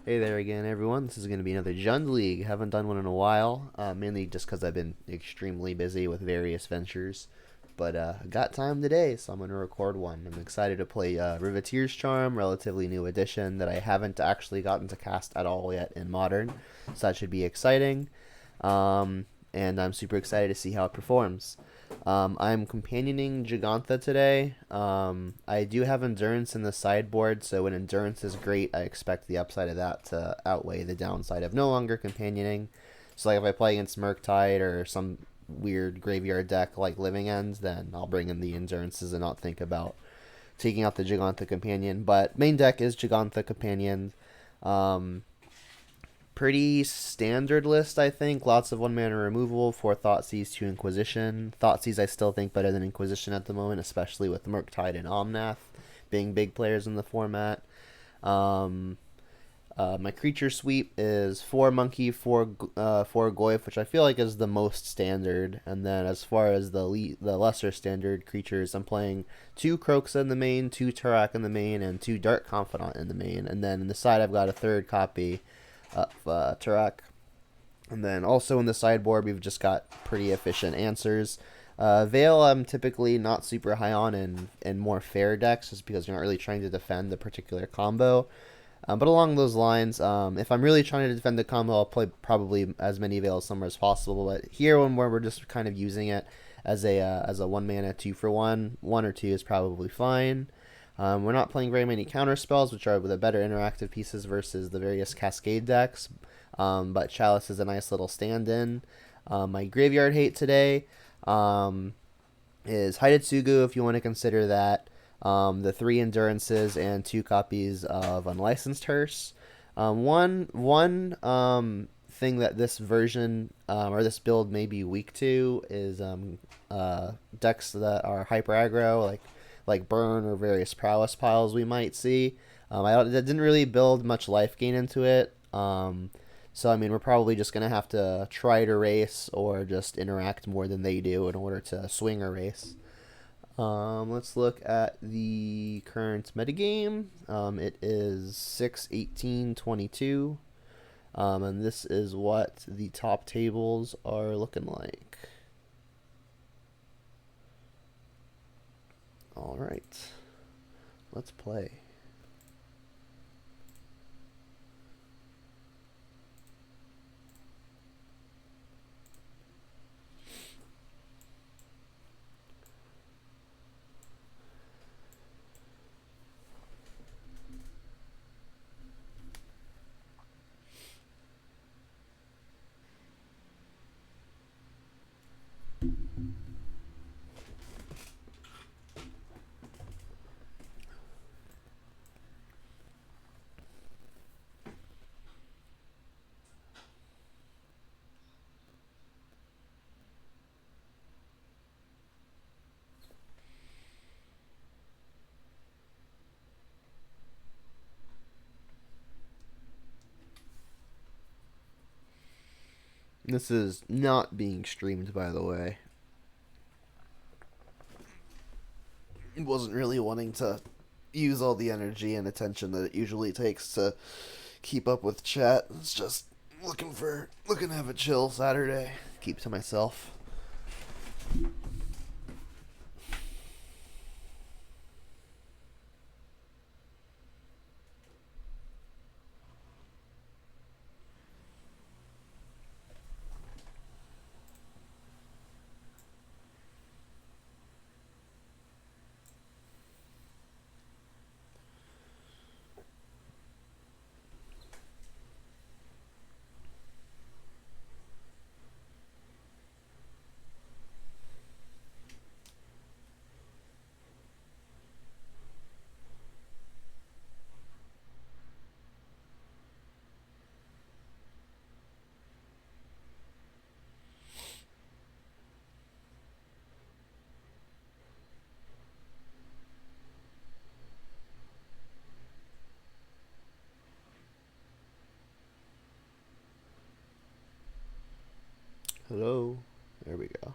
Hey there again, everyone. This is going to be another Jund League. Haven't done one in a while, mainly just because I've been extremely busy with various ventures. But got time today, so I'm going to record one. I'm excited to play Riveteers Charm, relatively new edition that I haven't actually gotten to cast at all yet in Modern, so that should be exciting. And I'm super excited to see how it performs. I'm companioning Jegantha today. I do have Endurance in the sideboard, so when Endurance is great, I expect the upside of that to outweigh the downside of no longer companioning. So like if I play against Murktide or some weird graveyard deck like Living Ends, then I'll bring in the Endurances and not think about taking out the Jegantha Companion. But main deck is Jegantha Companion. Um, Pretty standard list, I think. Lots of one mana removal, 4 Thoughtseize, 2 Inquisition. Thoughtseize I still think better than Inquisition at the moment, especially with Murktide and Omnath being big players in the format. Um, my creature sweep is 4 Monkey, 4 Goyf, which I feel like is the most standard. And then as far as the lesser standard creatures, I'm playing 2 Kroxa in the main, 2 Turak in the main, and 2 Dark Confidant in the main. And then in the side I've got a third copy of Turak. And then also in the sideboard, we've just got pretty efficient answers. Veil, I'm typically not super high on in more fair decks, just because you're not really trying to defend the particular combo. But along those lines, if I'm really trying to defend the combo, I'll play probably as many Veil Summer as possible. But here, when we're just kind of using it as a 1 mana 2 for 1, 1 or 2 is probably fine. We're not playing very many counter spells, which are the better interactive pieces versus the various Cascade decks. But Chalice is a nice little stand-in. My graveyard hate today is Hidetsugu, if you want to consider that. The 3 Endurances and 2 copies of Unlicensed Hearse. One thing that this version or this build may be weak to is decks that are hyper aggro, like Burn or various prowess piles we might see. That didn't really build much life gain into it. So, I mean, we're probably just going to have to try to race or just interact more than they do in order to swing a race. Let's look at the current metagame. It is 6-18-22. And this is what the top tables are looking like. All right, let's play. This is not being streamed, by the way. I wasn't really wanting to use all the energy and attention that it usually takes to keep up with chat. It's just looking to have a chill Saturday. Keep to myself. Hello. There we go.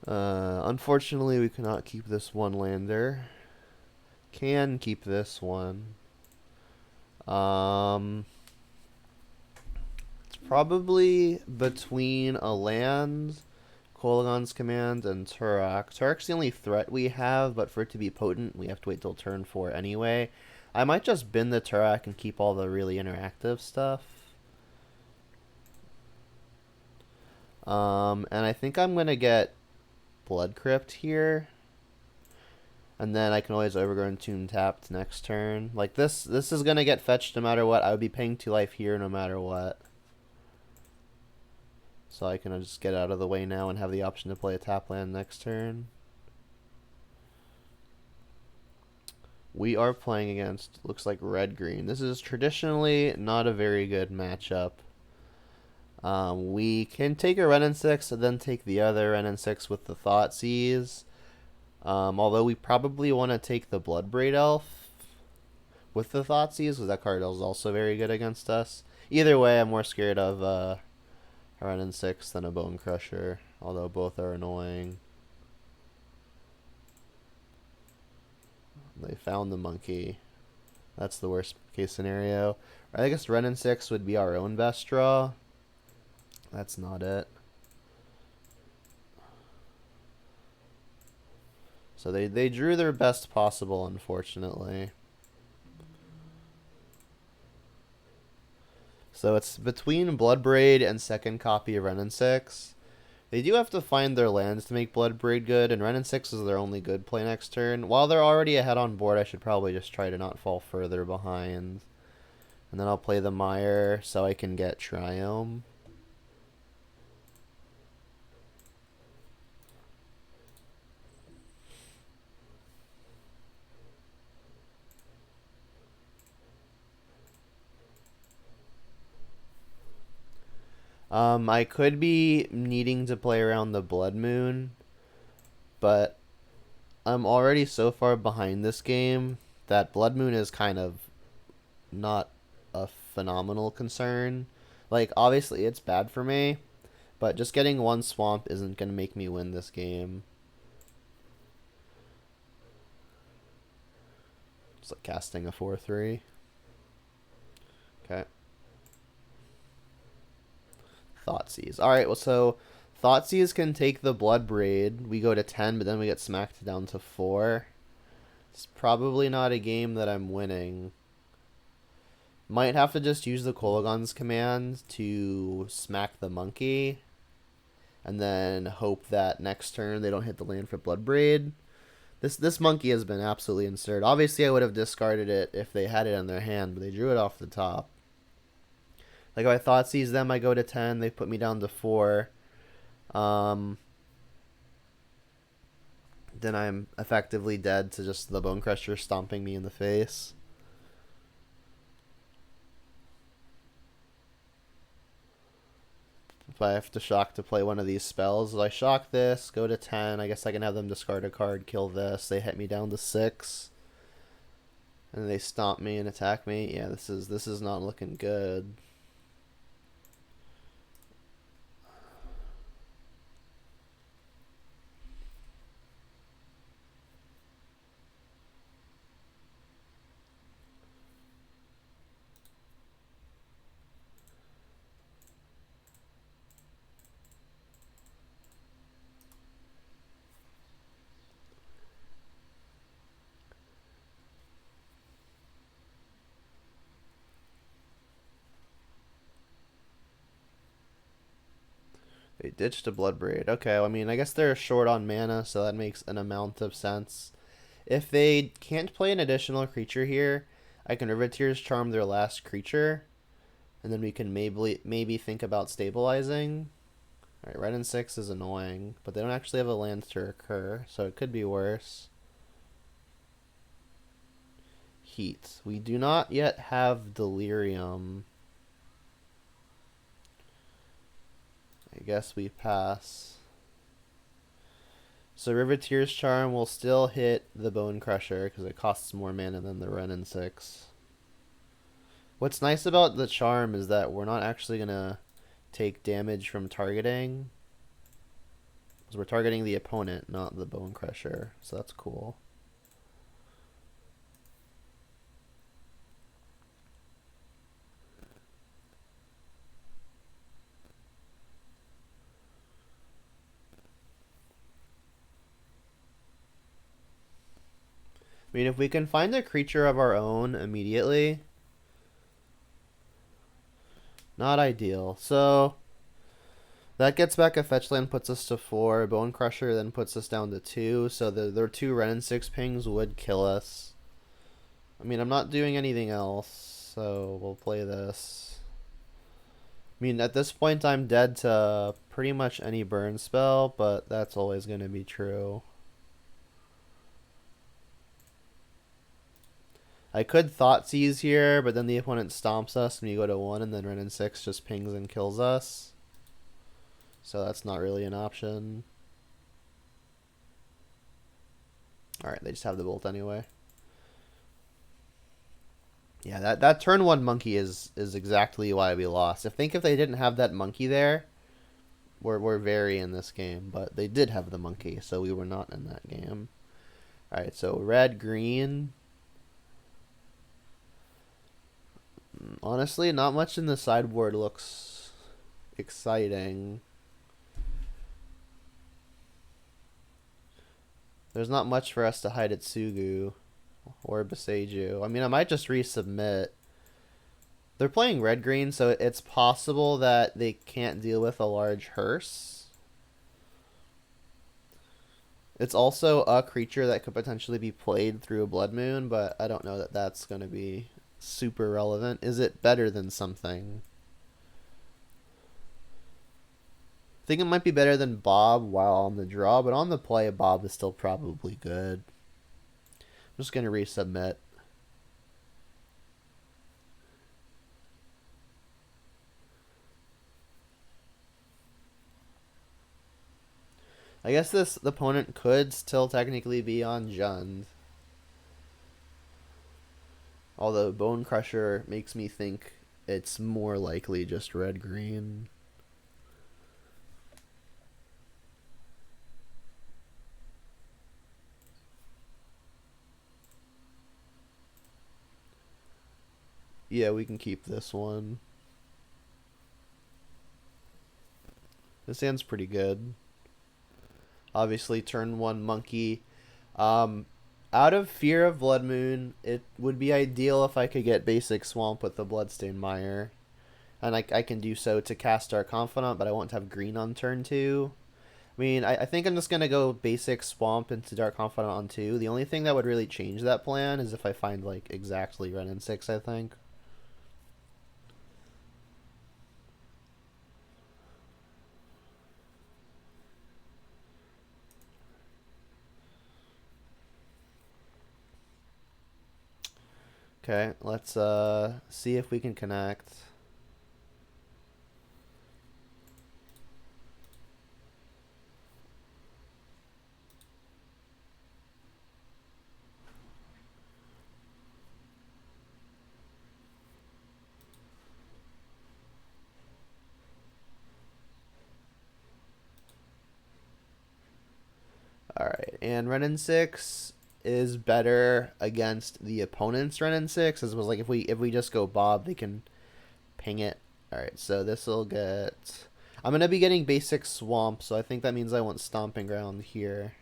Unfortunately, we cannot keep this one lander. Can keep this one. It's probably between a land, Kolaghan's Command, and Turok. Turok's the only threat we have, but for it to be potent, we have to wait till turn 4 anyway. I might just bin the Turok and keep all the really interactive stuff. And I think I'm going to get Blood Crypt here. And then I can always Overgrown Tomb tapped next turn. Like, this is going to get fetched no matter what. I would be paying 2 life here no matter what. So I can just get out of the way now and have the option to play a tap land next turn. We are playing against, looks like red-green. This is traditionally not a very good matchup. We can take a Ren and 6 and then take the other Ren and 6 with the Thoughtseize. Although we probably want to take the Bloodbraid Elf with the Thoughtseize, because that card is also very good against us. Either way, I'm more scared of a Ren and 6 than a Bone Crusher, although both are annoying. They found the monkey. That's the worst case scenario. I guess Ren and 6 would be our own best draw. That's not it. So they drew their best possible, unfortunately. So it's between Bloodbraid and second copy of Ren and 6. They do have to find their lands to make Bloodbraid good, and Ren and 6 is their only good play next turn. While they're already ahead on board, I should probably just try to not fall further behind. And then I'll play the Mire so I can get Triome. I could be needing to play around the Blood Moon, but I'm already so far behind this game that Blood Moon is kind of not a phenomenal concern. Like, obviously it's bad for me, but just getting one swamp isn't going to make me win this game. It's like casting a 4/3. Okay. Thoughtseize. Alright, well, so Thoughtseize can take the Bloodbraid. We go to 10, but then we get smacked down to 4. It's probably not a game that I'm winning. Might have to just use the Kolaghan's command to smack the monkey. And then hope that next turn they don't hit the land for Bloodbraid. This monkey has been absolutely absurd. Obviously, I would have discarded it if they had it in their hand, but they drew it off the top. Like, if I Thoughtseize them, I go to 10. They put me down to 4. Then I'm effectively dead to just the Bone Crusher stomping me in the face. If I have to shock to play one of these spells, I shock this, go to 10. I guess I can have them discard a card, kill this. They hit me down to 6. And they stomp me and attack me. Yeah, this is not looking good. They ditched a Bloodbraid. Okay, well, I mean, I guess they're short on mana, so that makes an amount of sense. If they can't play an additional creature here, I can Riveteers charm their last creature, and then we can maybe think about stabilizing. Alright, Red and 6 is annoying, but they don't actually have a land to recur, so it could be worse. Heat. We do not yet have Delirium. I guess we pass. So Riveteers Charm will still hit the Bone Crusher because it costs more mana than the Ren and 6. What's nice about the Charm is that we're not actually going to take damage from targeting. Because we're targeting the opponent, not the Bone Crusher. So that's cool. I mean, if we can find a creature of our own immediately, not ideal. So that gets back a fetch land, puts us to 4. Bone Crusher then puts us down to 2. So their 2 Ren and 6 pings would kill us. I mean, I'm not doing anything else, so we'll play this. I mean, at this point, I'm dead to pretty much any burn spell, but that's always going to be true. I could Thoughtseize here, but then the opponent stomps us and we go to 1, and then Ren and 6 just pings and kills us. So that's not really an option. Alright, they just have the bolt anyway. Yeah, that turn 1 monkey is exactly why we lost. I think if they didn't have that monkey there, we're very in this game. But they did have the monkey, so we were not in that game. Alright, so red, green. Honestly, not much in the sideboard looks exciting. There's not much for us to hide at Sugu or Beseiju. I mean, I might just resubmit. They're playing red-green, so it's possible that they can't deal with a large hearse. It's also a creature that could potentially be played through a Blood Moon, but I don't know that that's going to be super relevant. Is it better than something? I think it might be better than Bob while on the draw, but on the play, Bob is still probably good. I'm just going to resubmit. I guess the opponent could still technically be on Jund. Although Bone Crusher makes me think it's more likely just red-green. Yeah, we can keep this one. This hand's pretty good. Obviously, turn 1 monkey. Out of fear of Blood Moon, it would be ideal if I could get basic Swamp with the Bloodstained Mire. And I can do so to cast Dark Confidant, but I won't have green on turn 2. I mean, I think I'm just going to go basic Swamp into Dark Confidant on 2. The only thing that would really change that plan is if I find, like, exactly Ren and 6, I think. Okay, let's see if we can connect. Alright, and Ren and 6 is better against the opponent's Ren and 6. As was like if we just go Bob, they can ping it. Alright, so this will get... I'm going to be getting basic Swamp, so I think that means I want Stomping Ground here.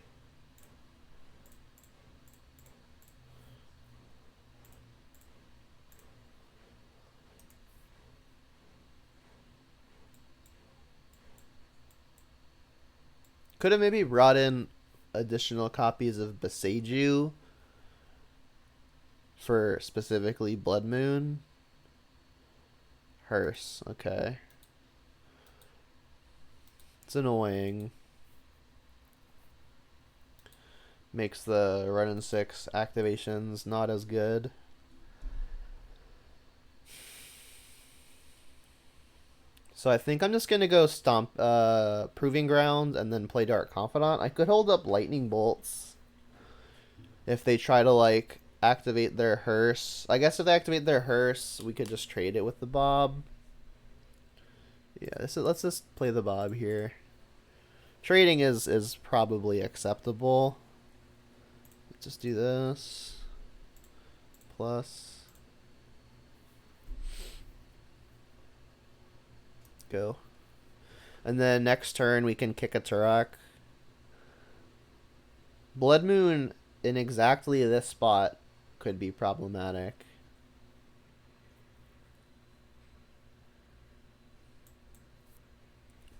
Could have maybe brought in additional copies of Beseiju for specifically Blood Moon. Hearse, okay. It's annoying. Makes the Ren and 6 activations not as good. So I think I'm just going to go Stomp Proving Ground and then play Dark Confidant. I could hold up Lightning Bolts if they try to, like, activate their hearse. I guess if they activate their hearse, we could just trade it with the Bob. Yeah, let's just play the Bob here. Trading is probably acceptable. Let's just do this. Plus. Go. And then next turn we can kick a Turok. Blood Moon in exactly this spot could be problematic.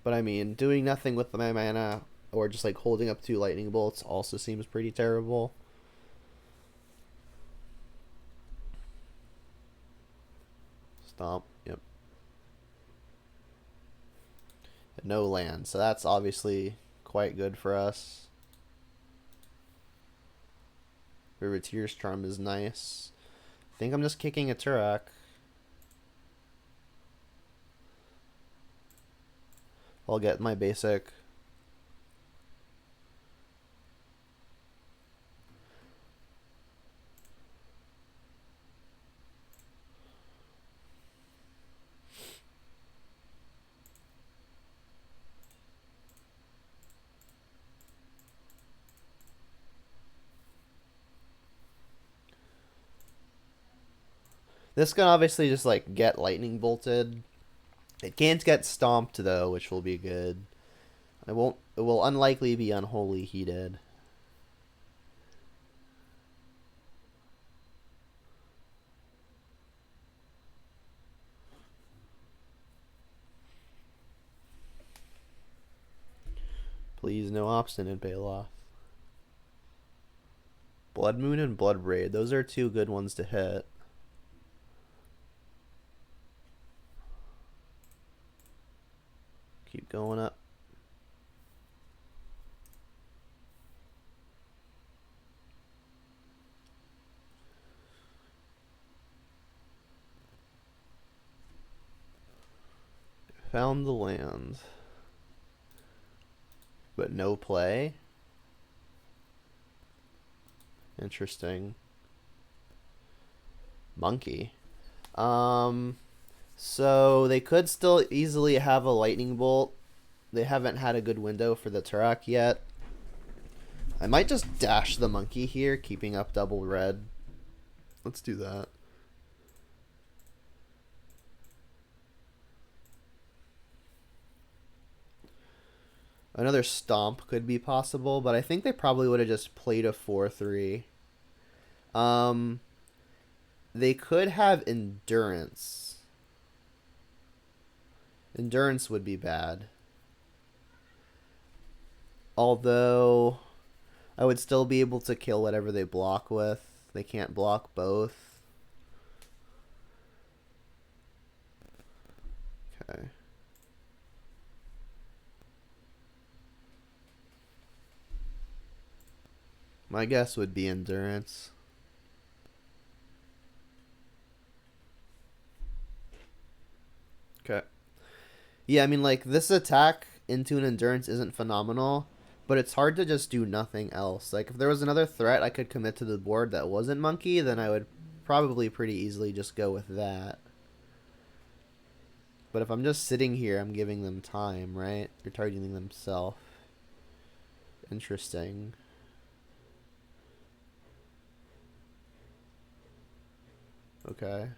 But I mean, doing nothing with my mana or just like holding up 2 lightning bolts also seems pretty terrible. Stomp. Yep. No land, so that's obviously quite good for us. Riveteers Charm is nice. I think I'm just kicking a Turok. I'll get my basic. This can obviously just like get lightning bolted. It can't get stomped though, which will be good. It will unlikely be unholy heated. Please, no obstinate Baloth. Blood Moon and Blood Braid. Those are 2 good ones to hit. Keep going up. Found the land. But no play? Interesting. Monkey. So they could still easily have a lightning bolt. They haven't had a good window for the Turok yet. I might just dash the monkey here, keeping up double red. Let's do that. Another stomp could be possible, but I think they probably would have just played a 4-3. They could have endurance. Endurance would be bad. Although I would still be able to kill whatever they block with. They can't block both. Okay. My guess would be endurance. Okay. Yeah, I mean, like, this attack into an endurance isn't phenomenal, but it's hard to just do nothing else. Like, if there was another threat I could commit to the board that wasn't monkey, then I would probably pretty easily just go with that. But if I'm just sitting here, I'm giving them time, right? You're targeting themselves. Interesting. Okay.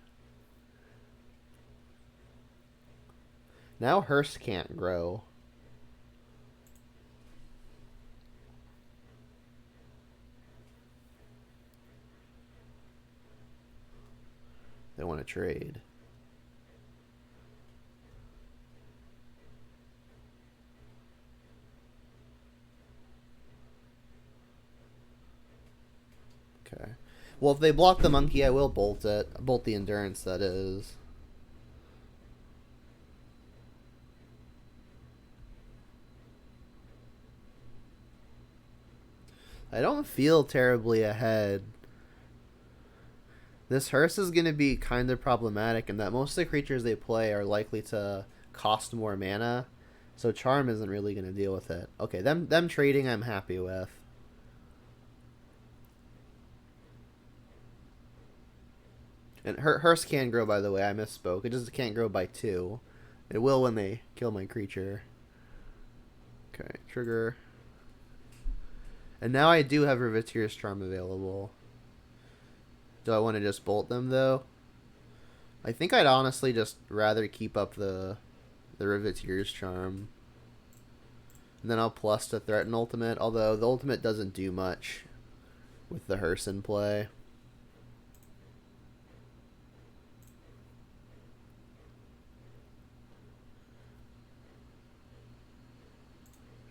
Now Hearst can't grow. They want to trade. Okay. Well, if they block the monkey, I will bolt it. Bolt the endurance, that is. I don't feel terribly ahead. This Hearst is going to be kind of problematic in that most of the creatures they play are likely to cost more mana. So Charm isn't really going to deal with it. Okay, them trading I'm happy with. And Hearst can grow, by the way. I misspoke. It just can't grow by 2. It will when they kill my creature. Okay. Trigger. And now I do have Riveteers Charm available. Do I want to just bolt them, though? I think I'd honestly just rather keep up the Riveteers Charm. And then I'll plus to Threaten Ultimate, although the Ultimate doesn't do much with the hearse in play.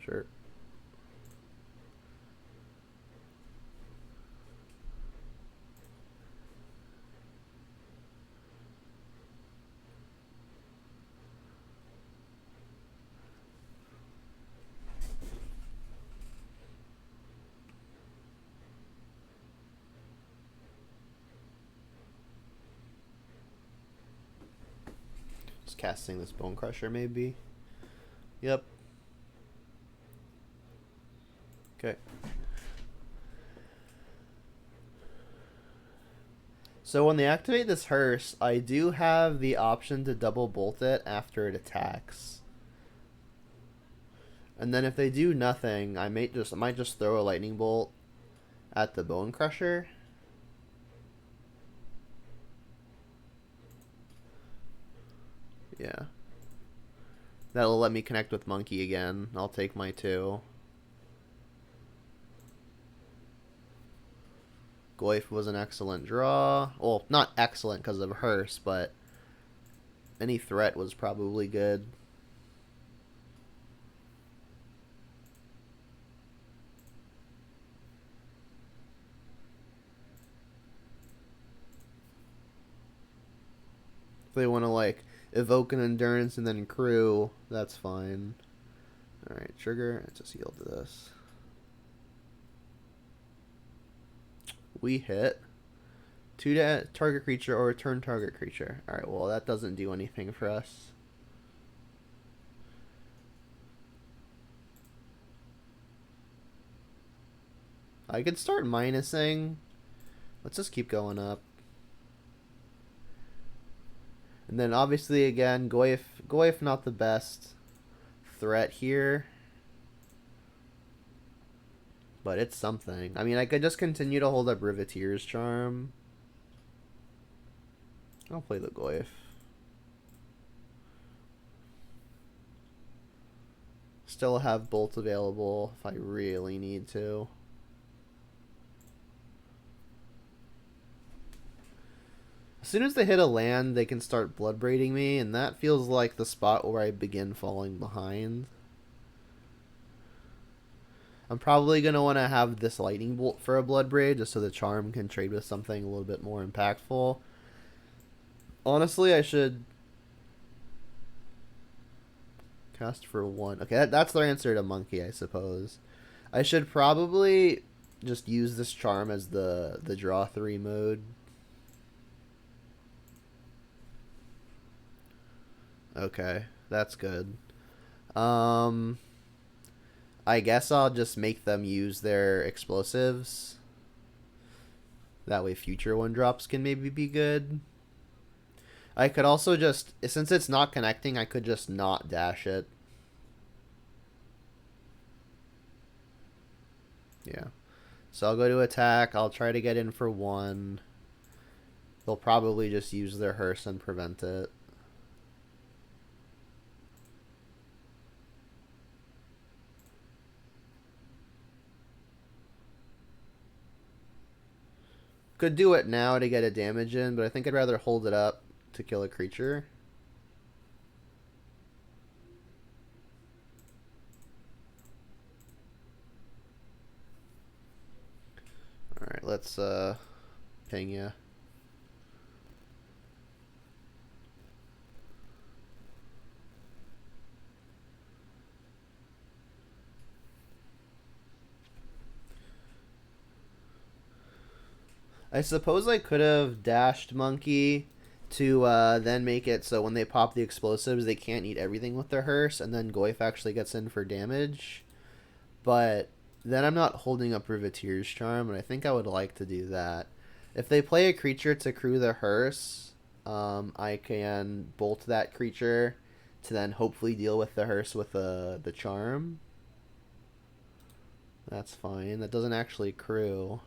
Sure. Just casting this Bone Crusher, maybe. Yep. Okay. So when they activate this hearse, I do have the option to double bolt it after it attacks. And then if they do nothing, I might just throw a lightning bolt at the Bone Crusher. Yeah. That'll let me connect with Monkey again. I'll take my 2. Goyf was an excellent draw. Well, not excellent because of hearse, but any threat was probably good. If they want to, like, evoke an Endurance and then crew, that's fine. Alright, trigger. Let's just yield to this. We hit. 2 to target creature or return target creature. Alright, well, that doesn't do anything for us. I could start minusing. Let's just keep going up. And then obviously again, Goyf not the best threat here. But it's something. I mean, I could just continue to hold up Riveteers Charm. I'll play the Goyf. Still have bolts available if I really need to. As soon as they hit a land, they can start blood braiding me, and that feels like the spot where I begin falling behind. I'm probably going to want to have this lightning bolt for a blood braid, just so the charm can trade with something a little bit more impactful. Honestly, I should cast for 1. Okay, that's their answer to Monkey, I suppose. I should probably just use this charm as the draw 3 mode. Okay, that's good. I guess I'll just make them use their explosives. That way future 1-drops can maybe be good. I could also just, since it's not connecting, I could just not dash it. Yeah. So I'll go to attack. I'll try to get in for 1. They'll probably just use their hearse and prevent it. Could do it now to get a damage in, but I think I'd rather hold it up to kill a creature. Alright, let's ping ya. I suppose I could have dashed Monkey to then make it so when they pop the explosives, they can't eat everything with their hearse, and then Goyf actually gets in for damage. But then I'm not holding up Riveteers Charm, and I think I would like to do that. If they play a creature to crew the hearse, I can bolt that creature to then hopefully deal with the hearse with the charm. That's fine. That doesn't actually accrue.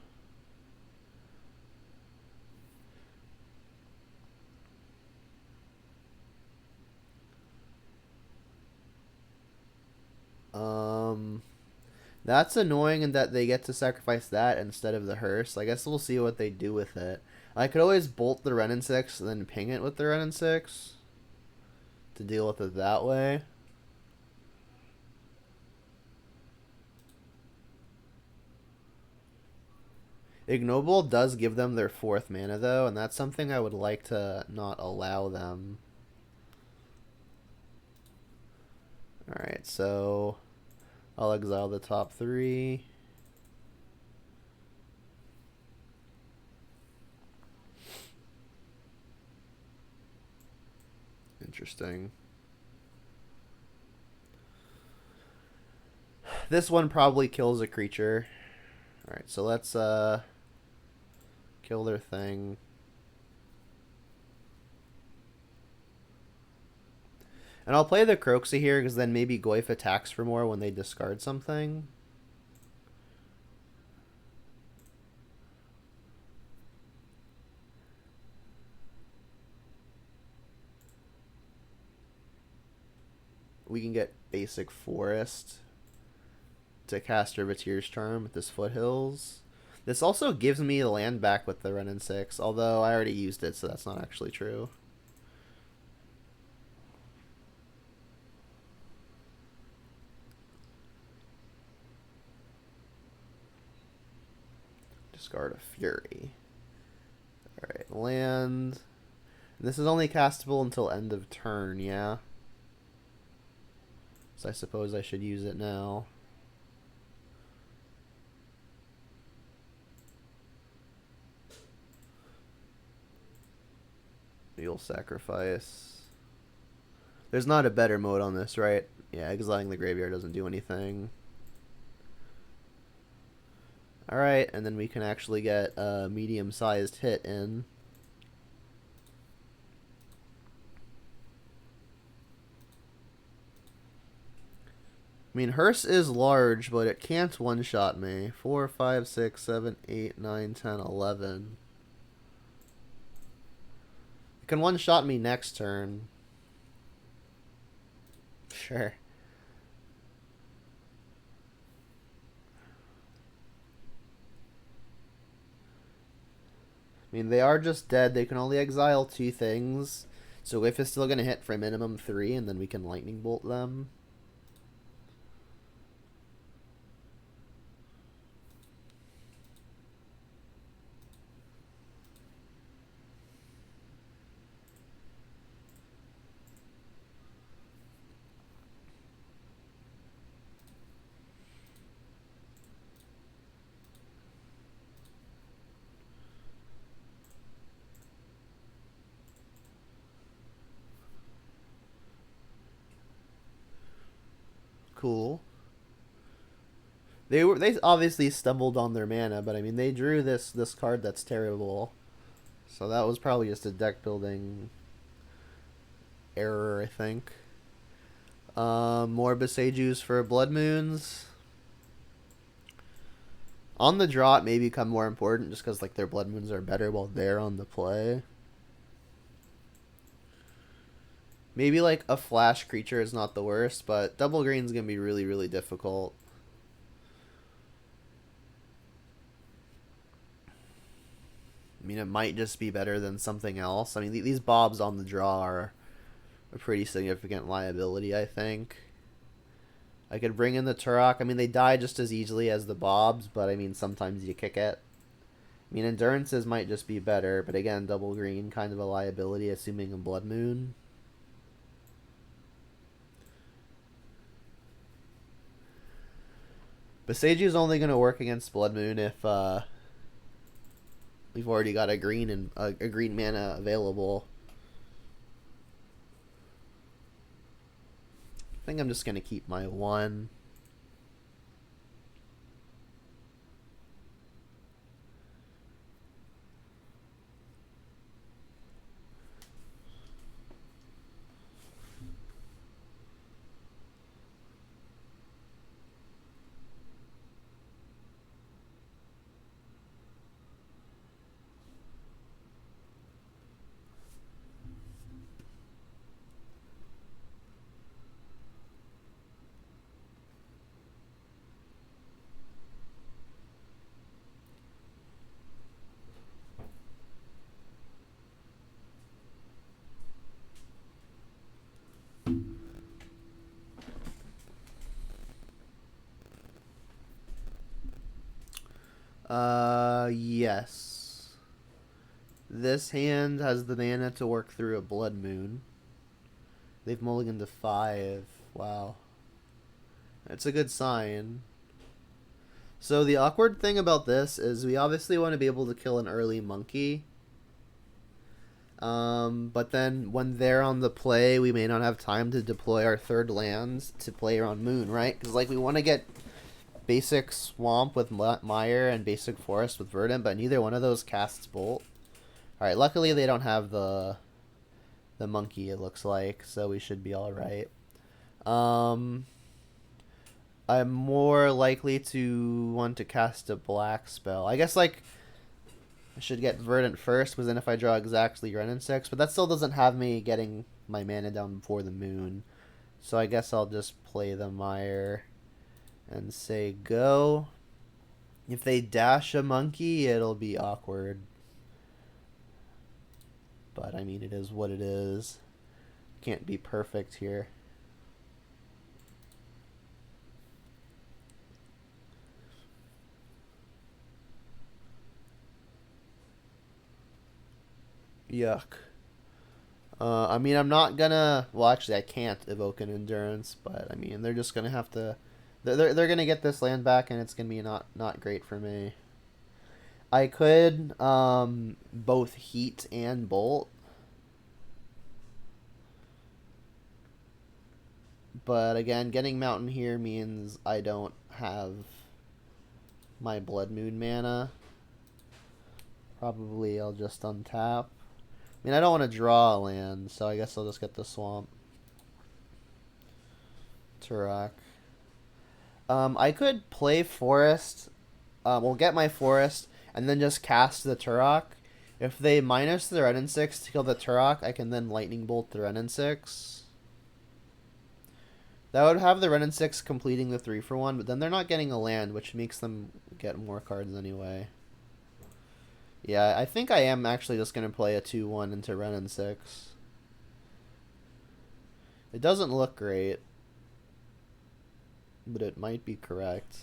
That's annoying in that they get to sacrifice that instead of the hearse. I guess we'll see what they do with it. I could always bolt the Ren and 6 and then ping it with the Ren and 6 to deal with it that way. Ignoble does give them their 4th mana though, and that's something I would like to not allow them. Alright, so I'll exile the top 3. Interesting. This one probably kills a creature. Alright, so let's kill their thing. And I'll play the Croxy here because then maybe Goyf attacks for more when they discard something. We can get basic Forest to cast Riveteers Charm with this Foothills. This also gives me the land back with the Ren and 6, although I already used it, so that's not actually true. Discard a Fury. Alright, land. This is only castable until end of turn, yeah? So I suppose I should use it now. You'll sacrifice. There's not a better mode on this, right? Yeah, exiling the graveyard doesn't do anything. Alright, and then we can actually get a medium-sized hit in. I mean, Hearse is large, but it can't one-shot me. 4, 5, 6, 7, 8, 9, 10, 11. It can one-shot me next turn. Sure. I mean, they are just dead. They can only exile 2 things. So if it's still going to hit for a minimum 3, and then we can lightning bolt them. Cool. They obviously stumbled on their mana, but I mean they drew this card that's terrible. So that was probably just a deck building error, I think. More Besejus for Blood Moons. On the draw, it may become more important just because like their Blood Moons are better while they're on the play. Maybe like a flash creature is not the worst, but double green's gonna be really, really difficult. I mean, it might just be better than something else. I mean, these Bobs on the draw are a pretty significant liability, I think. I could bring in the Turok. I mean, they die just as easily as the Bobs, but I mean, sometimes you kick it. I mean, Endurances might just be better, but again, double green, kind of a liability, assuming a Blood Moon. Besage is only going to work against Blood Moon if we've already got a green and a green mana available. I think I'm just going to keep my 1. Yes. This hand has the mana to work through a Blood Moon. They've mulliganed to 5. Wow. That's a good sign. So the awkward thing about this is we obviously want to be able to kill an early monkey. But then when they're on the play, we may not have time to deploy our third lands to play around Moon, right? Because like we want to get basic Swamp with Mire and basic Forest with Verdant, but neither one of those casts Bolt. Alright, luckily they don't have the monkey, it looks like, so we should be alright. I'm more likely to want to cast a black spell. I guess, like, I should get Verdant first, because then if I draw exactly Renin 6, but that still doesn't have me getting my mana down before the Moon. So I guess I'll just play the Mire and say go. If they dash a monkey, it'll be awkward. But, I mean, it is what it is. Can't be perfect here. Yuck. I mean, I'm not gonna... Well, actually, I can't evoke an Endurance, but, I mean, they're just gonna have to... They're gonna get this land back, and it's gonna be not great for me. I could both Heat and Bolt. But, again, getting Mountain here means I don't have my Blood Moon mana. Probably I'll just untap. I mean, I don't want to draw a land, so I guess I'll just get the Swamp. Turok. I could play Forest. We'll get my Forest, and then just cast the Turok. If they minus the Renin 6 to kill the Turok, I can then Lightning Bolt the Renin 6. That would have the Renin 6 completing the 3-for-1, but then they're not getting a land, which makes them get more cards anyway. Yeah, I think I am actually just going to play a 2-1 into Renin 6. It doesn't look great, but it might be correct.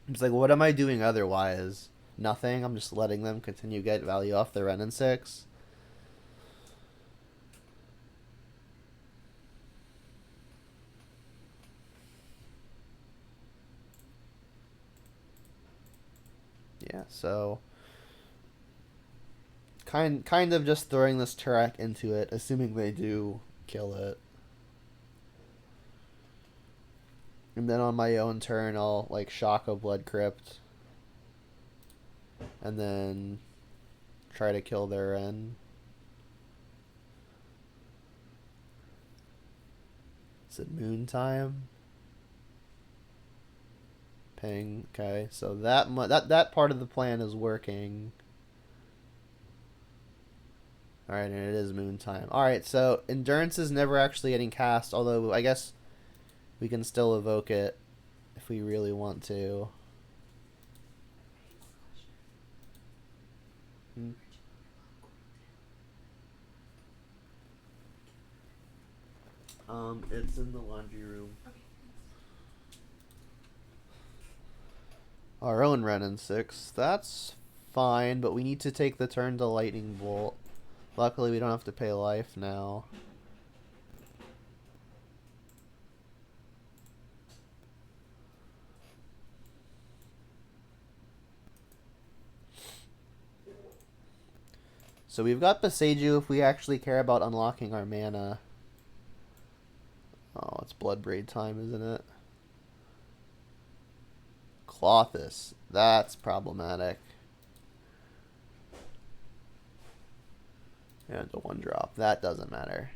It's like, what am I doing otherwise? Nothing. I'm just letting them continue to get value off the Renin 6. Yeah, so kind of just throwing this Turok into it, assuming they do kill it. And then on my own turn, I'll like shock a Blood Crypt, and then try to kill their end. Is it Moon time? Ping. Okay, so that part of the plan is working. Alright, and it is Moon time. Alright, so Endurance is never actually getting cast, although I guess we can still evoke it if we really want to. It's in the laundry room. Our own Renin 6. That's fine, but we need to take the turn to Lightning Bolt. Luckily, we don't have to pay life now. So we've got Beseiju if we actually care about unlocking our mana. Oh, it's Bloodbraid time, isn't it? Clothis. That's problematic. And a 1-drop. That doesn't matter.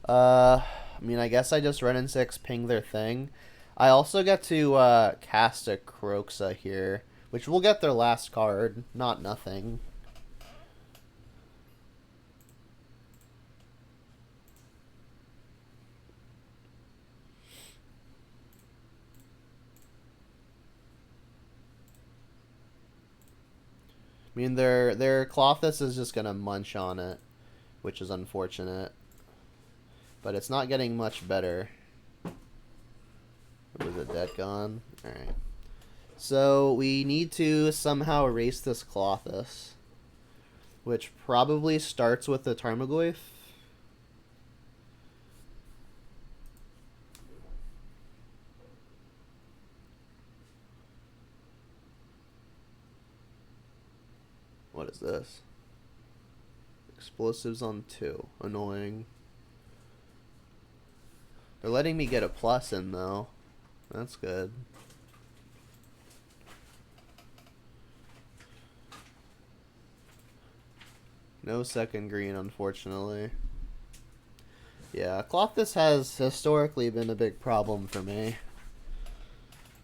I mean, I guess I just Renin 6 ping their thing. I also get to cast a Kroxa here, which will get their last card, not nothing. I mean, their Clothis is just gonna munch on it, which is unfortunate. But it's not getting much better. Was it dead gone? Alright. So we need to somehow erase this Clothis, which probably starts with the Tarmogoyf. What is this? Explosives on 2. Annoying. They're letting me get a plus in, though. That's good. No second green, unfortunately. Yeah, Clothis has historically been a big problem for me.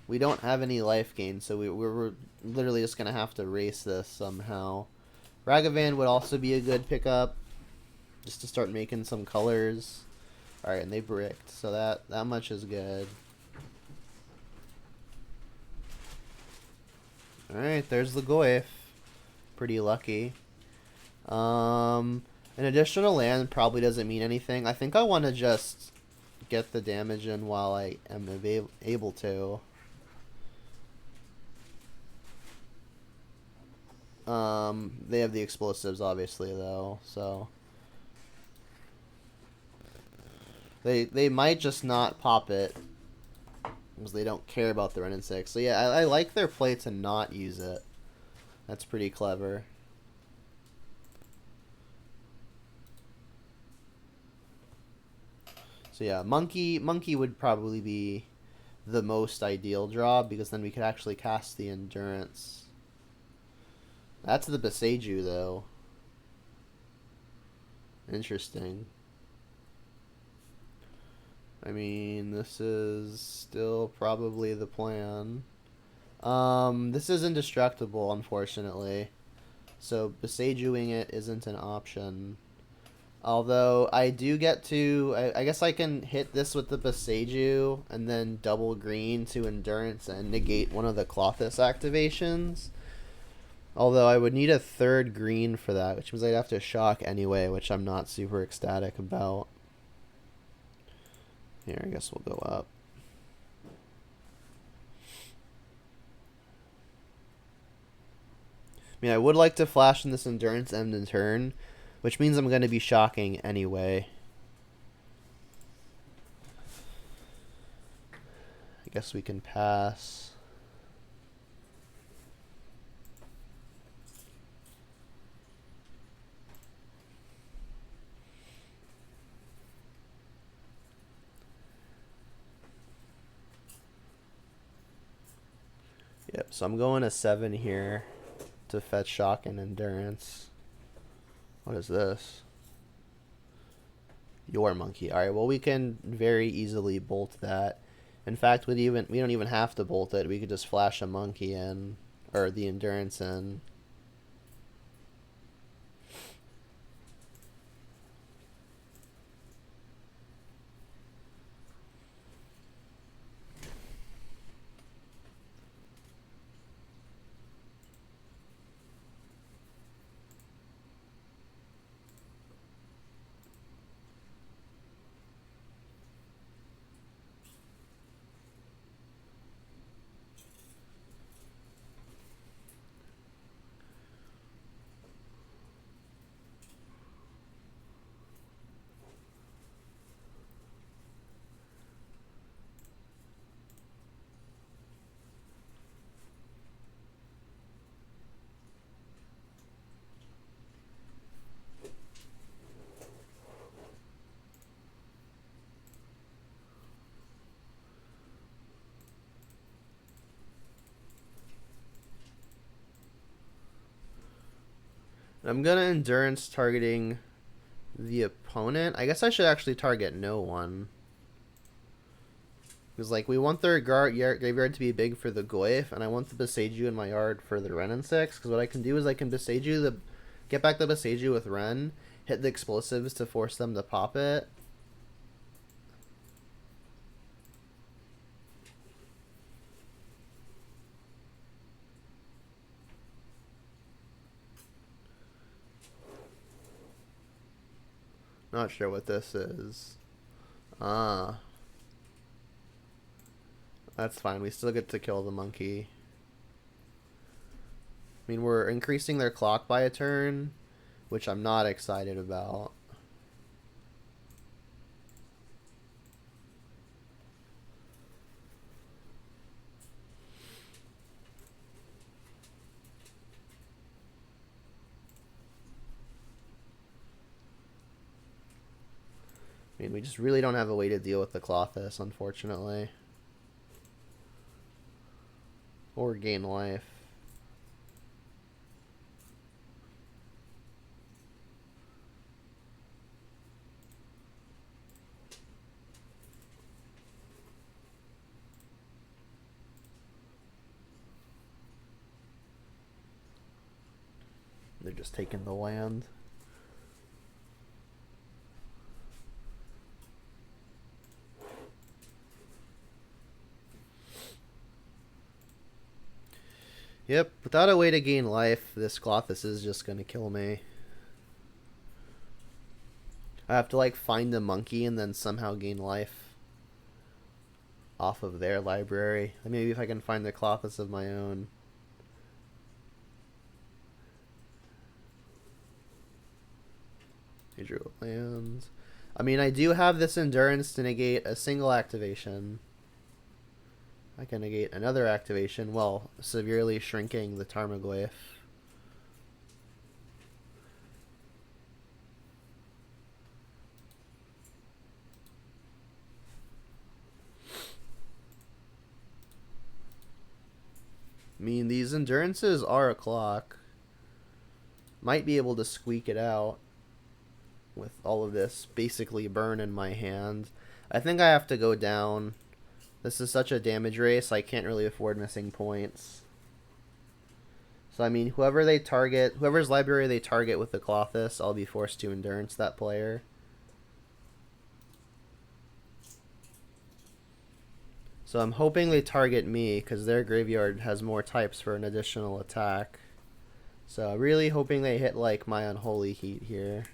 We don't have any life gain, so we're literally just going to have to race this somehow. Ragavan would also be a good pickup, just to start making some colors. Alright, and they bricked, so that much is good. Alright, there's the Goyf. Pretty lucky. An additional land probably doesn't mean anything. I think I want to just get the damage in while I am able to. They have the explosives, obviously, though, so they might just not pop it because they don't care about the Ren and 6. So yeah, I like their play to not use it. That's pretty clever. So yeah, monkey would probably be the most ideal draw because then we could actually cast the Endurance. That's the Beseju, though. Interesting. I mean, this is still probably the plan. This is indestructible, unfortunately. So Besejuing it isn't an option. Although I do get to... I guess I can hit this with the Beseju and then double green to Endurance and negate one of the Clothis activations. Although I would need a third green for that, which means I'd have to shock anyway, which I'm not super ecstatic about. Here, I guess we'll go up. I mean, I would like to flash in this Endurance end in turn, which means I'm going to be shocking anyway. I guess we can pass. Yep, so I'm going to 7 here to fetch shock and Endurance. What is this? Your monkey. Alright, well we can very easily bolt that. In fact, we don't even have to bolt it. We could just flash a monkey in, or the Endurance in. I'm gonna Endurance targeting the opponent. I guess I should actually target no one. Because, like, we want their graveyard to be big for the Goyf, and I want the Beseju in my yard for the Ren and 6. Because what I can do is I can get back the Beseju with Ren, hit the explosives to force them to pop it. Not sure what this is. Ah. That's fine. We still get to kill the monkey. I mean, we're increasing their clock by a turn, which I'm not excited about. I mean, we just really don't have a way to deal with the Clothis, unfortunately. Or gain life. They're just taking the land. Yep, without a way to gain life, this Clothis is just gonna kill me. I have to like find a monkey and then somehow gain life off of their library. Maybe if I can find the Clothis of my own. They drew lands. I mean, I do have this endurance to negate a single activation. I can negate another activation while severely shrinking the Tarmogoyf. I mean, these endurances are a clock. Might be able to squeak it out with all of this basically burn in my hand. I think I have to go down. This is such a damage race, I can't really afford missing points. So I mean, whoever they target, whoever's library they target with the Clothis, I'll be forced to endurance that player. So I'm hoping they target me, because their graveyard has more types for an additional attack. So really hoping they hit like my Unholy Heat here.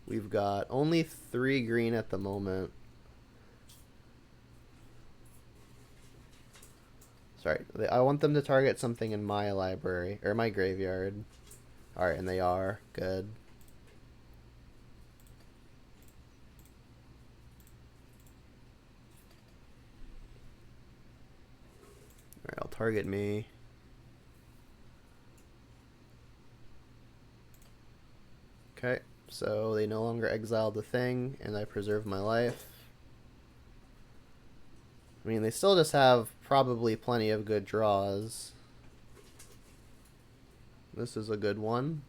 We've got only 3 green at the moment. Sorry, I want them to target something in my library, or my graveyard. Alright, and they are. Good. Alright, I'll target me. Okay. So they no longer exiled the thing, and I preserve my life. I mean, they still just have probably plenty of good draws. This is a good one.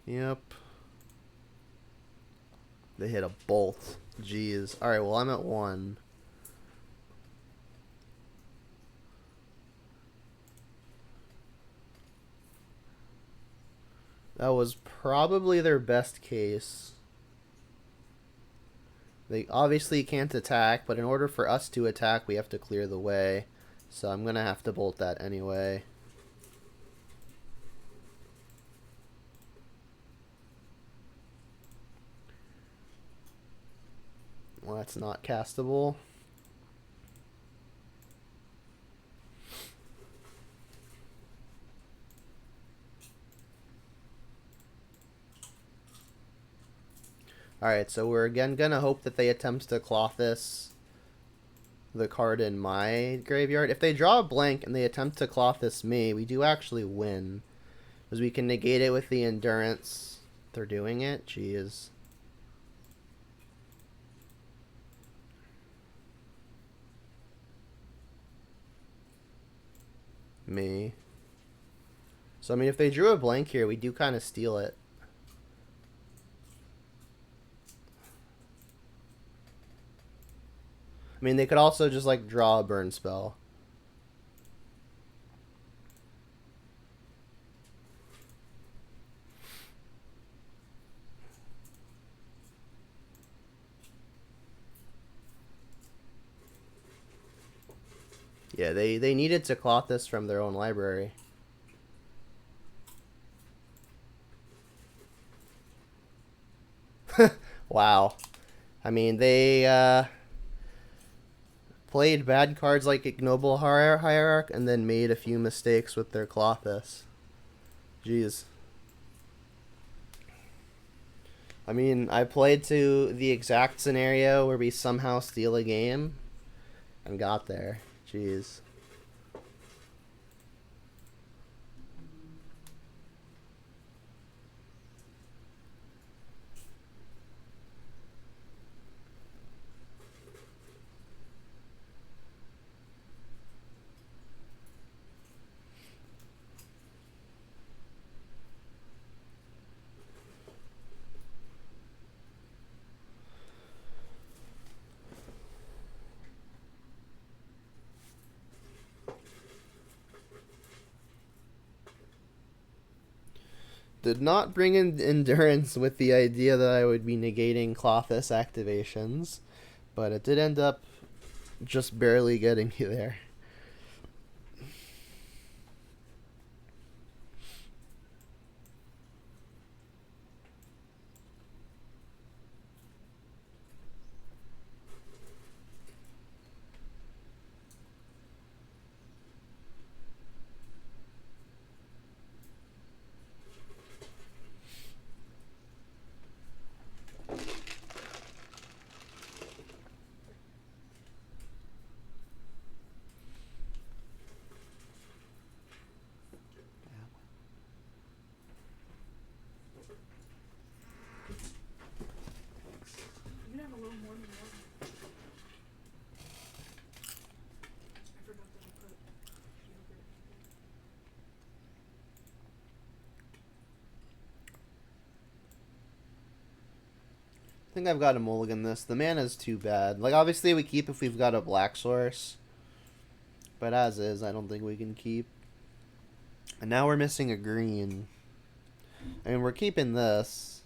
Yep. They hit a bolt. Jeez. Alright, well, I'm at 1. That was probably their best case. They obviously can't attack, but in order for us to attack, we have to clear the way. So I'm going to have to bolt that anyway. Well, that's not castable. Alright, so we're again gonna hope that they attempt to Clothis the card in my graveyard. If they draw a blank and they attempt to Clothis me, we do actually win. Because we can negate it with the endurance. They're doing it? Jeez. Me. So, I mean, if they drew a blank here, we do kind of steal it. I mean, they could also just, like, draw a burn spell. Yeah, they needed to Clothis from their own library. Wow. I mean, they played bad cards like Ignoble Hierarch and then made a few mistakes with their Clothis. Jeez. I mean, I played to the exact scenario where we somehow steal a game and got there. Jeez. Did not bring in endurance with the idea that I would be negating Clothis activations, but it did end up just barely getting me there. I think I've got to mulligan this. The mana's too bad. Like, obviously we keep if we've got a black source. But as is, I don't think we can keep. And now we're missing a green. I mean, we're keeping this.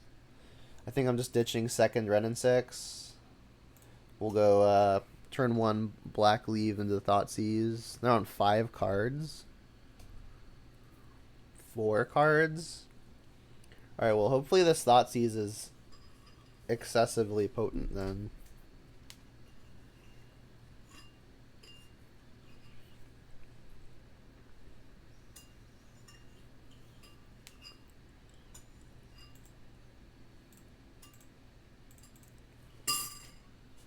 I think I'm just ditching second Ren and 6. We'll go turn 1 black leave into Thoughtseize. They're on 5 cards. 4 cards. Alright, well hopefully this Thoughtseize is excessively potent then.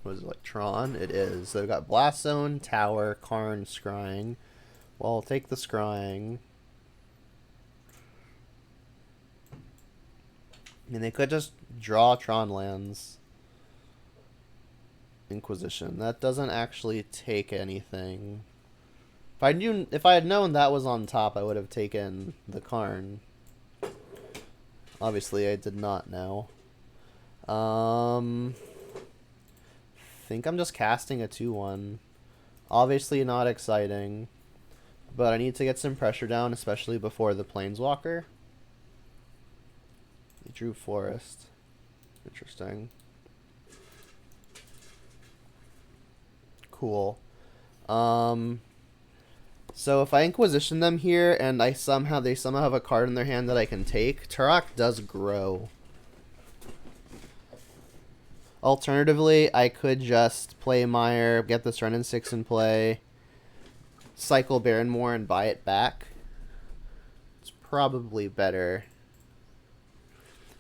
What is it, like Tron? It is. So we've got Blast Zone, Tower, Karn, Scrying. Well, I'll take the Scrying. I mean, they could just draw Tron lands. Inquisition. That doesn't actually take anything. If I had known that was on top, I would have taken the Karn. Obviously, I did not know. Think I'm just casting a 2/1. Obviously not exciting, but I need to get some pressure down, especially before the Planeswalker. He drew Forest. Interesting. Cool. So if I Inquisition them here and they somehow have a card in their hand that I can take, Turok does grow. Alternatively, I could just play Mire, get this Ren and 6 in play, cycle Baronmore and buy it back. It's probably better.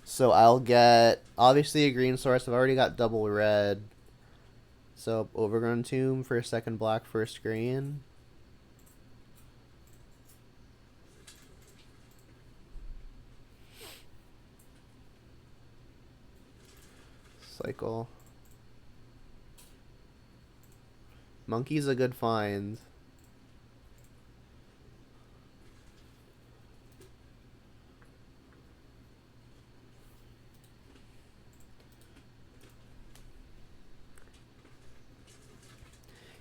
So I'll get, obviously, a green source. I've already got double red. So Overgrown Tomb for a second black, first green. Cycle. Monkey's a good find.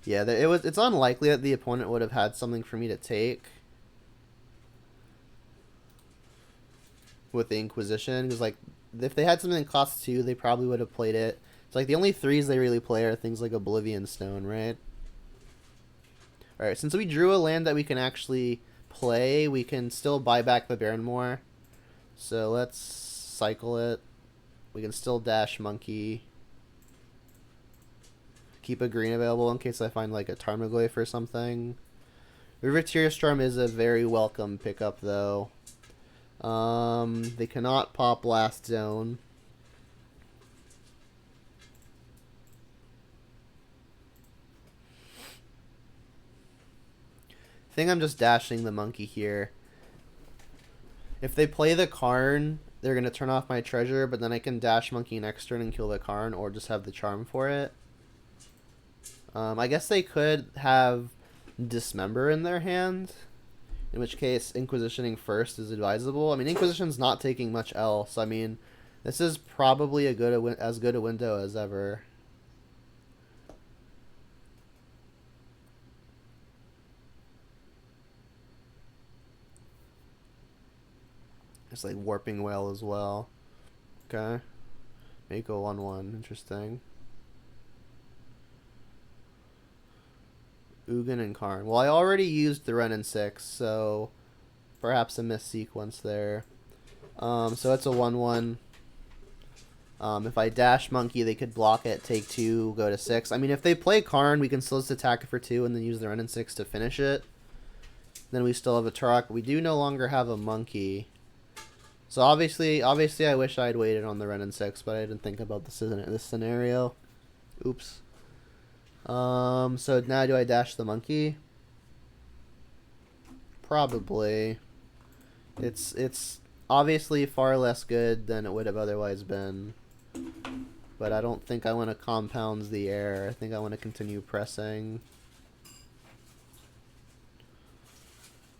Yeah, it's unlikely that the opponent would have had something for me to take with the Inquisition, because like if they had something that costs 2, they probably would have played it. It's like the only 3s they really play are things like Oblivion Stone, right? Alright, since we drew a land that we can actually play, we can still buy back the Baronmore. So let's cycle it We can still dash monkey. Keep a green available in case I find like a Tarmogoyf or something. Riveteers Storm is a very welcome pickup though. They cannot pop Blast Zone. I think I'm just dashing the monkey here. If they play the Karn, they're going to turn off my treasure, but then I can dash monkey next turn and kill the Karn, or just have the charm for it. I guess they could have Dismember in their hand, in which case Inquisitioning first is advisable. I mean, Inquisition's not taking much else. I mean, this is probably as good a window as ever. It's like Warping Whale as well. Okay. Make a 1/1. Interesting. Ugin and Karn. Well, I already used the Ren and 6, so perhaps a missed sequence there. So it's a 1/1. If I dash monkey, they could block it, take 2, go to 6. I mean, if they play Karn, we can still just attack it for 2 and then use the Ren and 6 to finish it. Then we still have a Turok. We do no longer have a monkey. So obviously I wish I had waited on the Ren and 6, but I didn't think about this scenario. Oops. So now do I dash the monkey? Probably. It's obviously far less good than it would have otherwise been. But I don't think I want to compound the air. I think I want to continue pressing.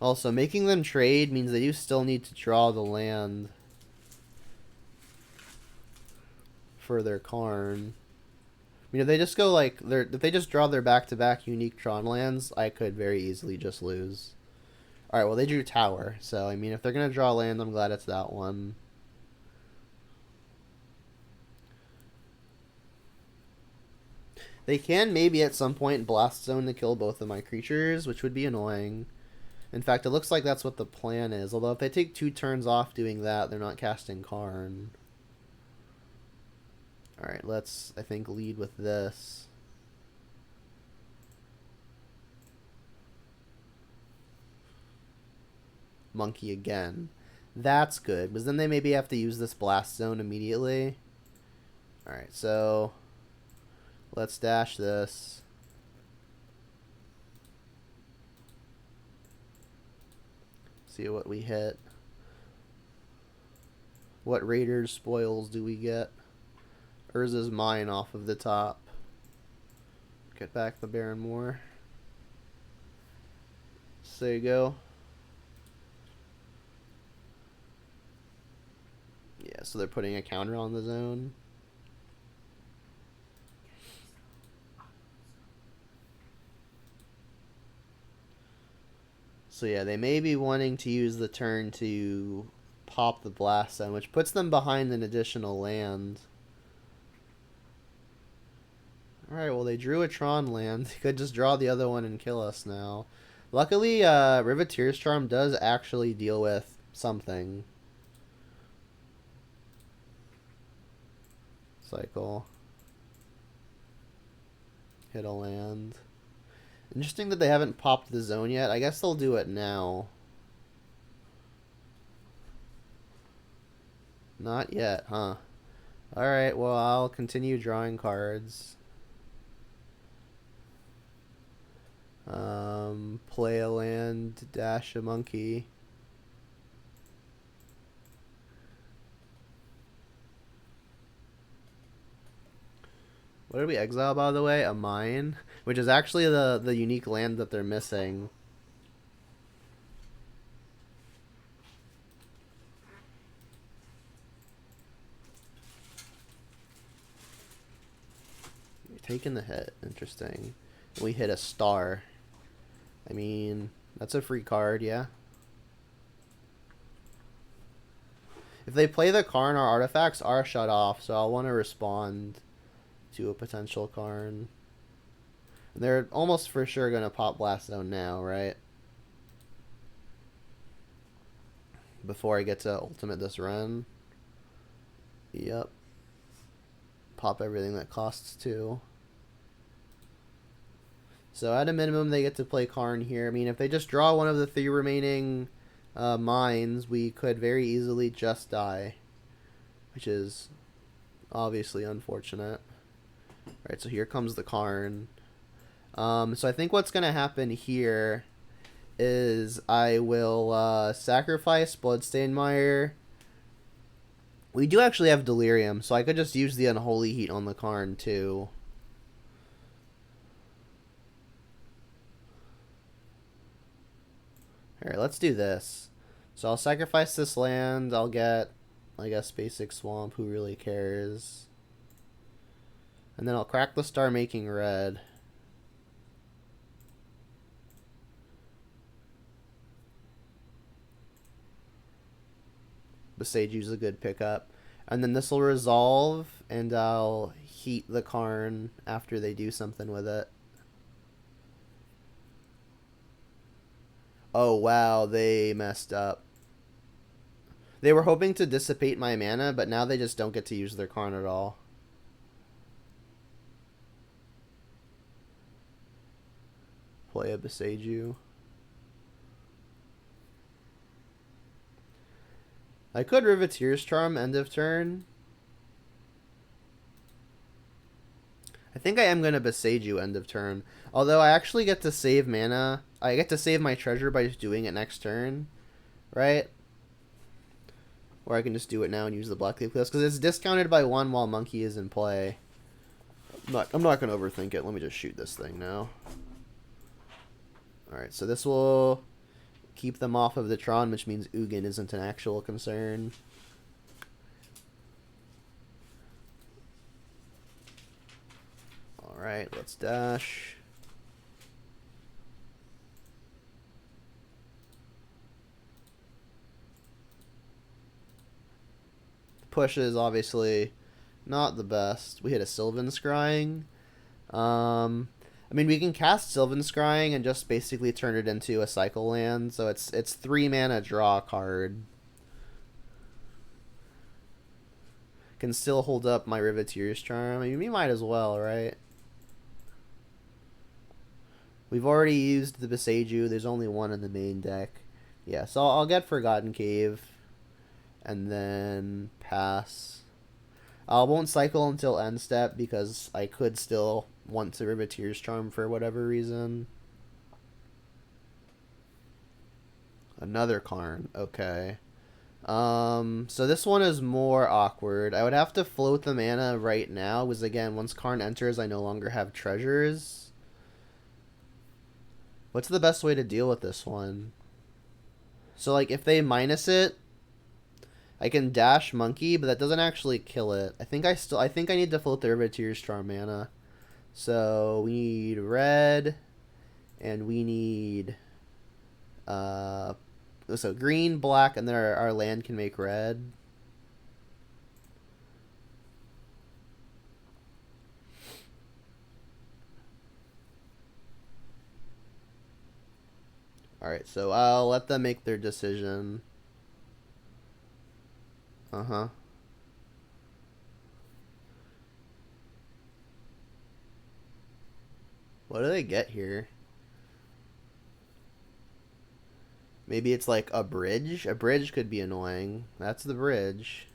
Also, making them trade means that you still need to draw the land for their Karn. I mean, if they just go like if they just draw their back-to-back unique Tron lands, I could very easily just lose. All right, well they drew Tower, so I mean, if they're gonna draw land, I'm glad it's that one. They can maybe at some point Blast Zone to kill both of my creatures, which would be annoying. In fact, it looks like that's what the plan is. Although if they take 2 turns off doing that, they're not casting Karn. Alright, let's, I think, lead with this. Monkey again. That's good, because then they maybe have to use this Blast Zone immediately. Alright, so let's dash this. See what we hit. What Raiders spoils do we get? Urza's Mine off of the top. Get back the Baron Moor. So there you go. Yeah, so they're putting a counter on the zone. So yeah, they may be wanting to use the turn to pop the Blast Zone, which puts them behind an additional land. Alright, well they drew a Tron land. They could just draw the other one and kill us now. Luckily, Riveteers Charm does actually deal with something. Cycle. Hit a land. Interesting that they haven't popped the zone yet. I guess they'll do it now. Not yet, huh? Alright, well, I'll continue drawing cards. Play a land, dash a monkey. What did we exile, by the way? A mine, which is actually the unique land that they're missing. You're taking the hit. Interesting. We hit a star. I mean, that's a free card, yeah. If they play the Karn, our artifacts are shut off, so I'll want to respond to a potential Karn. And they're almost for sure going to pop Blast Zone now, right? Before I get to ultimate this run. Yep. pop everything that costs 2. So at a minimum, they get to play Karn here. I mean, if they just draw one of the 3 remaining mines, we could very easily just die, which is obviously unfortunate. Alright, so here comes the Karn. So I think what's going to happen here is I will sacrifice Bloodstained Mire. We do actually have Delirium, so I could just use the Unholy Heat on the Karn too. Alright, let's do this. So I'll sacrifice this land. I'll get, I guess, Basic Swamp. Who really cares? And then I'll crack the Star making red. Besaju's a good pickup. And then this will resolve, and I'll heat the Karn after they do something with it. Oh, wow, they messed up. They were hoping to dissipate my mana, but now they just don't get to use their Karn at all. Play a Besaju. I could Riveteers Charm end of turn. I think I am going to Besaju end of turn. Although I actually get to save mana. I get to save my treasure by just doing it next turn. Right? Or I can just do it now and use the Black Leaf Cliffs. Because it's discounted by 1 while Monkey is in play. I'm not going to overthink it. Let me just shoot this thing now. Alright, so this will keep them off of the Tron, which means Ugin isn't an actual concern. Alright, let's dash. Push is obviously not the best. We hit a Sylvan Scrying. I mean, we can cast Sylvan Scrying and just basically turn it into a cycle land. So it's 3 mana draw card. Can still hold up my Riveteers Charm. I mean, we might as well, right? We've already used the Besaju. There's only 1 in the main deck. Yeah, so I'll get Forgotten Cave. And then pass. I won't cycle until end step because I could still want to Riveteers Charm for whatever reason. Another Karn. Okay. So this one is more awkward. I would have to float the mana right now because, again, once Karn enters, I no longer have treasures. What's the best way to deal with this one? So, like, if they minus it, I can dash Monkey, but that doesn't actually kill it. I think I need to float the Riveteers Charm mana. So we need red, and we need so green, black, and then our land can make red. Alright, so I'll let them make their decision. Uh-huh. What do they get here? Maybe it's like a bridge? A bridge could be annoying. That's the bridge.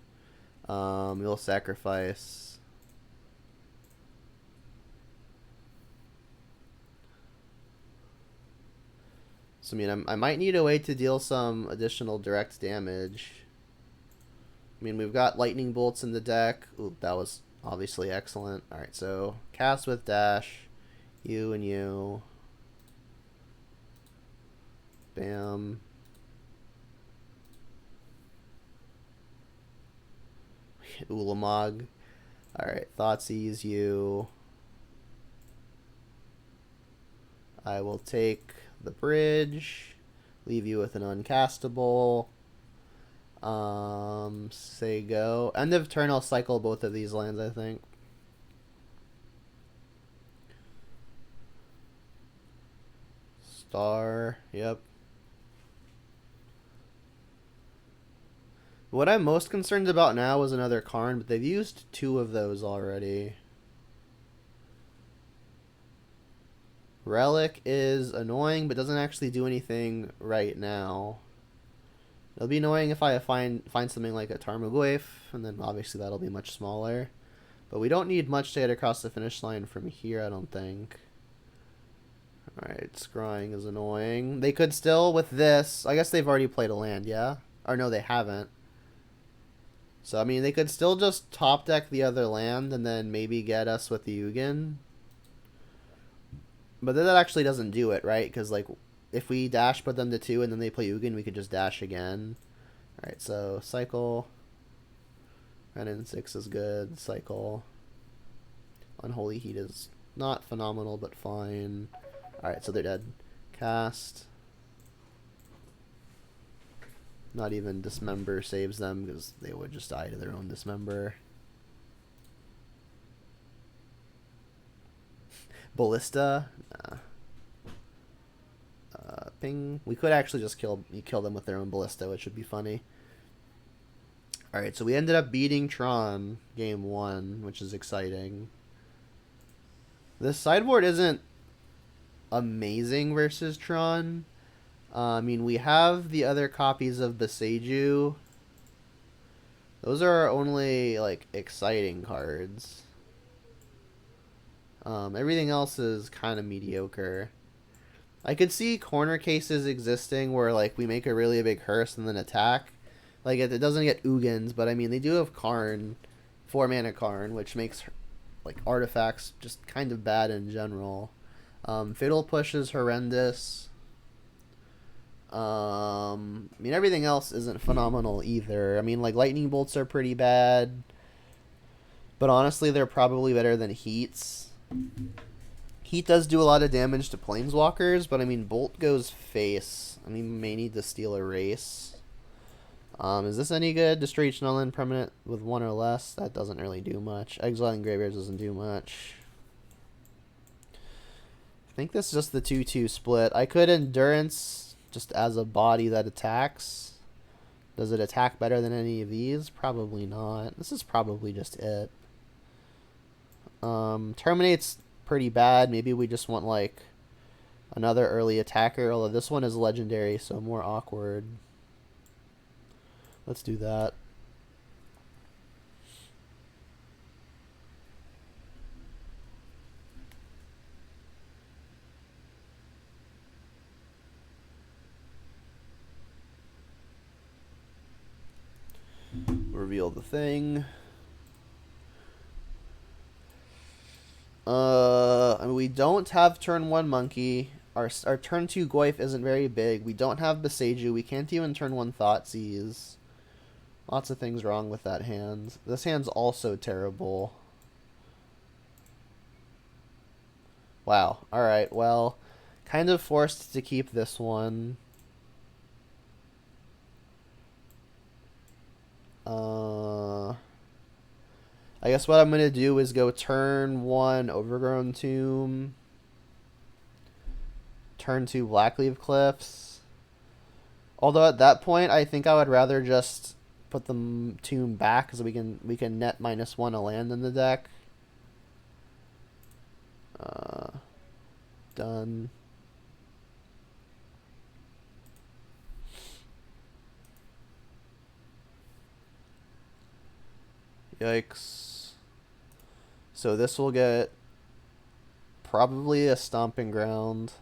You'll sacrifice. So, I mean, I might need a way to deal some additional direct damage. I mean, we've got lightning bolts in the deck. Ooh, that was obviously excellent. Alright, so cast with dash. You and you. Bam. Ulamog. Alright, Thoughtseize you. I will take the bridge. Leave you with an uncastable. Say go. End of turn, I'll cycle both of these lands, I think. Star, yep. What I'm most concerned about now is another Karn, but they've used 2 of those already. Relic is annoying, but doesn't actually do anything right now. It'll be annoying if I find something like a Tarmogoyf, and then obviously that'll be much smaller. But we don't need much to get across the finish line from here, I don't think. Alright, scrying is annoying. They could still, with this, I guess they've already played a land, yeah? Or no, they haven't. So, I mean, they could still just top deck the other land and then maybe get us with the Ugin. But then that actually doesn't do it, right? Because, like, if we dash put them to 2 and then they play Ugin, we could just dash again. Alright, so cycle. Renin 6 is good. Cycle. Unholy Heat is not phenomenal, but fine. Alright, so they're dead. Cast. Not even Dismember saves them because they would just die to their own Dismember. Ballista. Nah. Ping. We could actually just kill them with their own Ballista, which would be funny. Alright, so we ended up beating Tron game 1, which is exciting. This sideboard isn't amazing versus Tron. I mean, we have the other copies of Beseiju. Those are our only, like, exciting cards. Everything else is kind of mediocre. I could see corner cases existing where, like, we make a really big hearse and then attack. Like, it doesn't get Ugins, but, I mean, they do have Karn, 4-mana Karn, which makes, like, artifacts just kind of bad in general. Fatal Push is horrendous. I mean, everything else isn't phenomenal either. I mean, like, Lightning Bolts are pretty bad. But honestly, they're probably better than Heats. Heat does do a lot of damage to Planeswalkers, but I mean, Bolt goes face. I mean, we may need to steal a race. Is this any good? Destroy each null and permanent with 1 or less. That doesn't really do much. Exiling Graveyards doesn't do much. I think this is just the 2-2 split. I could Endurance just as a body that attacks. Does it attack better than any of these? Probably not. This is probably just it. Terminate's pretty bad. Maybe we just want, like, another early attacker, although this one is legendary, so more awkward. Let's do that. Reveal the thing. I mean, we don't have turn 1 Monkey. Our turn 2 Goyf isn't very big. We don't have Beseiju. We can't even turn 1 Thoughtseize. Lots of things wrong with that hand. This hand's also terrible. Wow. Alright, well, kind of forced to keep this one. I guess what I'm going to do is go turn 1 Overgrown Tomb. Turn 2 Blackleaf Cliffs. Although at that point, I think I would rather just put the tomb back because we can net -1 a land in the deck. Done. Yikes. So this will get probably a Stomping Ground.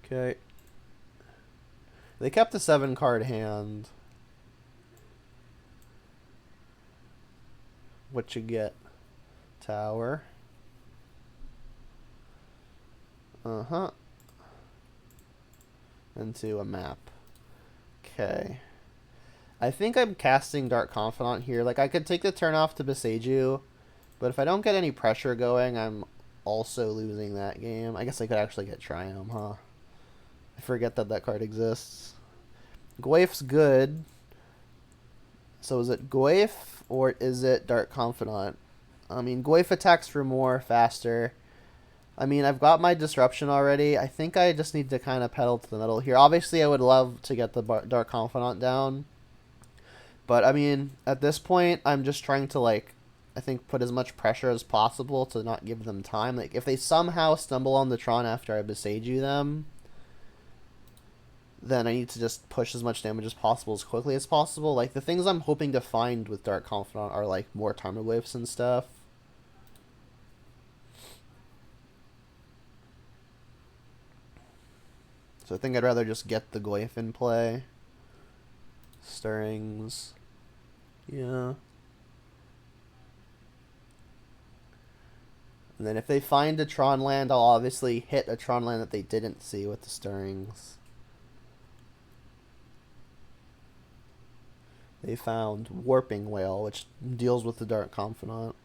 Okay. They kept a 7-card hand. What you get? Tower. Uh-huh. Into a map. Okay. I think I'm casting Dark Confidant here. Like, I could take the turn off to Beseiju, but if I don't get any pressure going, I'm also losing that game. I guess I could actually get Triumph, huh? I forget that that card exists. Goyf's good. So is it Goyf or is it Dark Confidant? I mean, Goyf attacks for more, faster. I mean, I've got my disruption already. I think I just need to kind of pedal to the metal here. Obviously, I would love to get the Dark Confidant down. But, I mean, at this point, I'm just trying to, like, I think put as much pressure as possible to not give them time. Like, if they somehow stumble on the Tron after I Beseiju them, then I need to just push as much damage as possible as quickly as possible. Like, the things I'm hoping to find with Dark Confidant are, like, more Tarmogoyfs and stuff. So I think I'd rather just get the Goyf in play. Stirrings. Yeah. And then if they find a Tron land, I'll obviously hit a Tron land that they didn't see with the Stirrings. They found Warping Whale, which deals with the Dark Confidant.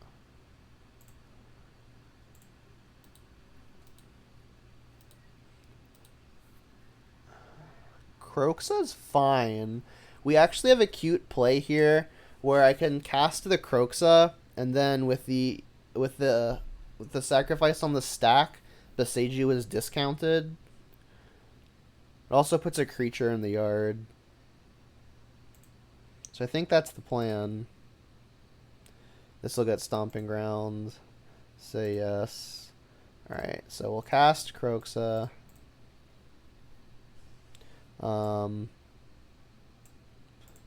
Kroxa's fine. We actually have a cute play here where I can cast the Kroxa, and then with the sacrifice on the stack, the Seiju is discounted. It also puts a creature in the yard. So I think that's the plan. This will get Stomping Ground. Say yes. Alright, so we'll cast Kroxa.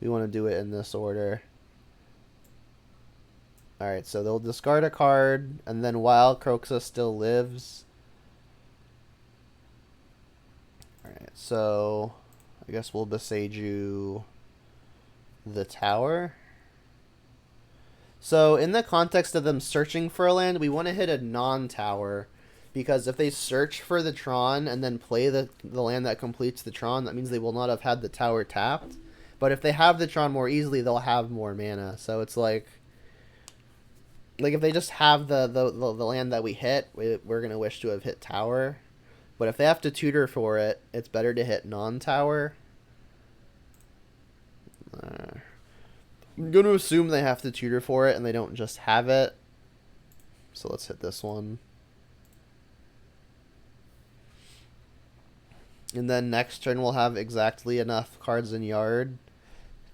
We want to do it in this order. Alright, so they'll discard a card, and then while Kroxa still lives... Alright, so... I guess we'll Beseiju the tower. So, in the context of them searching for a land, we want to hit a non-tower. Because if they search for the Tron and then play the land that completes the Tron, that means they will not have had the tower tapped. But if they have the Tron more easily, they'll have more mana. So it's like if they just have the land that we hit, we're going to wish to have hit tower. But if they have to tutor for it, it's better to hit non-tower. I'm going to assume they have to tutor for it and they don't just have it. So let's hit this one. And then next turn we'll have exactly enough cards in yard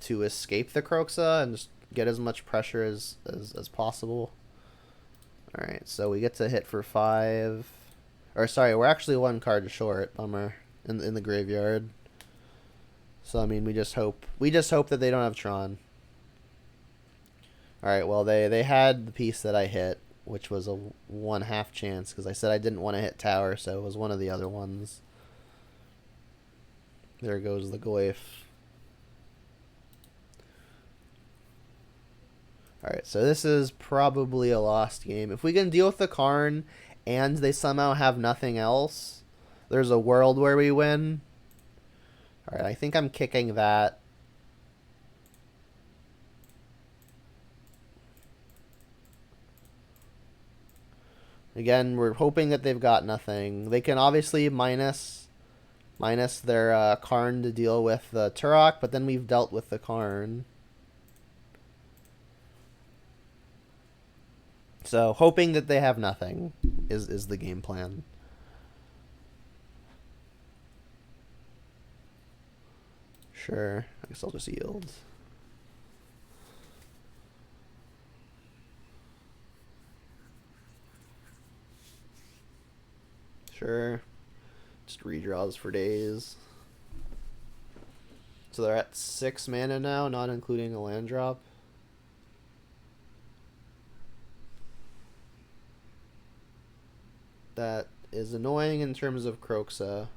to escape the Kroxa and just get as much pressure as possible. Alright, so we get to hit for 5. Or sorry, we're actually 1 card short, bummer, in the graveyard. So I mean we just hope that they don't have Tron. Alright, well they had the piece that I hit, which was a 1/2 chance, because I said I didn't want to hit tower, so it was one of the other ones. There goes the Goyf. Alright, so this is probably a lost game. If we can deal with the Karn and they somehow have nothing else, there's a world where we win. Alright, I think I'm kicking that. Again, we're hoping that they've got nothing. They can obviously minus their Karn to deal with the Turok, but then we've dealt with the Karn. So, hoping that they have nothing is the game plan. Sure, I guess I'll just yield. Sure. Just redraws for days. So they're at 6 mana now, not including a land drop. That is annoying in terms of Kroxa.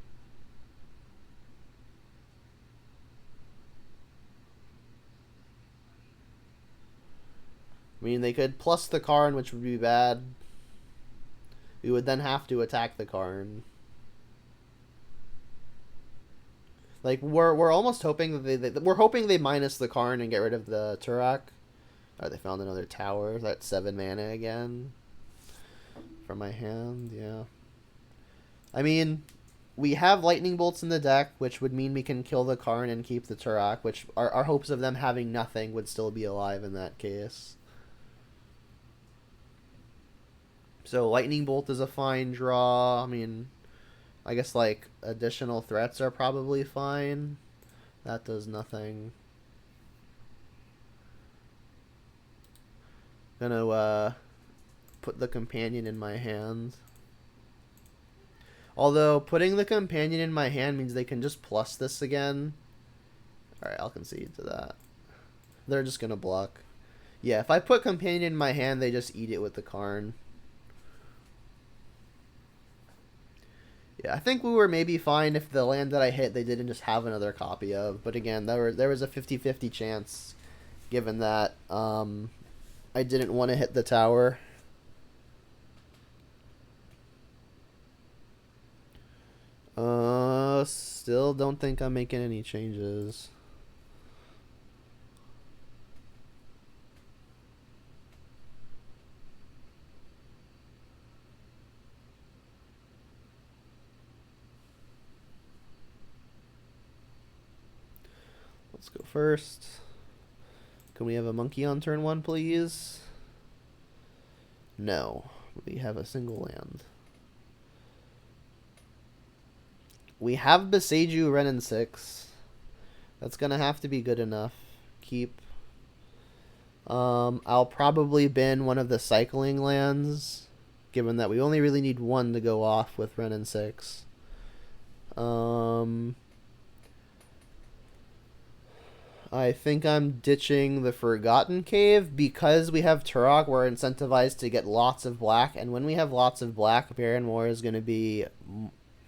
I mean, they could plus the Karn, which would be bad. We would then have to attack the Karn. Like we're almost hoping that we're hoping they minus the Karn and get rid of the Turok. Oh, they found another tower. That's 7 mana again. From my hand, yeah. I mean, we have lightning bolts in the deck, which would mean we can kill the Karn and keep the Turok, which our hopes of them having nothing would still be alive in that case. So Lightning Bolt is a fine draw. I mean, I guess like additional threats are probably fine. That does nothing. Gonna put the companion in my hand. Although putting the companion in my hand means they can just plus this again. Alright, I'll concede to that. They're just gonna block. Yeah, if I put companion in my hand, they just eat it with the Karn. Yeah, I think we were maybe fine if the land that I hit they didn't just have another copy of. But again, there was a 50-50 chance, given that I didn't want to hit the tower. Still don't think I'm making any changes. Let's go first. Can we have a monkey on turn 1, please? No. We have a single land. We have Beseiju Ren and 6. That's gonna have to be good enough. Keep. I'll probably bin one of the cycling lands, given that we only really need one to go off with Ren and 6. I think I'm ditching the Forgotten Cave because we have Turok. We're incentivized to get lots of black, and when we have lots of black, Baron War is going to be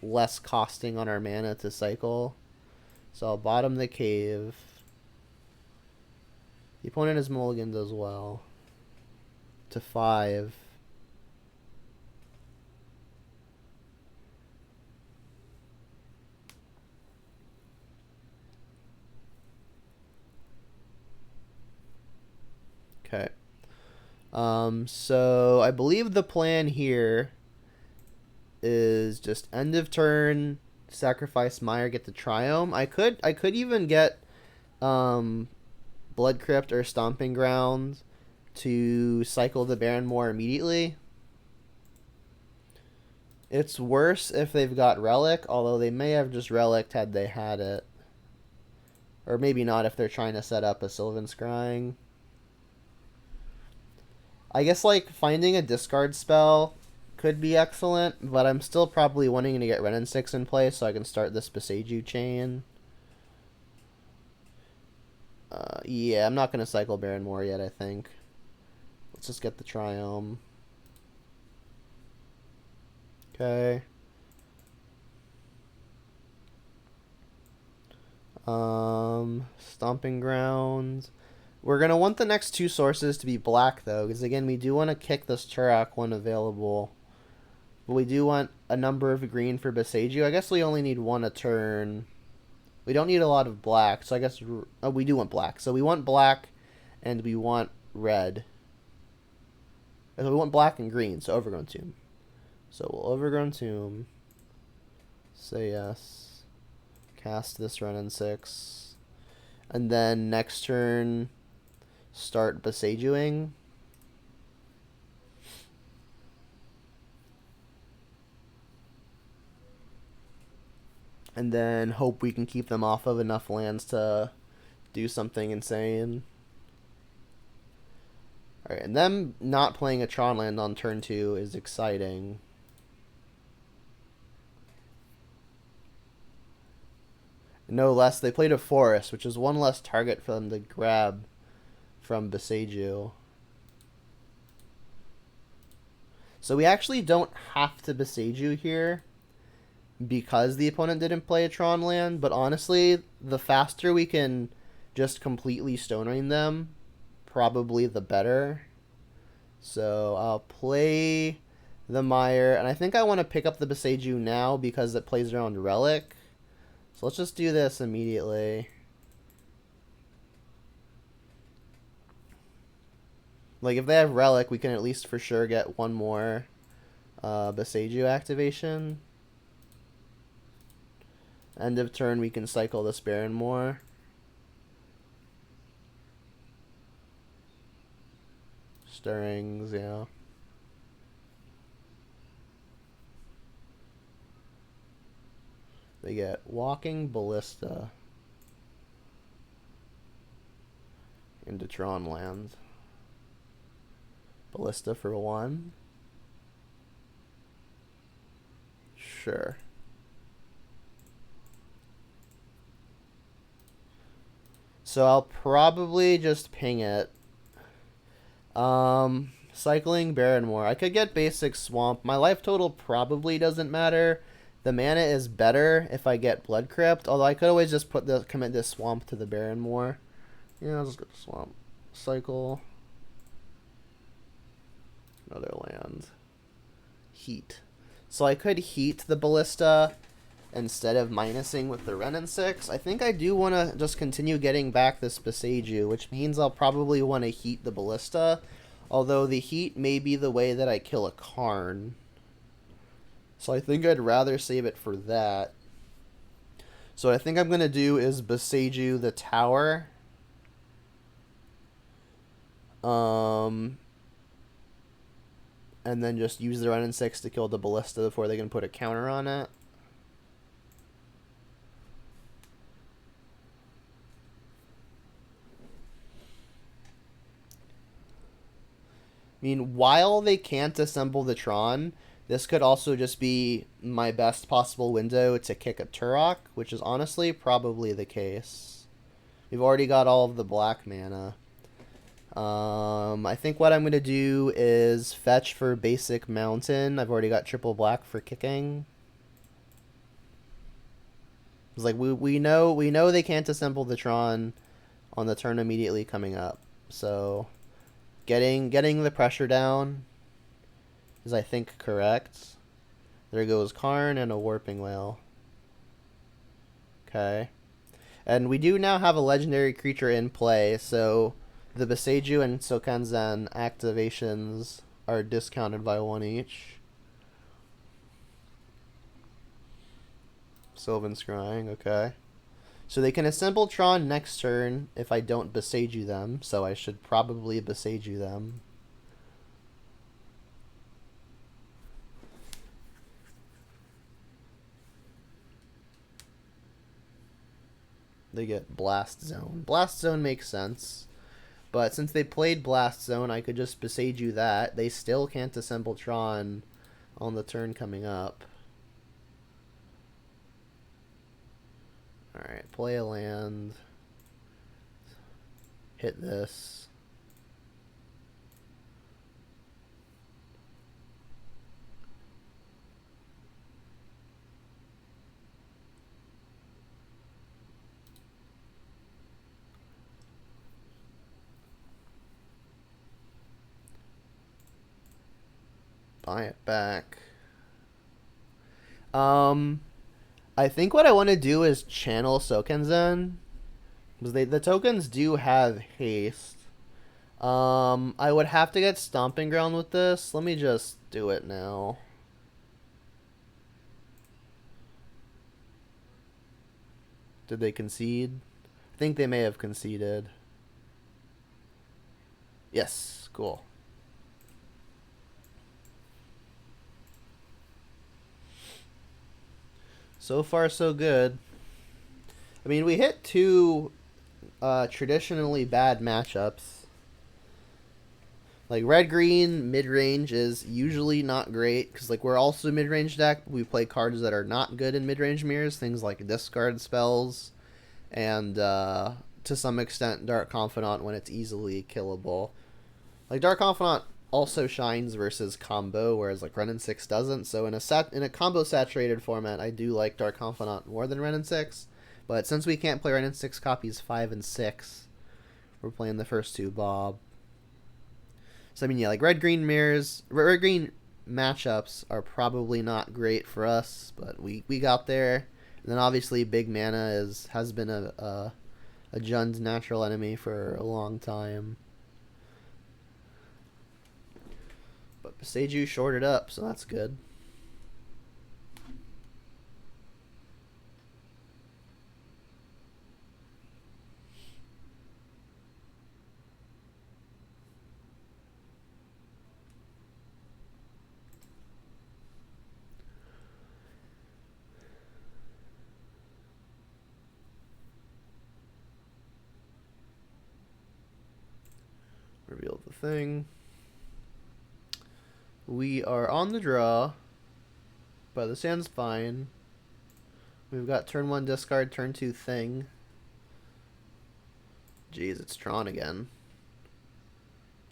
less costing on our mana to cycle. So I'll bottom the cave. The opponent is mulliganed as well. To 5. Okay. So I believe the plan here is just end of turn, sacrifice Mire, get the Triome. I could even get Blood Crypt or Stomping Ground to cycle the Baron Moor immediately. It's worse if they've got Relic, although they may have just Relic had they had it. Or maybe not if they're trying to set up a Sylvan Scrying. I guess like finding a discard spell could be excellent, but I'm still probably wanting to get Ren and 6 in place so I can start this Beseiju chain. Yeah, I'm not going to cycle Baron Moor yet, I think. Let's just get the Triome. Okay. Stomping Grounds. We're going to want the next 2 sources to be black, though, because, again, we do want to kick this Turok when available. But we do want a number of green for Beseiju. I guess we only need 1 a turn. We don't need a lot of black, so I guess... Oh, we do want black. So we want black, and we want red. So we want black and green, so Overgrown Tomb. So we'll Overgrown Tomb. Say yes. Cast this Ren and 6. And then next turn, start Beseijuing. And then hope we can keep them off of enough lands to do something insane. Alright, and them not playing a Tron land on turn 2 is exciting. No less, they played a Forest, which is 1 less target for them to grab from Beseiju. So we actually don't have to Beseiju here because the opponent didn't play a Tron land, but honestly, the faster we can just completely Stone Rain them, probably the better. So I'll play the Mire, and I think I want to pick up the Beseiju now because it plays around Relic. So let's just do this immediately. Like, if they have Relic, we can at least for sure get 1 more Beseiju activation. End of turn, we can cycle this Baron Moor. Stirrings, yeah. They get Walking Ballista into Tron land. Ballista for 1. Sure. So I'll probably just ping it. Cycling Barrenmoor. I could get basic Swamp. My life total probably doesn't matter. The mana is better if I get Blood Crypt, although I could always just commit this Swamp to the Barrenmoor. Yeah, I'll just get the Swamp. Cycle. Another land. Heat. So I could heat the Ballista instead of minusing with the Ren and 6. I think I do want to just continue getting back this Boseiju, which means I'll probably want to heat the Ballista. Although the heat may be the way that I kill a Karn. So I think I'd rather save it for that. So what I think I'm going to do is Boseiju the tower. And then just use the Ren and 6 to kill the Ballista before they can put a counter on it. I mean, while they can't assemble the Tron, this could also just be my best possible window to kick a Turok, which is honestly probably the case. We've already got all of the black mana. I think what I'm going to do is fetch for basic mountain. I've already got triple black for kicking. It's like we know they can't assemble the Tron on the turn immediately coming up. So getting the pressure down is, I think, correct. There goes Karn and a Warping Whale. Okay. And we do now have a legendary creature in play, so the Boseiju and Sokenzen activations are discounted by 1 each. Sylvan Scrying, okay. So they can assemble Tron next turn if I don't Boseiju them, so I should probably Boseiju them. They get Blast Zone. Blast Zone makes sense. But since they played Blast Zone, I could just Boseiju that. They still can't assemble Tron on the turn coming up. Alright, play a land. Hit this. Buy it back. I think what I want to do is channel Sokenzen, because the tokens do have haste. I would have to get Stomping Ground with this. Let me just do it now. Did they concede? I think they may have conceded. Yes, cool. So far, so good. I mean, we hit 2 traditionally bad matchups. Like, red-green mid-range is usually not great, because, like, we're also mid-range deck. We play cards that are not good in mid-range mirrors, things like discard spells, and, to some extent, Dark Confidant when it's easily killable. Like, Dark Confidant also shines versus combo, whereas like Ren and 6 doesn't. So in a combo saturated format, I do like Dark Confidant more than Ren and 6. But since we can't play Ren and 6 copies 5 and 6, we're playing the first 2 Bob. So I mean, yeah, like red green matchups are probably not great for us, but we got there. And then obviously big mana has been a Jund's natural enemy for a long time. But Boseiju shorted up, so that's good. thing. We are on the draw, but the hand's fine. We've got turn 1 discard, turn 2 thing. Jeez, it's Tron again.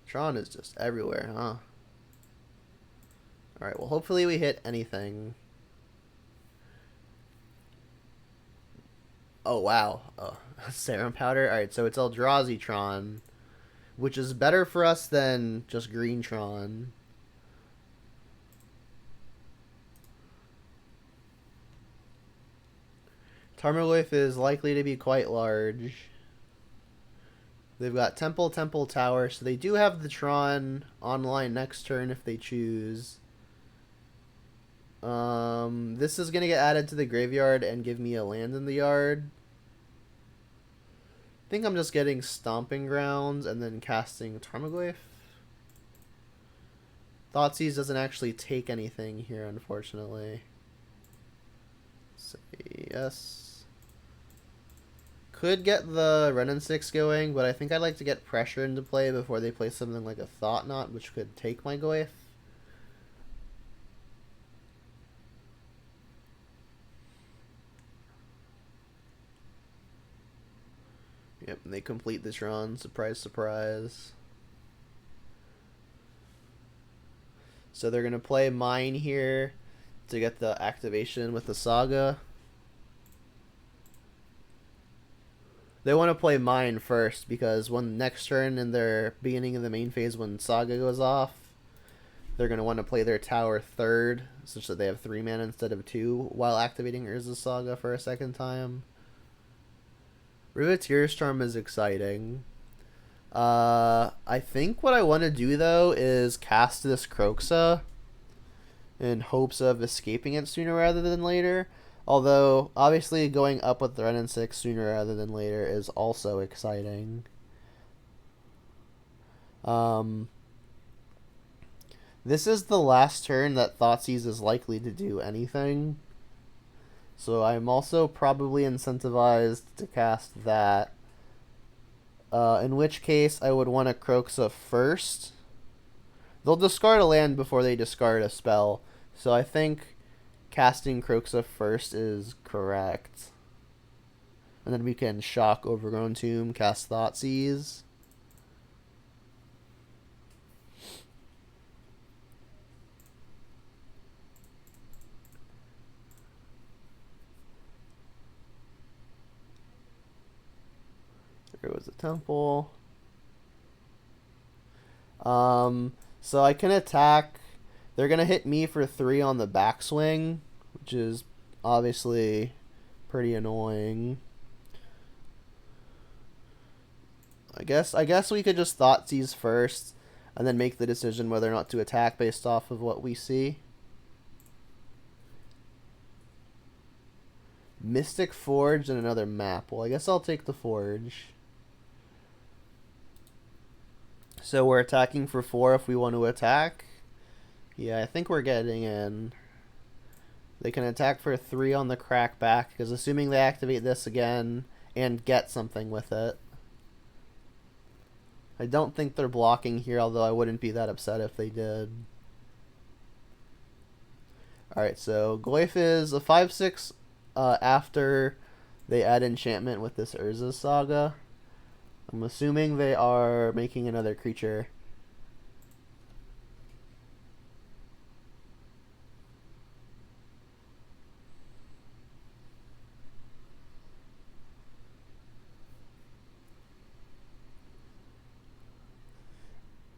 Tron is just everywhere, huh? Alright, well hopefully we hit anything. Oh, wow. Oh, Serum Powder. Alright, so it's Eldrazi Tron, which is better for us than just Green Tron. Tarmogoyf is likely to be quite large. They've got Temple, Temple, Tower, so they do have the Tron online next turn if they choose. This is going to get added to the graveyard and give me a land in the yard. I think I'm just getting Stomping Grounds and then casting Tarmogoyf. Thoughtseize doesn't actually take anything here, unfortunately. Say yes. Could get the Ren and 6 going, but I think I'd like to get pressure into play before they play something like a Thought Knot, which could take my Goyf. Yep, and they complete the Tron. Surprise, surprise. So they're going to play Mine here to get the activation with the Saga. They want to play Mine first because when next turn in their beginning of the main phase when Saga goes off, they're going to want to play their tower third such that they have 3 mana instead of 2 while activating Urza's Saga for a second time. Riveteers Storm is exciting. I think what I want to do though is cast this Kroxa in hopes of escaping it sooner rather than later. Although, obviously, going up with the Ren and 6 sooner rather than later is also exciting. This is the last turn that Thoughtseize is likely to do anything. So I'm also probably incentivized to cast that. In which case, I would want to Kroxa first. They'll discard a land before they discard a spell. So I think casting Kroxa first is correct. And then we can shock Overgrown Tomb, cast Thoughtseize. There was a temple. So I can attack. They're going to hit me for 3 on the backswing, which is obviously pretty annoying. I guess we could just Thoughtseize first and then make the decision whether or not to attack based off of what we see. Mystic Forge and another map. Well, I guess I'll take the Forge. So we're attacking for 4 if we want to attack. Yeah, I think we're getting in. They can attack for 3 on the crackback, because assuming they activate this again and get something with it. I don't think they're blocking here, although I wouldn't be that upset if they did. Alright, so Goyf is a 5/6 after they add enchantment with this Urza's Saga. I'm assuming they are making another creature.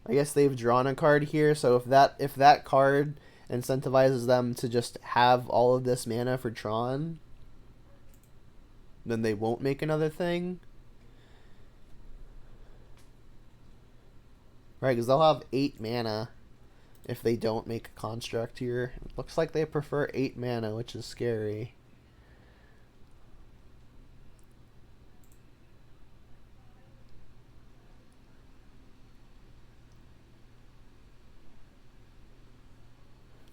I guess they've drawn a card here, so if that card incentivizes them to just have all of this mana for Tron, then they won't make another thing. Right, because they'll have 8 mana if they don't make a construct here. It looks like they prefer 8 mana, which is scary.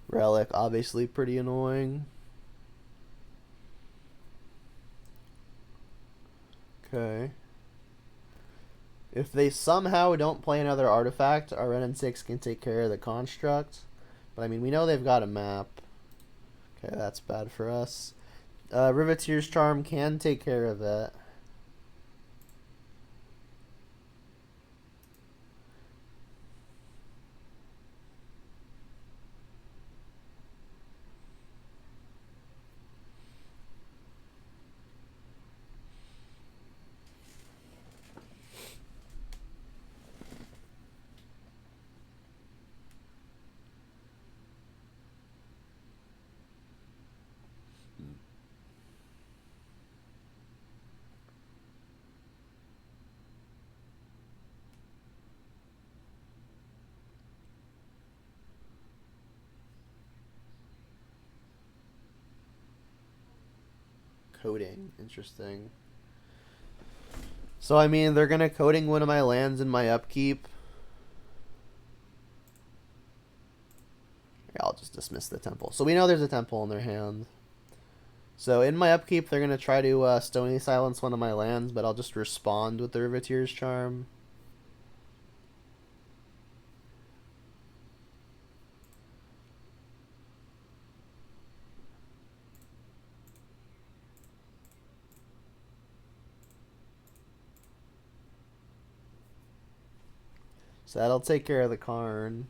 Relic, obviously pretty annoying. Okay. If they somehow don't play another artifact, our Ren and 6 can take care of the construct. But I mean, we know they've got a map. Okay, that's bad for us. Riveteers Charm can take care of it. Coding, interesting. So I mean, they're gonna coding one of my lands in my upkeep. I'll just dismiss the temple. So we know there's a temple in their hand. So in my upkeep, they're gonna try to Stony Silence one of my lands, but I'll just respond with the Riveteers Charm. So that'll take care of the Karn.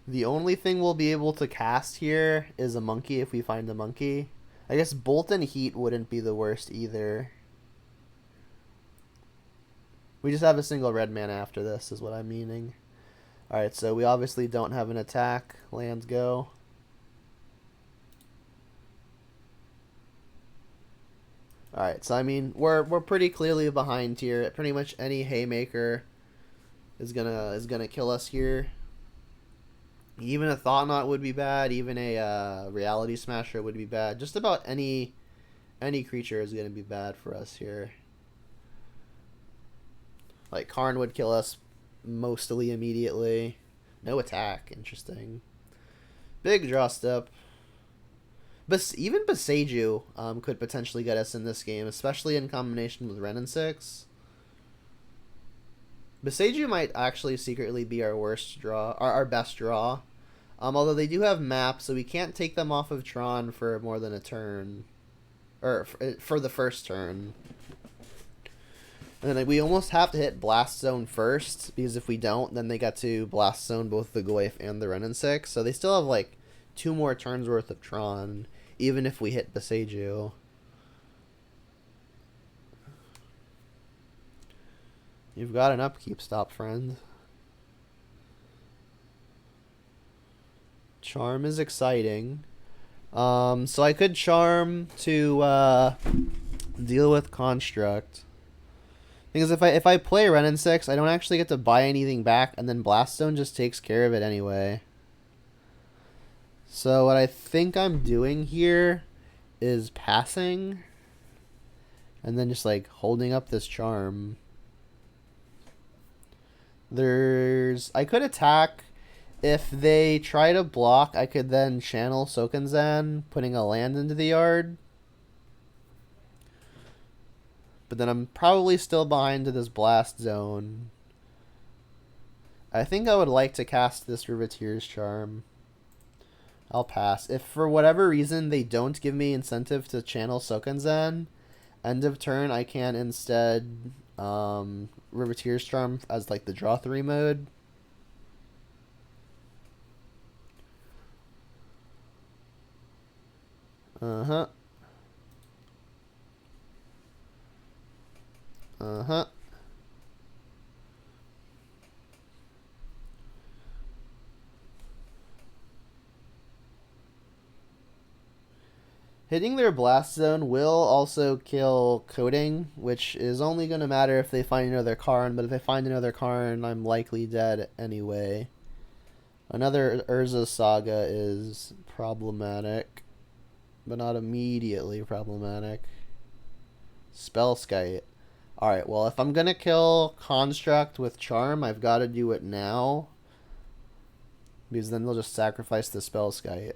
The only thing we'll be able to cast here is a monkey if we find a monkey. I guess Bolt and Heat wouldn't be the worst either. We just have a single red mana after this is what I'm meaning. Alright, so we obviously don't have an attack. Lands go. Alright, so I mean, we're pretty clearly behind here. Pretty much any Haymaker is gonna kill us here. Even a Thought Knot would be bad. Even a Reality Smasher would be bad. Just about any creature is gonna be bad for us here. Like Karn would kill us mostly immediately. No attack. Interesting. Big draw step. But even Beseiju could potentially get us in this game, especially in combination with Ren and 6. Beseiju might actually secretly be our worst draw, our best draw. Although they do have maps, so we can't take them off of Tron for more than a turn. Or for the first turn. And then we almost have to hit Blast Zone first, because if we don't, then they got to Blast Zone both the Goyf and the Ren and 6. So they still have like 2 more turns worth of Tron, even if we hit Beseiju. You've got an upkeep stop, friend. Charm is exciting. So I could Charm to deal with Construct. Because if I play Ren and 6, I don't actually get to buy anything back, and then Blaststone just takes care of it anyway. So what I think I'm doing here is passing, and then just like holding up this Charm. I could attack. If they try to block, I could then channel Sokenzan, putting a land into the yard. But then I'm probably still behind to this Blast Zone. I think I would like to cast this Riveteers Charm. I'll pass. If for whatever reason they don't give me incentive to channel Sokenzan, end of turn I can instead Riveteers Charm as like the draw 3 mode. Uh-huh. Uh-huh. Hitting their Blast Zone will also kill Coding, which is only going to matter if they find another Karn, but if they find another Karn, I'm likely dead anyway. Another Urza Saga is problematic, but not immediately problematic. Spellskite. Alright, well, if I'm going to kill Construct with Charm, I've got to do it now. Because then they'll just sacrifice the Spellskite.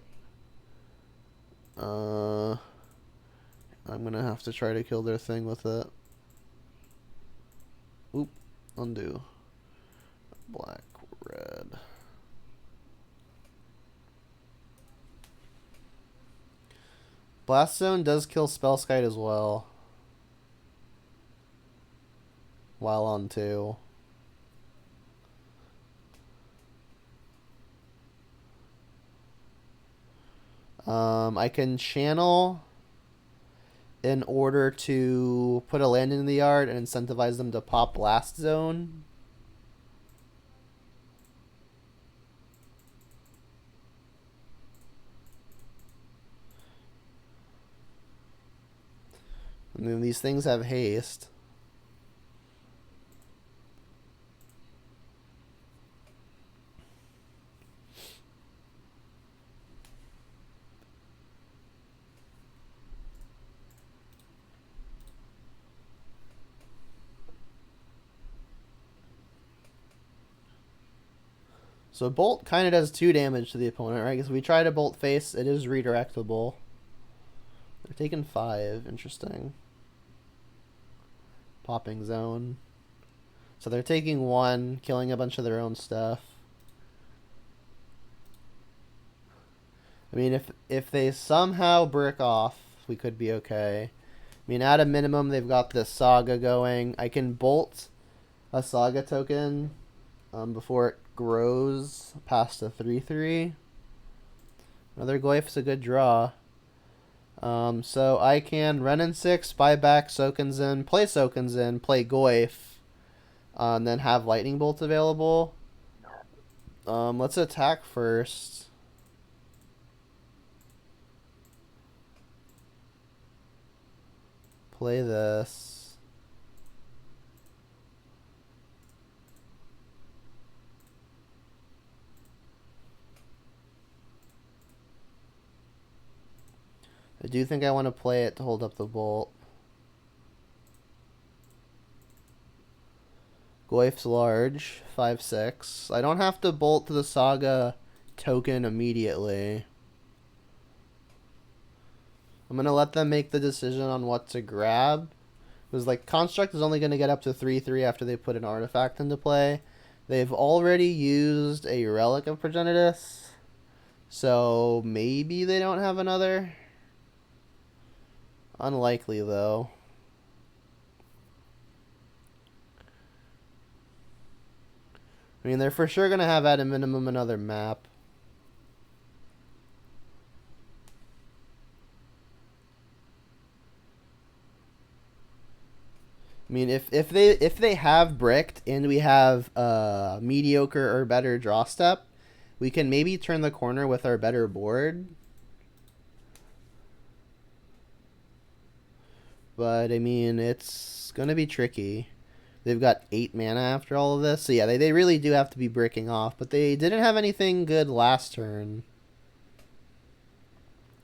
I'm gonna have to try to kill their thing with it. Oop, undo. Black, red. Blast Zone does kill Spellskite as well. While on 2. I can channel in order to put a land in the yard and incentivize them to pop Blast Zone. And then these things have haste. So Bolt kind of does 2 damage to the opponent, right? Because if we try to Bolt face, it is redirectable. They're taking 5. Interesting. Popping Zone. So they're taking 1, killing a bunch of their own stuff. I mean, if they somehow brick off, we could be okay. I mean, at a minimum, they've got this Saga going. I can Bolt a Saga token before it grows past a 3/3. Another Goyf's a good draw. So I can run in 6, buy back Sokenzen, play Sokenzen, play Goyf, and then have Lightning Bolt available. Let's attack first. Play this. I do think I want to play it to hold up the Bolt. Goyf's large, 5/6. I don't have to Bolt to the Saga token immediately. I'm going to let them make the decision on what to grab. Because, like, Construct is only going to get up to 3/3 after they put an artifact into play. They've already used a Relic of Progenitus. So, maybe they don't have another. Unlikely, though. I mean, they're for sure going to have at a minimum another map. I mean, if they have bricked and we have a mediocre or better draw step, we can maybe turn the corner with our better board. But I mean, it's gonna be tricky. They've got 8 mana after all of this, so yeah, they really do have to be bricking off. But they didn't have anything good last turn.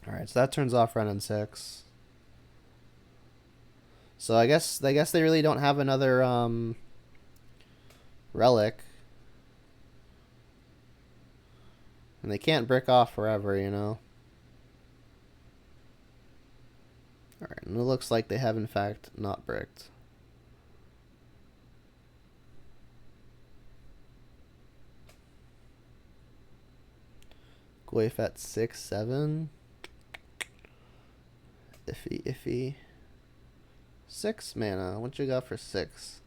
All right, so that turns off run in 6. So I guess they really don't have another relic. And they can't brick off forever, you know. Alright, and it looks like they have in fact not bricked. Goyf at 6/7. Iffy. 6 mana. What you got for 6?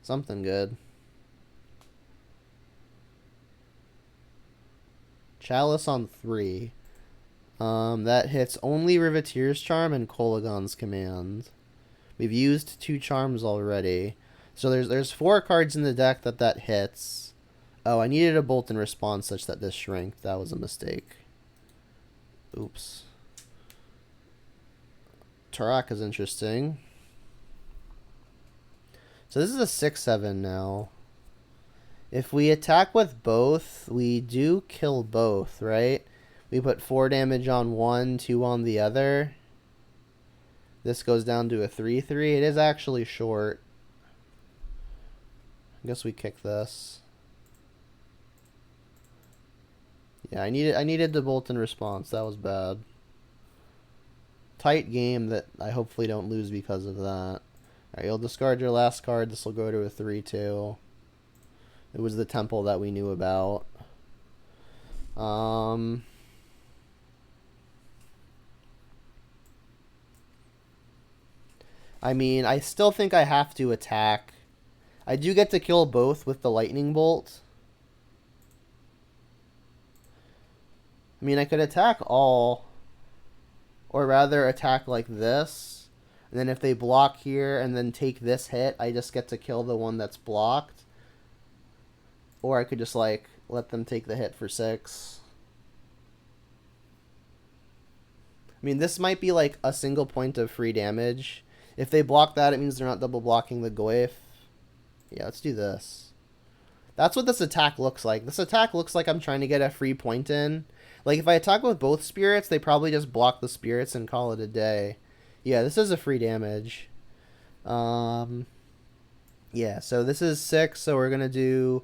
Something good. Chalice on 3. That hits only Riveteers Charm and Kolagon's Command. We've used 2 charms already. So there's 4 cards in the deck that hits. Oh, I needed a Bolt in response such that this shrank. That was a mistake. Oops. Tarak is interesting. So this is a 6/7 now. If we attack with both, we do kill both, right? We put 4 damage on one, 2 on the other. This goes down to a 3/3. It is actually short. I guess we kick this. Yeah, I needed the Bolt in response. That was bad. tight game that I hopefully don't lose because of that. Alright, you'll discard your last card. This will go to a 3/2. It was the temple that we knew about. I mean, I still think I have to attack. I do get to kill both with the lightning bolt. I mean, I could attack all, or rather attack like this, and then if they block here and then take this hit, I just get to kill the one that's blocked. Or I could just, like, let them take the hit for 6. I mean, this might be, like, a single point of free damage. If they block that, it means they're not double blocking the Goyf. Yeah, let's do this. That's what this attack looks like. This attack looks like I'm trying to get a free point in. Like, if I attack with both spirits, they probably just block the spirits and call it a day. Yeah, this is a free damage. Yeah, so this is 6, so we're going to do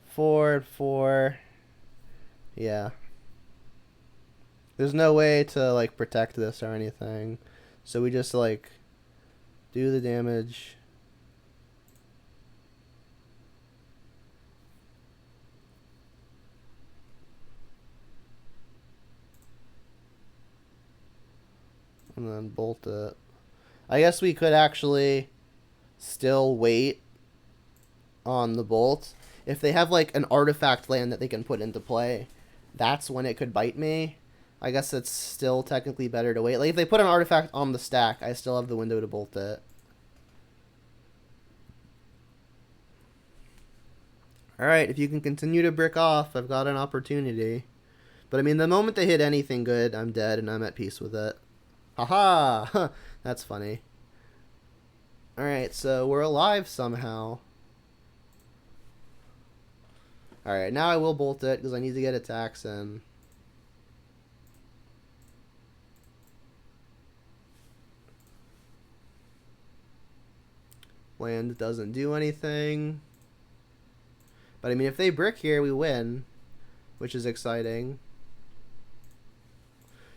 4 and 4. Yeah. There's no way to, like, protect this or anything. So we just, like, do the damage. And then bolt it. I guess we could actually still wait on the bolt. If they have, like, an artifact land that they can put into play, that's when it could bite me. I guess it's still technically better to wait. Like, if they put an artifact on the stack, I still have the window to bolt it. Alright, if you can continue to brick off, I've got an opportunity. But, I mean, the moment they hit anything good, I'm dead and I'm at peace with it. Haha! That's funny. Alright, so we're alive somehow. Alright, now I will bolt it because I need to get attacks in. Land doesn't do anything. But I mean, if they brick here, we win, which is exciting.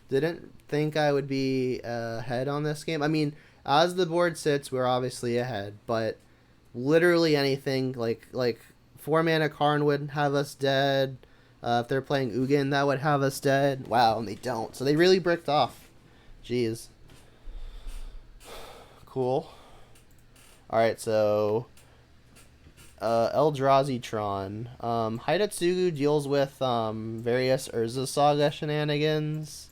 Didn't think I would be ahead on this game. I mean, as the board sits, we're obviously ahead, but literally anything, like 4-mana Karn would have us dead. If they're playing Ugin, that would have us dead. Wow, and they don't. So they really bricked off. Jeez. Cool. Alright, so Eldrazi Tron. Haidatsugu deals with various Urza Saga shenanigans.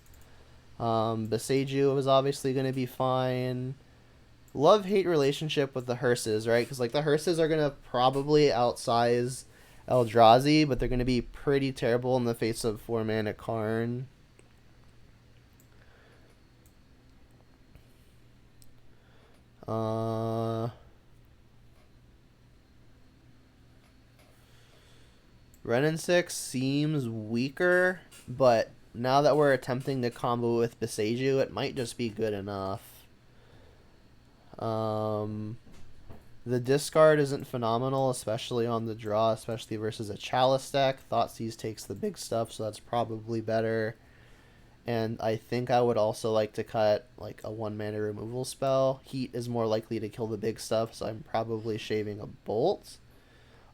Beseiju was obviously going to be fine. Love-hate relationship with the Hearses, right? Because, like, the Hearses are going to probably outsize Eldrazi, but they're going to be pretty terrible in the face of 4-mana Karn. Ren 6 seems weaker, but now that we're attempting to combo with Beseiju, it might just be good enough. The discard isn't phenomenal, especially on the draw, especially versus a Chalice deck. Thoughtseize takes the big stuff, so that's probably better. And I think I would also like to cut, like, a 1-mana removal spell. Heat is more likely to kill the big stuff, so I'm probably shaving a Bolt.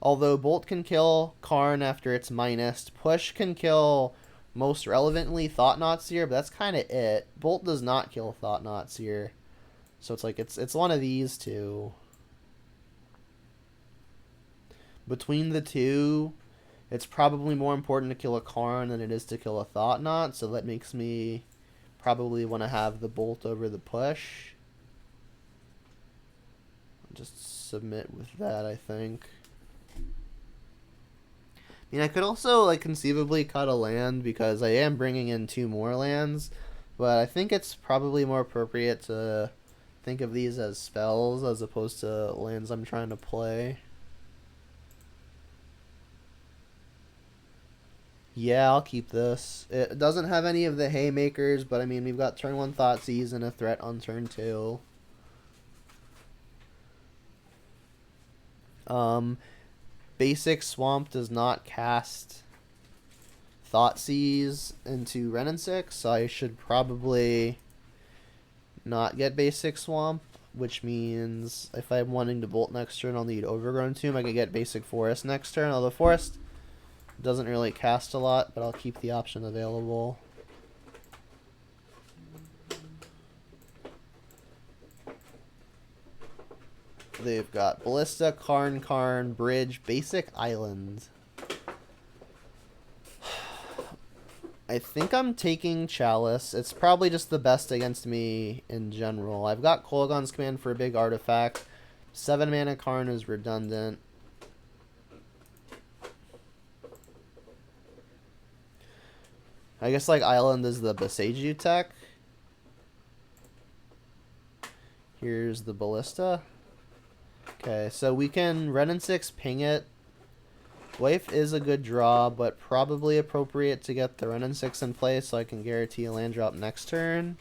Although Bolt can kill Karn after it's minus. Push can kill, most relevantly, Thought-Knot Seer, but that's kind of it. Bolt does not kill Thought-Knot Seer. So it's like, it's one of these two. Between the two, it's probably more important to kill a Karn than it is to kill a Thought-Knot, so that makes me probably want to have the Bolt over the push. I'll just submit with that, I think. I mean, I could also, like, conceivably cut a land because I am bringing in 2 more lands, but I think it's probably more appropriate to think of these as spells as opposed to lands I'm trying to play. Yeah, I'll keep this. It doesn't have any of the haymakers, but I mean, we've got turn 1 Thoughtseize and a threat on turn 2. Basic Swamp does not cast Thoughtseize into Ren 6, so I should probably not get basic swamp, which means if I'm wanting to bolt next turn, I'll need Overgrown Tomb. I could get basic forest next turn, although forest doesn't really cast a lot, but I'll keep the option available. They've got Ballista, Karn, Bridge, Basic Island. I think I'm taking Chalice. It's probably just the best against me in general. I've got Kolaghan's Command for a big artifact. 7 mana Karn is redundant. I guess like Island is the Boseiju tech. Here's the Ballista. Okay, so we can Red and 6 ping it. Waif is a good draw, but probably appropriate to get the Ren and 6 in place so I can guarantee a land drop next turn.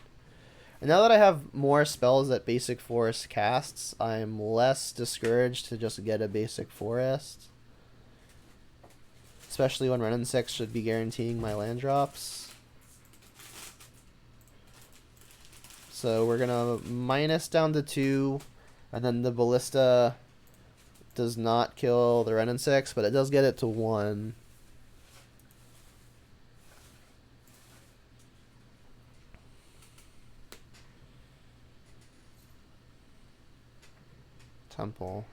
And now that I have more spells that Basic Forest casts, I'm less discouraged to just get a Basic Forest. Especially when Ren and 6 should be guaranteeing my land drops. So we're going to minus down to 2, and then the Ballista does not kill the Ren and 6, but it does get it to 1. Temple.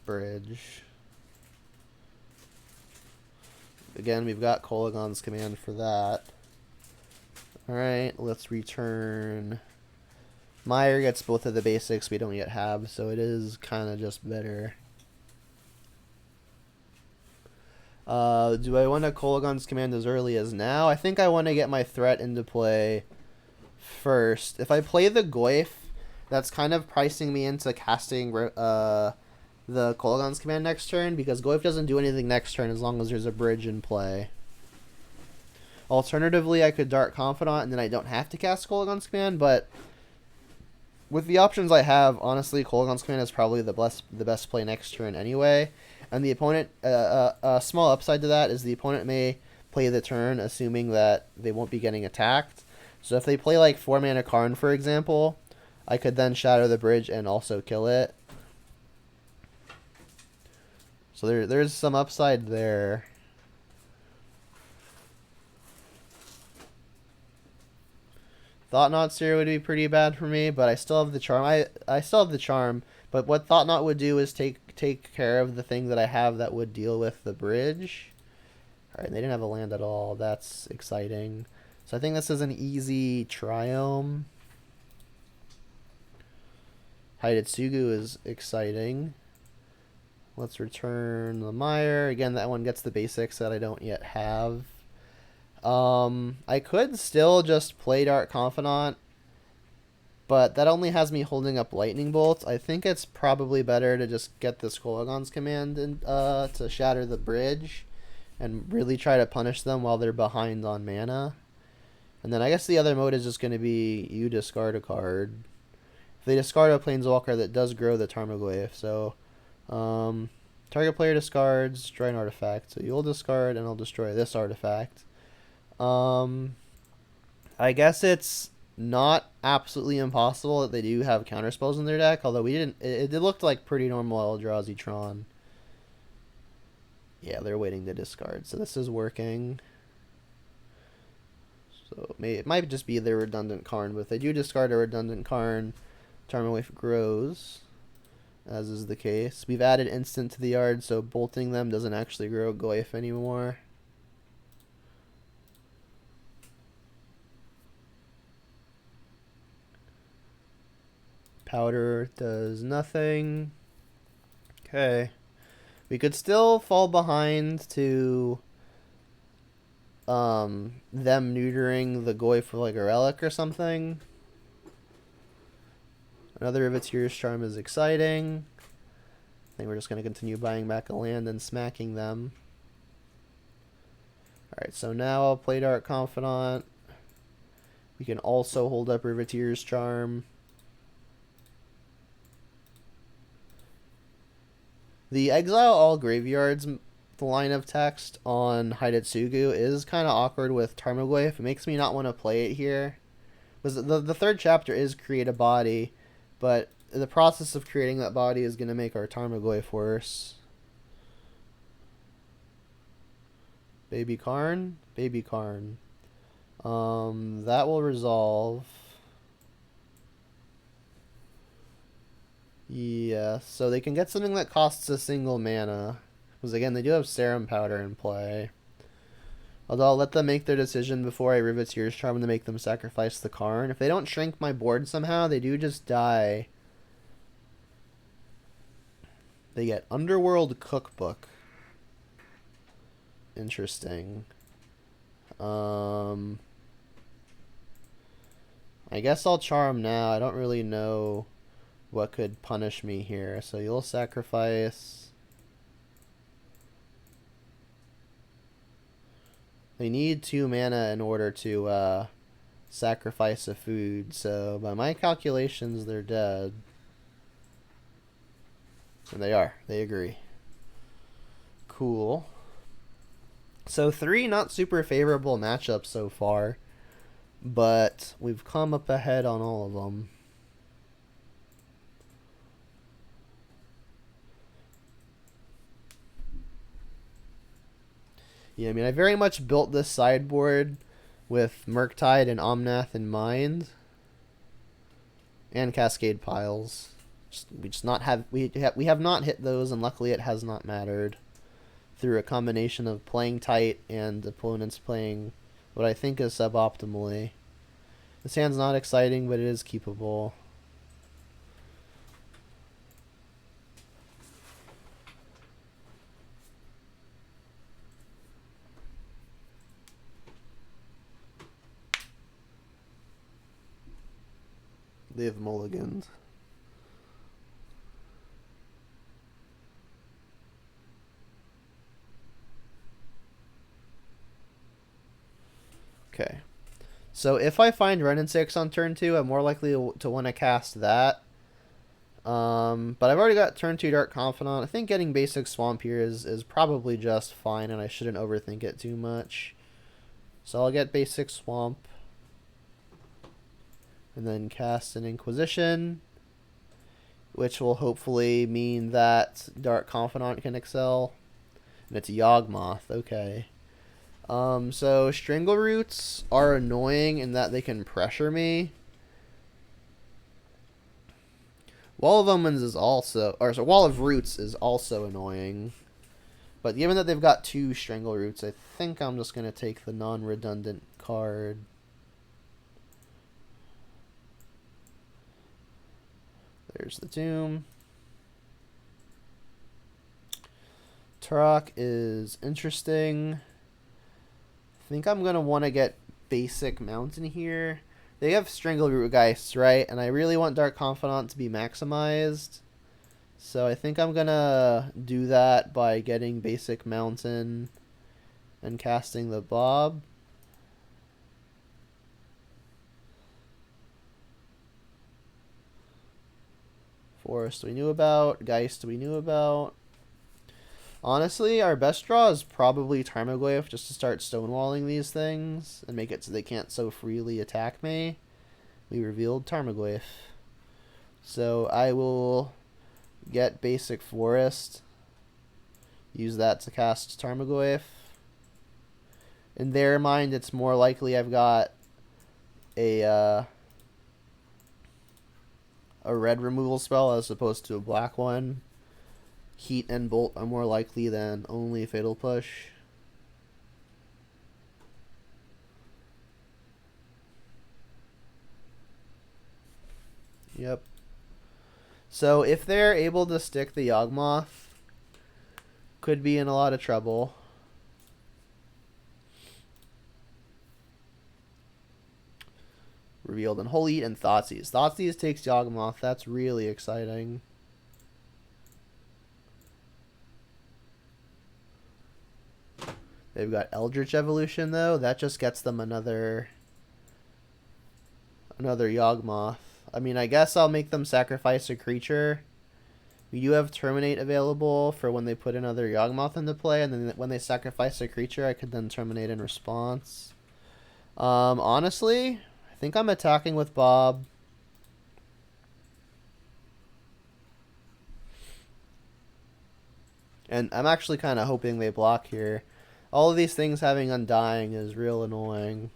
Bridge. Again, we've got Kolaghan's Command for that. Alright, let's return. Meyer gets both of the basics we don't yet have, so it is kind of just better. Do I want to Kolaghan's Command as early as now? I think I want to get my threat into play first. If I play the Goyf, that's kind of pricing me into casting the Kolaghan's Command next turn, because Goyf doesn't do anything next turn as long as there's a bridge in play. Alternatively, I could Dark Confidant and then I don't have to cast Kolaghan's Command, but with the options I have, honestly, Kolaghan's Command is probably the best play next turn anyway. And the opponent, a small upside to that is the opponent may play the turn assuming that they won't be getting attacked. So if they play like 4 mana Karn, for example, I could then Shatter the Bridge and also kill it. So there's some upside there. Thought-Knot Seer would be pretty bad for me, but I still have the charm. I still have the charm, but what Thought-Knot would do is take care of the thing that I have that would deal with the bridge. Alright, they didn't have a land at all. That's exciting. So I think this is an easy Triome. Hidetsugu is exciting. Let's return the Mire. Again, that one gets the basics that I don't yet have. I could still just play Dark Confidant, but that only has me holding up Lightning Bolt. I think it's probably better to just get this Kolaghan's Command and, to shatter the bridge and really try to punish them while they're behind on mana. And then I guess the other mode is just going to be you discard a card. If they discard a Planeswalker, that does grow the Tarmogoyf. So, target player discards, destroy an artifact. So you'll discard and I'll destroy this artifact. I guess it's not absolutely impossible that they do have counterspells in their deck, although we didn't. It looked like pretty normal Eldrazi Tron. Yeah, they're waiting to discard, so this is working. So it might just be their redundant Karn, but if they do discard a redundant Karn, Tarmogoyf grows, as is the case. We've added instant to the yard, so bolting them doesn't actually grow Goyf anymore. Powder does nothing. Okay. We could still fall behind to them neutering the Goy for like a relic or something. Another Riveteers Charm is exciting. I think we're just going to continue buying back a land and smacking them. Alright, so now I'll play Dark Confidant. We can also hold up Riveteers Charm. The exile all graveyards line of text on Hidetsugu is kind of awkward with Tarmogoyf. It makes me not want to play it here. Was the third chapter is create a body, but the process of creating that body is going to make our Tarmogoyf worse. Baby Karn? Baby Karn. That will resolve. Yeah, so they can get something that costs a single mana. Because again, they do have Serum Powder in play. Although I'll let them make their decision before I Riveteers Charm to make them sacrifice the Karn. If they don't shrink my board somehow, they do just die. They get Underworld Cookbook. Interesting. I guess I'll charm now. I don't really know what could punish me here. So you'll sacrifice. They need 2 mana in order to sacrifice a food. So by my calculations, they're dead. And they are. They agree. Cool. So 3 not super favorable matchups so far, but we've come up ahead on all of them. Yeah, I mean, I very much built this sideboard with Murktide and Omnath in mind, and Cascade Piles. We have not hit those, and luckily it has not mattered. Through a combination of playing tight and opponents playing what I think is suboptimally. This hand's not exciting, but it is keepable. They have mulligans. Okay. So if I find Wrenn and 6 on turn 2, I'm more likely to want to cast that. But I've already got turn 2 Dark Confidant. I think getting basic Swamp here is probably just fine, and I shouldn't overthink it too much. So I'll get basic Swamp. And then cast an Inquisition, which will hopefully mean that Dark Confidant can excel. And it's Yawgmoth, okay. So Stranglroots are annoying in that they can pressure me. Wall of Omens is also, or so Wall of Roots is also annoying. But given that they've got 2 Stranglroots, I think I'm just going to take the non-redundant card. There's the Tomb. Turok is interesting. I think I'm going to want to get basic Mountain here. They have Strangleroot Geist, right? And I really want Dark Confidant to be maximized. So I think I'm going to do that by getting basic Mountain and casting the Bob. Forest we knew about. Geist we knew about. Honestly, our best draw is probably Tarmogoyf, just to start stonewalling these things and make it so they can't so freely attack me. We revealed Tarmogoyf. So I will get basic Forest. Use that to cast Tarmogoyf. In their mind, it's more likely I've got a red removal spell as opposed to a black one. Heat and Bolt are more likely than only Fatal Push. Yep. So if they're able to stick the Yawgmoth, could be in a lot of trouble. Revealed Unholy and Thoughtseize. Thoughtseize takes Yawgmoth. That's really exciting. They've got Eldritch Evolution, though. That just gets them another Yawgmoth. I mean, I guess I'll make them sacrifice a creature. We do have Terminate available for when they put another Yawgmoth into play, and then when they sacrifice a creature, I could then terminate in response. Honestly, I think I'm attacking with Bob. And I'm actually kind of hoping they block here. All of these things having Undying is real annoying.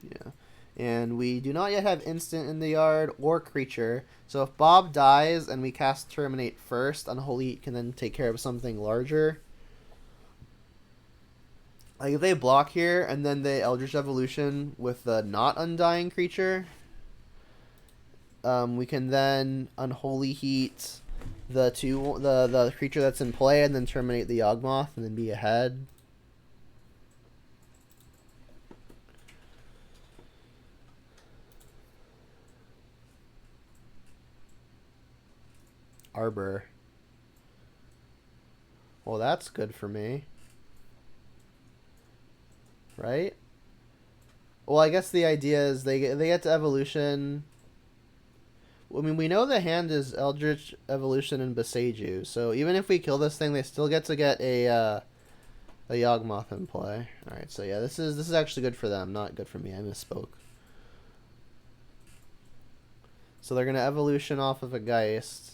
Yeah. And we do not yet have instant in the yard or creature. So if Bob dies and we cast Terminate first, Unholy Heat can then take care of something larger. Like if they block here and then they Eldritch Evolution with the not Undying creature, we can then Unholy Heat the creature that's in play and then terminate the Yawgmoth and then be ahead. Arbor. Well, that's good for me. Right? Well, I guess the idea is they get to evolution. I mean, we know the hand is Eldritch Evolution and Beseiju, so even if we kill this thing, they still get to get a Yawgmoth in play. All right, so yeah, this is actually good for them, not good for me. I misspoke. So they're gonna evolution off of a Geist.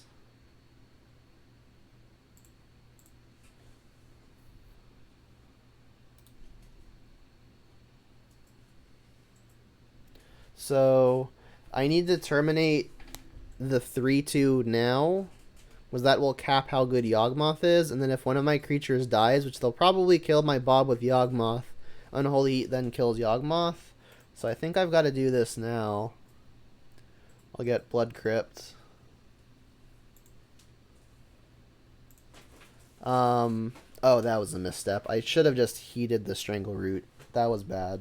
So I need to terminate the 3/2 now, was that will cap how good Yawgmoth is, and then if one of my creatures dies, which they'll probably kill my Bob with Yawgmoth, Unholy Heat then kills Yawgmoth. So I think I've got to do this now. I'll get Blood Crypt. Oh, that was a misstep. I should have just heated the Strangleroot. That was bad.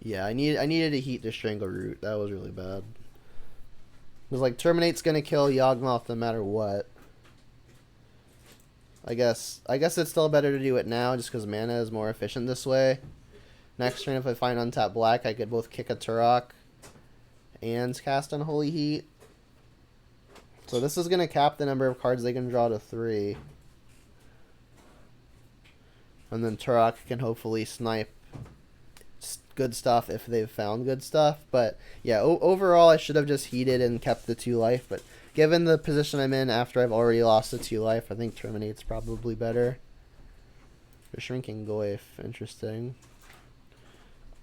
Yeah, I needed to heat the Strangleroot. That was really bad. It was like Terminate's gonna kill Yawgmoth no matter what. I guess it's still better to do it now just because mana is more efficient this way. Next turn, if I find untapped black, I could both kick a Turok and cast Unholy Heat. So this is gonna cap the number of cards they can draw to 3. And then Turok can hopefully snipe good stuff if they've found good stuff. But yeah, overall I should have just heated and kept the 2 life, but given the position I'm in after I've already lost the 2 life, I think Terminate's probably better. The Shrinking Goyf, interesting.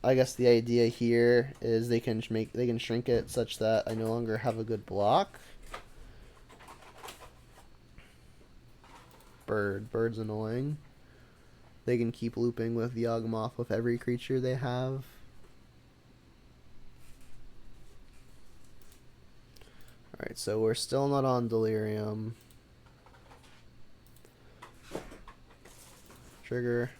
I guess the idea here is they can shrink it such that I no longer have a good block. Bird's annoying. They can keep looping with Yawgmoth with every creature they have. Alright, so we're still not on Delirium. Trigger.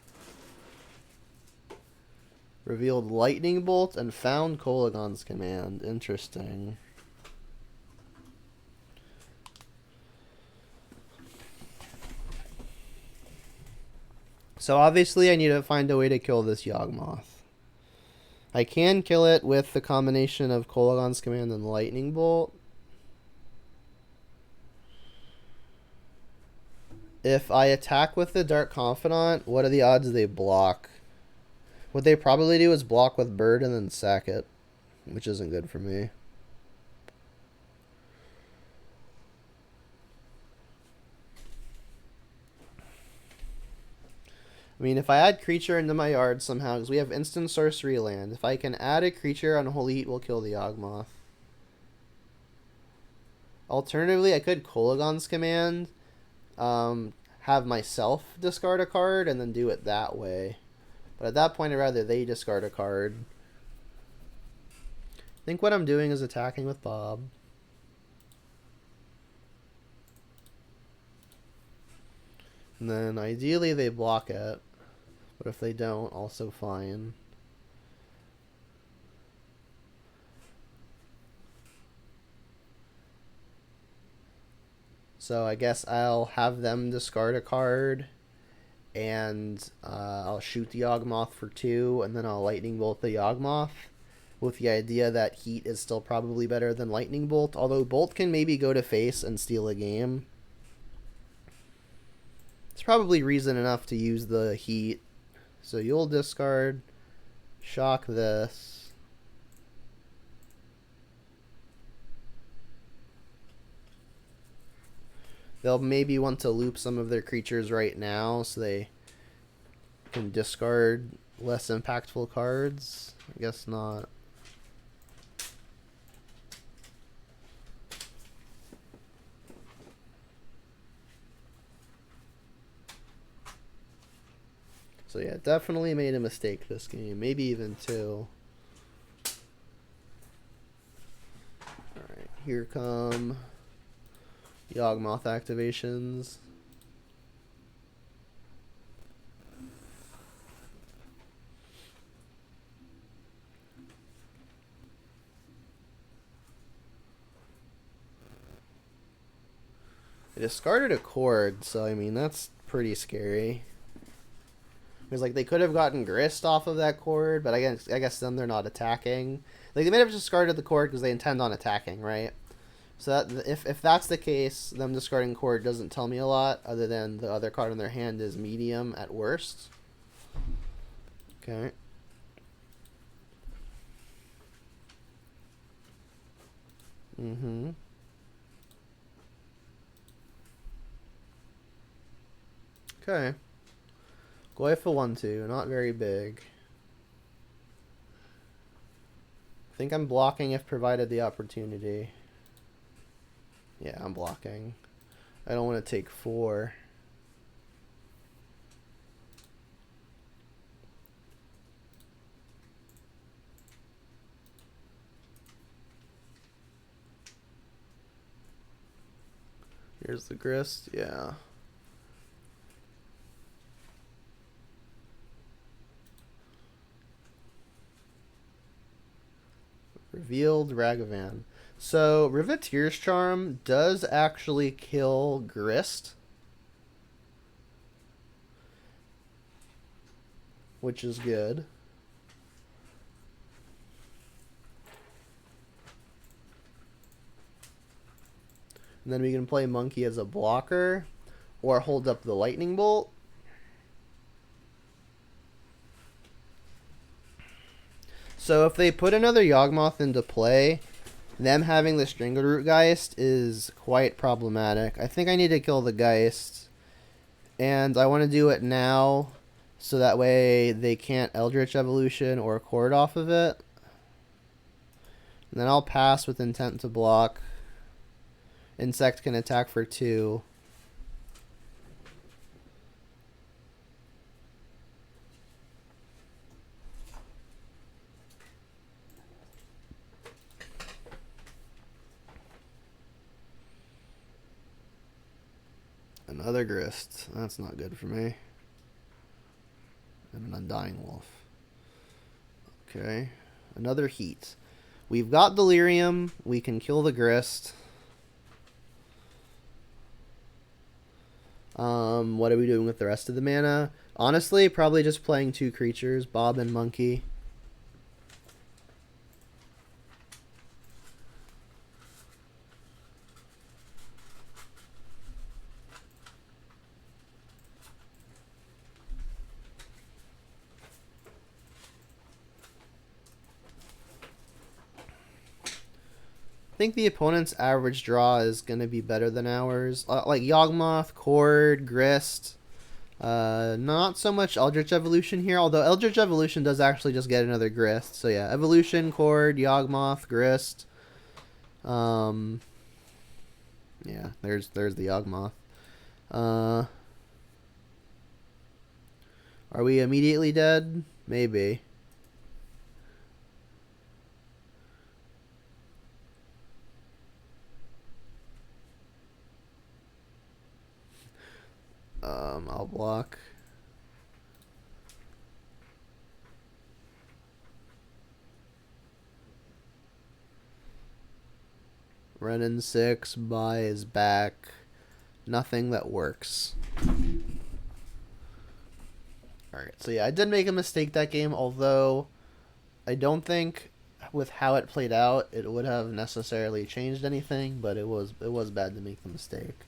Revealed Lightning Bolt and found Kolaghan's Command. Interesting. So obviously I need to find a way to kill this Yawgmoth. I can kill it with the combination of Kolaghan's Command and Lightning Bolt. If I attack with the Dark Confidant, what are the odds they block? What they probably do is block with Bird and then sack it, which isn't good for me. I mean, if I add creature into my yard somehow, because we have instant sorcery land, if I can add a creature, Unholy Heat will kill the Yawgmoth. Alternatively, I could Kolaghan's Command, have myself discard a card, and then do it that way. But at that point, I'd rather they discard a card. I think what I'm doing is attacking with Bob. And then ideally they block it. But if they don't, also fine. So I guess I'll have them discard a card. And I'll shoot the Yawgmoth for 2. And then I'll Lightning Bolt the Yawgmoth. with the idea that Heat is still probably better than Lightning Bolt, although Bolt can maybe go to face and steal a game. It's probably reason enough to use the Heat. So you'll discard, shock this. They'll maybe want to loop some of their creatures right now so they can discard less impactful cards. I guess not. So yeah, definitely made a mistake this game. Maybe even two. Alright, here come Yawgmoth activations. I discarded a cord, so I mean that's pretty scary. Because like they could have gotten Grist off of that cord, but I guess then they're not attacking. Like they may have discarded the cord because they intend on attacking, right? So that, if that's the case, them discarding cord doesn't tell me a lot, other than the other card in their hand is medium at worst. Okay. Okay. Goifa 1/2, not very big. I think I'm blocking if provided the opportunity. Yeah, I'm blocking. I don't want to take 4. Here's the Grist, yeah. Revealed Ragavan. So, Riveteers Charm does actually kill Grist, which is good. And then we can play Monkey as a blocker, or hold up the Lightning Bolt. So if they put another Yawgmoth into play, them having the Strangled Geist is quite problematic. I think I need to kill the Geist, and I want to do it now, so that way they can't Eldritch Evolution or Cord off of it. And then I'll pass with intent to block. Insect can attack for 2. Another Grist. That's not good for me. And an Undying Wolf. Okay. Another Heat. We've got Delirium. We can kill the Grist. What are we doing with the rest of the mana? Honestly, probably just playing 2 creatures, Bob and Monkey. I think the opponent's average draw is going to be better than ours. Like Yawgmoth, Cord, Grist. Not so much Eldritch Evolution here, although Eldritch Evolution does actually just get another Grist. So yeah, Evolution, Cord, Yawgmoth, Grist. Yeah, there's the Yawgmoth. Are we immediately dead? Maybe. I'll block. Renin 6, buy is back. Nothing that works. Alright, so yeah, I did make a mistake that game, although I don't think... with how it played out, it would have necessarily changed anything, but it was bad to make the mistake.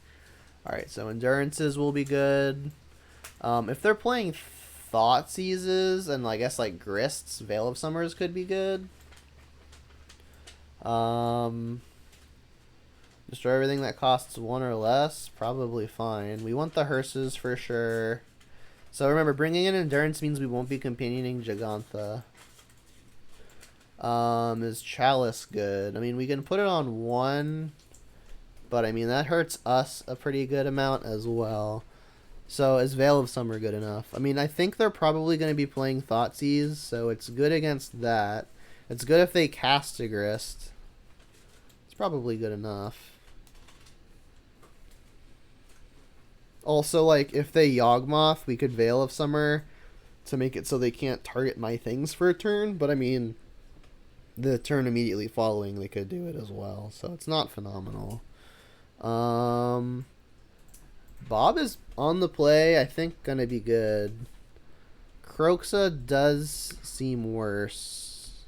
All right, so endurances will be good. If they're playing Thought Seizes and I guess like Grists, Veil of Summers could be good. Destroy everything that costs 1 or less, probably fine. We want the hearses for sure. So remember, bringing in endurance means we won't be companioning Jegantha. Is Chalice good? I mean, we can put it on 1, but I mean that hurts us a pretty good amount as well. So is Veil of Summer good enough? I mean, I think they're probably going to be playing Thoughtseize, so it's good against that. It's good if they cast a Grist. It's probably good enough. Also, like, if they Yawgmoth, we could Veil of Summer to make it so they can't target my things for a turn, but I mean, the turn immediately following, they could do it as well, so it's not phenomenal. Bob is on the play, I think, gonna be good. Kroxa does seem worse.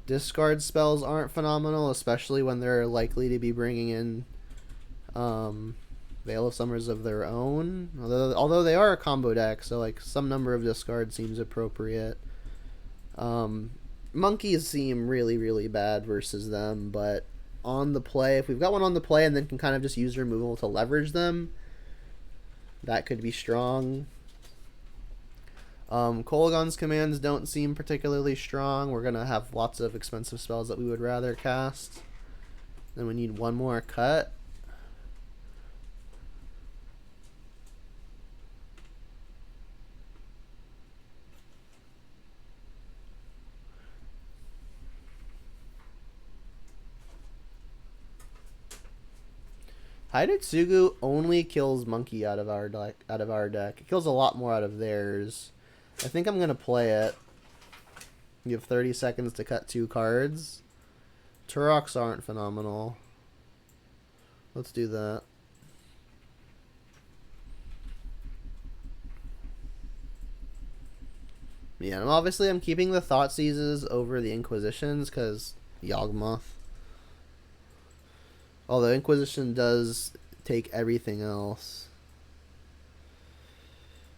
Discard spells aren't phenomenal, especially when they're likely to be bringing in Veil of Summers of their own. Although they are a combo deck, so like some number of discard seems appropriate. Monkeys seem really, really bad versus them, but on the play, if we've got one on the play and then can kind of just use removal to leverage them, that could be strong. Kolaghan's commands don't seem particularly strong. We're going to have lots of expensive spells that we would rather cast. Then we need one more cut. Hidetsugu only kills Monkey out of our deck. It kills a lot more out of theirs. I think I'm gonna play it. You have 30 seconds to cut 2 cards. Turoks aren't phenomenal. Let's do that. Yeah, and obviously I'm keeping the Thoughtseizes over the Inquisitions because Yawgmoth. Although Inquisition does take everything else.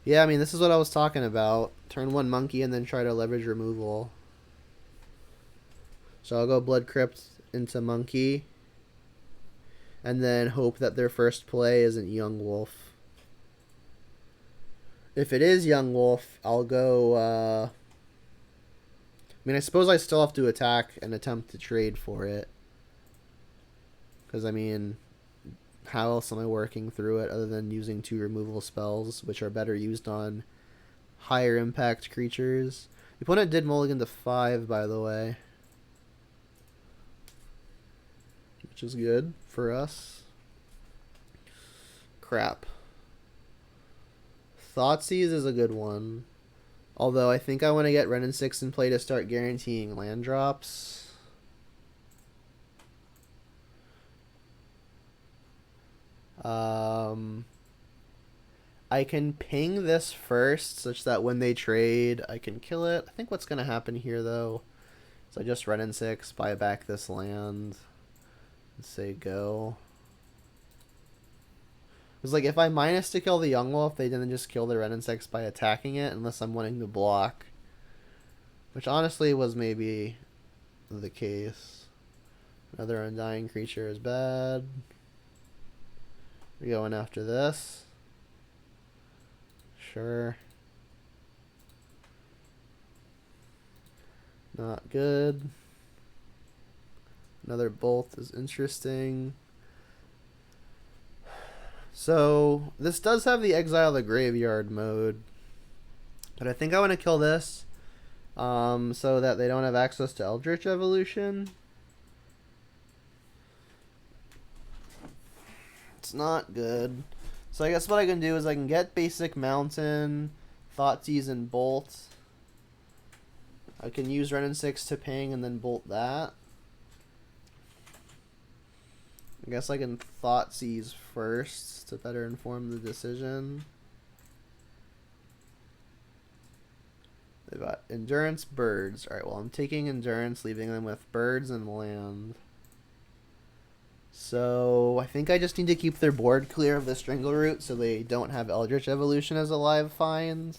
Yeah, I mean, this is what I was talking about. Turn 1 Monkey and then try to leverage removal. So I'll go Blood Crypt into Monkey. And then hope that their first play isn't Yawgmoth. If it is Yawgmoth, I'll go... I mean, I suppose I still have to attack and attempt to trade for it. Because, I mean, how else am I working through it other than using 2 removal spells, which are better used on higher impact creatures? The opponent did mulligan to 5, by the way. Which is good for us. Crap. Thoughtseize is a good one. Although I think I want to get Ren and 6 in play to start guaranteeing land drops. I can ping this first such that when they trade I can kill it. I think what's going to happen here though is I just Ren and 6, buy back this land, and say go. It's like if I minus to kill the Yawgmoth, they didn't just kill the Ren and 6 by attacking it unless I'm wanting to block. Which honestly was maybe the case. Another Undying Creature is bad. We're going after this. Sure. Not good. Another Bolt is interesting. So, this does have the Exile the Graveyard mode. But I think I want to kill this so that they don't have access to Eldritch Evolution. It's not good. So I guess what I can do is I can get basic Mountain, Thoughtseize, and Bolt. I can use Ren and 6 to ping and then bolt that. I guess I can Thoughtseize first to better inform the decision. So I got endurance, birds. Alright, well, I'm taking endurance, leaving them with birds and land. So I think I just need to keep their board clear of the Strangleroot so they don't have Eldritch Evolution as a live find.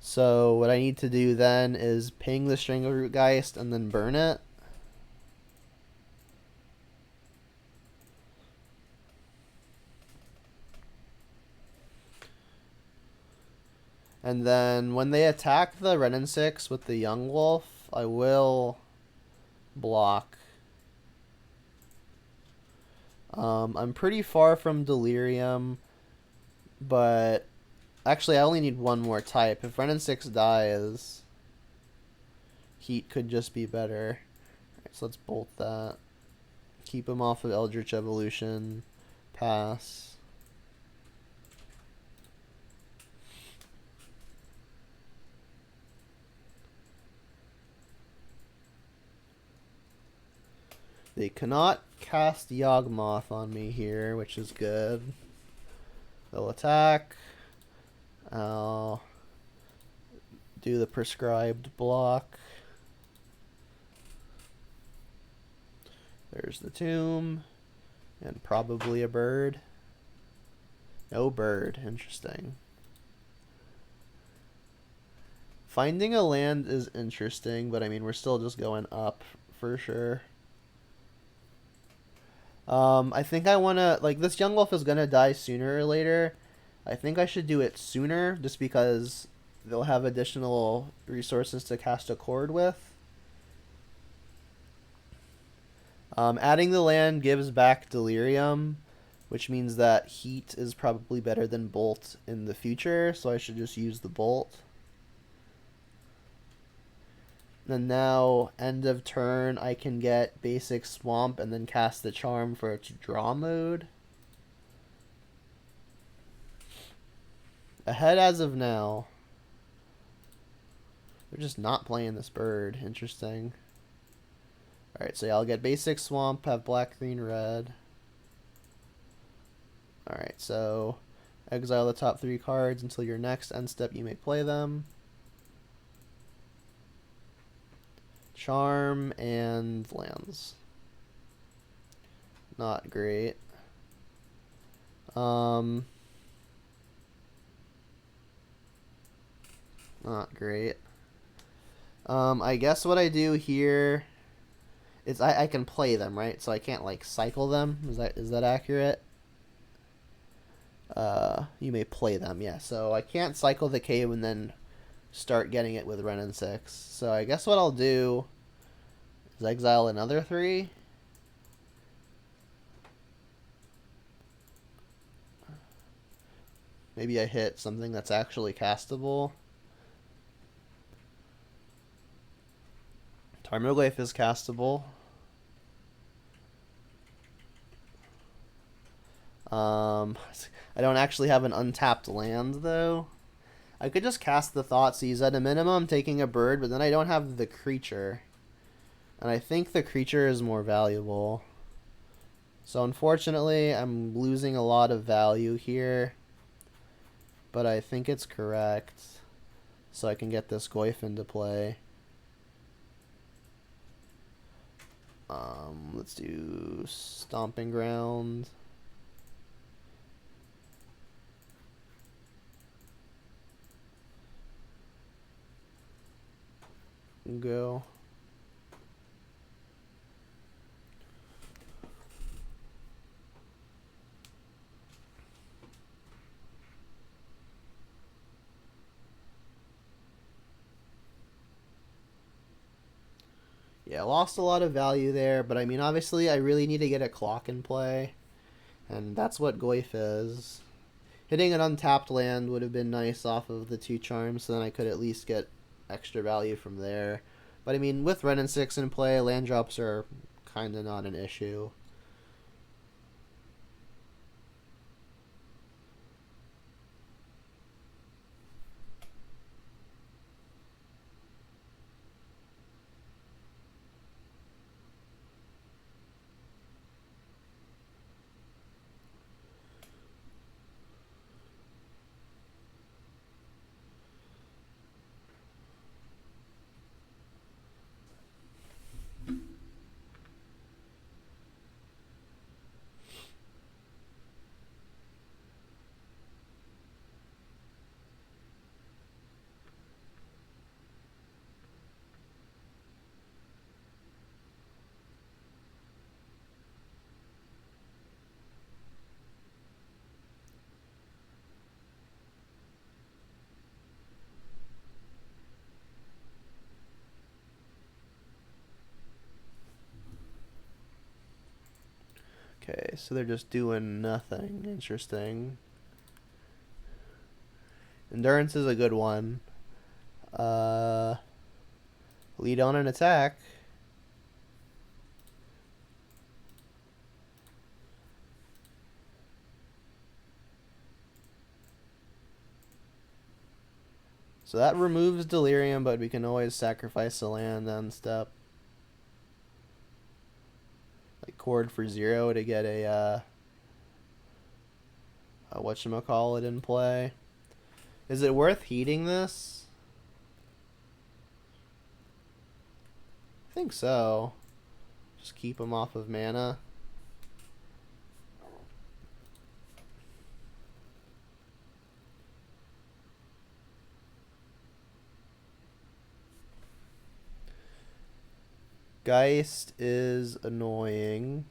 So what I need to do then is ping the Strangleroot Geist and then burn it. And then when they attack the Ren and 6 with the Yawgmoth, I will block. I'm pretty far from Delirium, but actually I only need one more type. If Ren and 6 dies, Heat could just be better. Alright, so let's bolt that. Keep him off of Eldritch Evolution. Pass. They cannot cast Yawgmoth on me here, which is good. They'll attack. I'll do the prescribed block. There's the tomb. And probably a bird. No bird. Interesting. Finding a land is interesting, but I mean, we're still just going up for sure. I think I want to, like, this Yawgmoth is going to die sooner or later. I think I should do it sooner, just because they'll have additional resources to cast a chord with. Adding the land gives back Delirium, which means that Heat is probably better than Bolt in the future, so I should just use the Bolt. And now, end of turn, I can get basic Swamp and then cast the Charm for its draw mode. Ahead as of now. They're just not playing this bird. Interesting. Alright, so yeah, I'll get basic Swamp, have black, green, red. Alright, so exile the top 3 cards until your next end step you may play them. Charm and lands. Not great. Not great. I guess what I do here is I can play them, right? So I can't like cycle them. Is that accurate? You may play them, yeah. So I can't cycle the cave and then start getting it with Ren and 6. So I guess what I'll do is exile another 3. Maybe I hit something that's actually castable. Tarmogoyf is castable. I don't actually have an untapped land, though. I could just cast the Thoughtseize. At a minimum, taking a bird, but then I don't have the creature. And I think the creature is more valuable. So unfortunately, I'm losing a lot of value here. But I think it's correct. So I can get this Goyf into play. Let's do Stomping Ground. Go. Yeah, lost a lot of value there, but I mean, obviously, I really need to get a clock in play, and that's what Goyf is. Hitting an untapped land would have been nice off of the 2 charms, so then I could at least get extra value from there. But I mean, with Ren and 6 in play, land drops are kind of not an issue. Okay, so they're just doing nothing. Interesting. Endurance is a good one. Lead on an attack. So that removes Delirium, but we can always sacrifice a land on step. Like Chord for 0 to get a whatchamacallit in play. Is it worth heating this? I think so. Just keep him off of mana. Geist is annoying.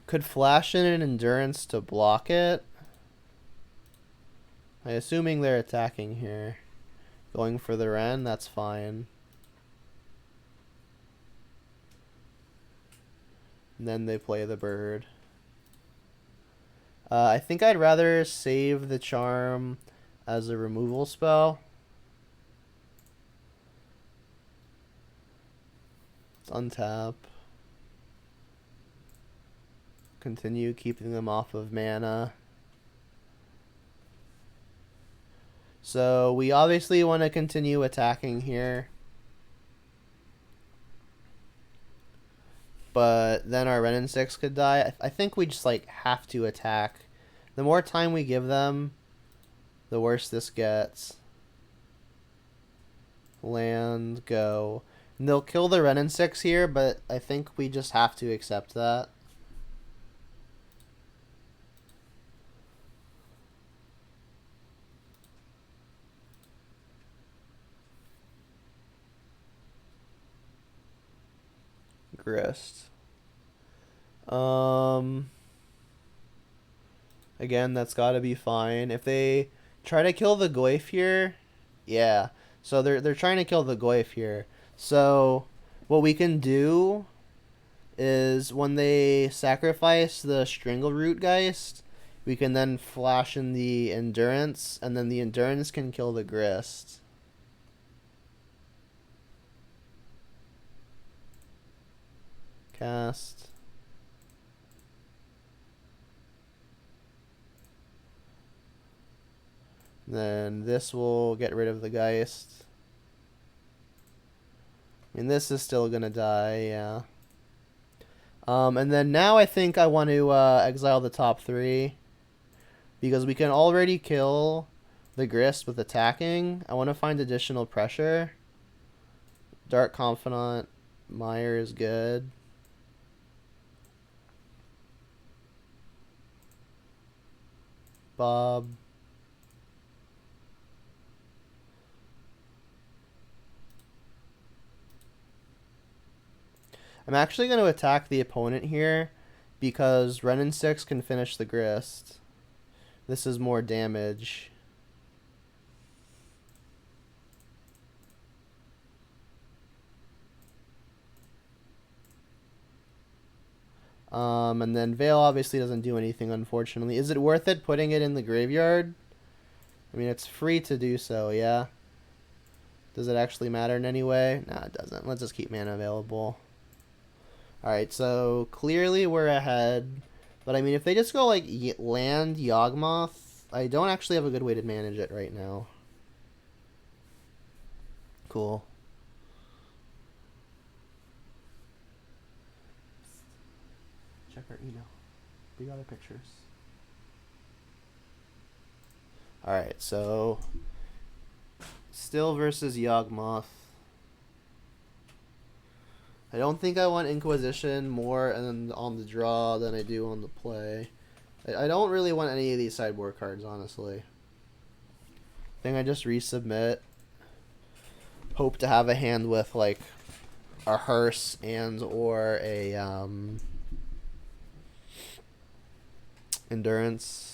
Could flash in an Endurance to block it. I'm assuming they're attacking here. Going for the Ren, that's fine. And then they play the bird. I think I'd rather save the charm as a removal spell. Let's untap. Continue keeping them off of mana. So we obviously want to continue attacking here. But then our Ren and 6 could die. I think we just like have to attack. The more time we give them, the worse this gets. Land, go. And they'll kill the Ren and 6 here, but I think we just have to accept that. Grist. Again, that's gotta be fine. If they try to kill the Goyf here, yeah. So they're trying to kill the Goyf here. So what we can do is when they sacrifice the Strangleroot Geist, we can then flash in the Endurance, and then the Endurance can kill the Grist. Cast. Then this will get rid of the Geist. I mean, this is still gonna die, yeah. And then now I think I want to exile the top 3. Because we can already kill the Grist with attacking. I want to find additional pressure. Dark Confidant. Meyer is good. Bob. I'm actually going to attack the opponent here because Ren and 6 can finish the Grist. This is more damage. And then Veil obviously doesn't do anything, unfortunately. Is it worth it putting it in the graveyard? I mean, it's free to do so, yeah. Does it actually matter in any way? No, it doesn't. Let's just keep mana available. Alright, so clearly we're ahead. But I mean, if they just go like land Yawgmoth, I don't actually have a good way to manage it right now. Cool. Check our email. We got our pictures. Alright, so still versus Yawgmoth. I don't think I want Inquisition more and on the draw than I do on the play. I don't really want any of these sideboard cards, honestly. I think I just resubmit. Hope to have a hand with like a hearse and or a endurance.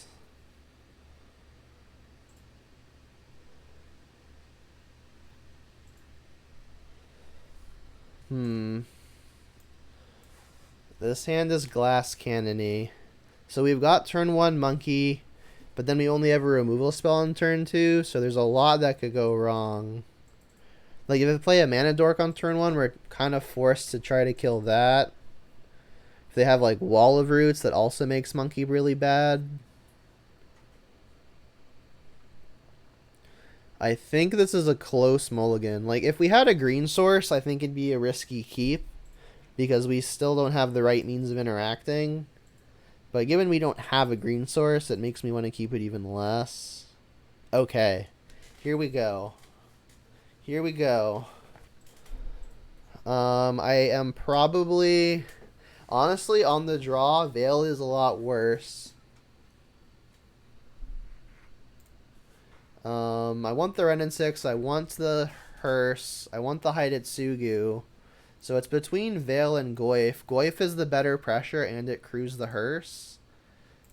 This hand is glass cannon-y. So we've got turn 1 monkey, but then we only have a removal spell on turn 2, so there's a lot that could go wrong. Like, if I play a mana dork on turn 1, we're kind of forced to try to kill that. If they have, like, Wall of Roots, that also makes monkey really bad. I think this is a close mulligan. Like, if we had a green source, I think it'd be a risky keep, because we still don't have the right means of interacting. But given we don't have a green source, it makes me want to keep it even less. Okay, here we go. Here we go. I am probably... Honestly, on the draw, Veil is a lot worse. I want the Ren and 6, I want the Hearse, I want the Hidetsugu. So it's between Veil and Goyf. Goyf is the better pressure and it crews the Hearse.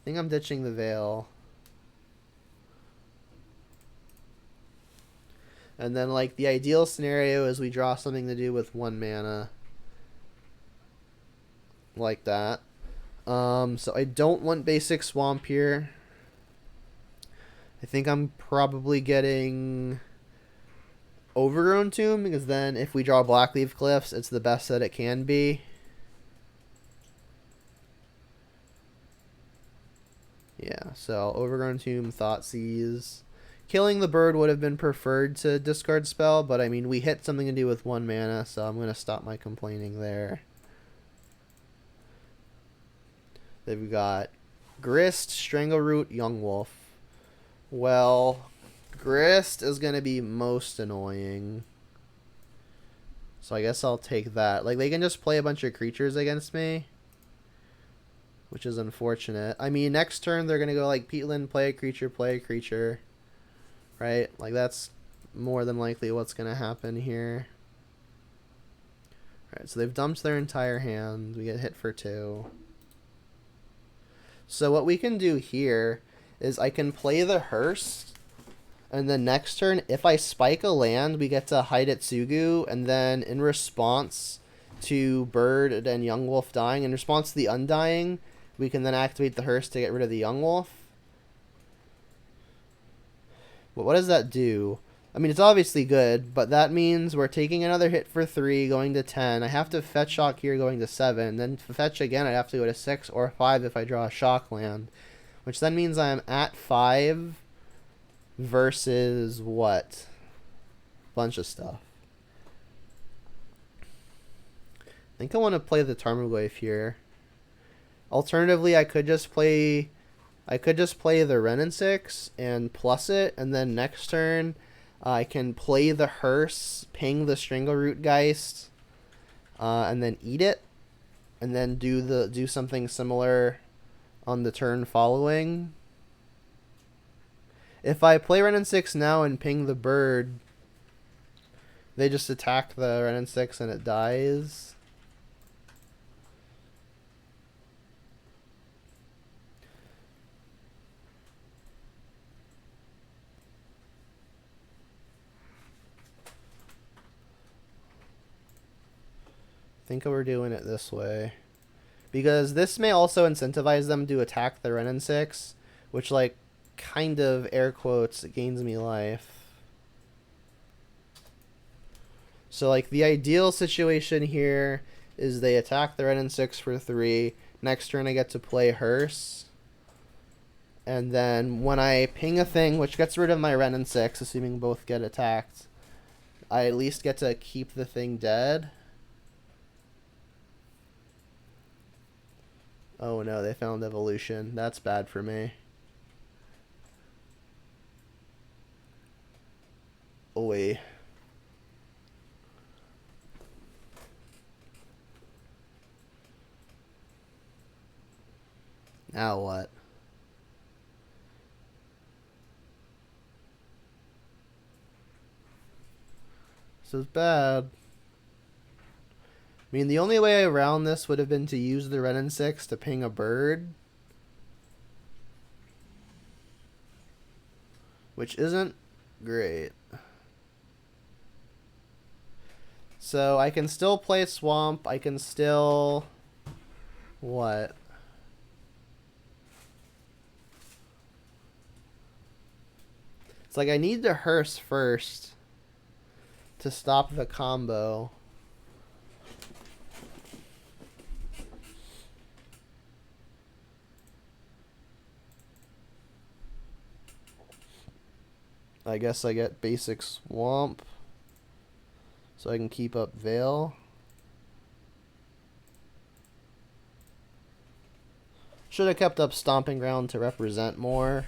I think I'm ditching the Veil. And then, like, the ideal scenario is we draw something to do with 1 mana. Like that. So I don't want basic Swamp here. I think I'm probably getting Overgrown Tomb, because then if we draw Blackleaf Cliffs, it's the best that it can be. Yeah, so Overgrown Tomb, Thoughtseize. Killing the bird would have been preferred to discard spell, but I mean, we hit something to do with 1 mana, so I'm going to stop my complaining there. Then we've got Grist, Strangleroot, Yawgmoth. Well, Grist is going to be most annoying. So I guess I'll take that. Like, they can just play a bunch of creatures against me, which is unfortunate. I mean, next turn they're going to go like Peatland, play a creature. Right? Like, that's more than likely what's going to happen here. Alright, so they've dumped their entire hand. We get hit for 2. So what we can do here is I can play the Hearse, and then next turn, if I spike a land, we get to Hidetsugu, and then in response to Bird and Yawgmoth dying, in response to the Undying, we can then activate the Hearse to get rid of the Yawgmoth. But what does that do? I mean, it's obviously good, but that means we're taking another hit for 3, going to 10. I have to fetch shock here, going to 7. Then to fetch again, I'd have to go to 6 or 5 if I draw a shock land. Which then means I'm at 5 versus what? Bunch of stuff. I think I want to play the Tarmogoyf here. Alternatively, I could just play the Ren and 6 and plus it, and then next turn I can play the Hearse, ping the Strangleroot Geist, and then eat it, and then do something similar on the turn following. If I play Ren and 6 now and ping the bird, they just attack the Ren and 6 and it dies. I think we're doing it this way, because this may also incentivize them to attack the Ren and 6, which, like, kind of, air quotes, gains me life. So, like, the ideal situation here is they attack the Ren and 6 for 3. Next turn I get to play Hearse. And then when I ping a thing, which gets rid of my Ren and 6, assuming both get attacked, I at least get to keep the thing dead. Oh no, they found evolution. That's bad for me. Oi. Now what? This is bad. I mean, the only way around this would have been to use the Ren and 6 to ping a bird, which isn't great. So I can still play Swamp. I can still What? It's like I need to hearse first to stop the combo. I guess I get basic swamp so I can keep up Veil. Should have kept up Stomping Ground to represent more.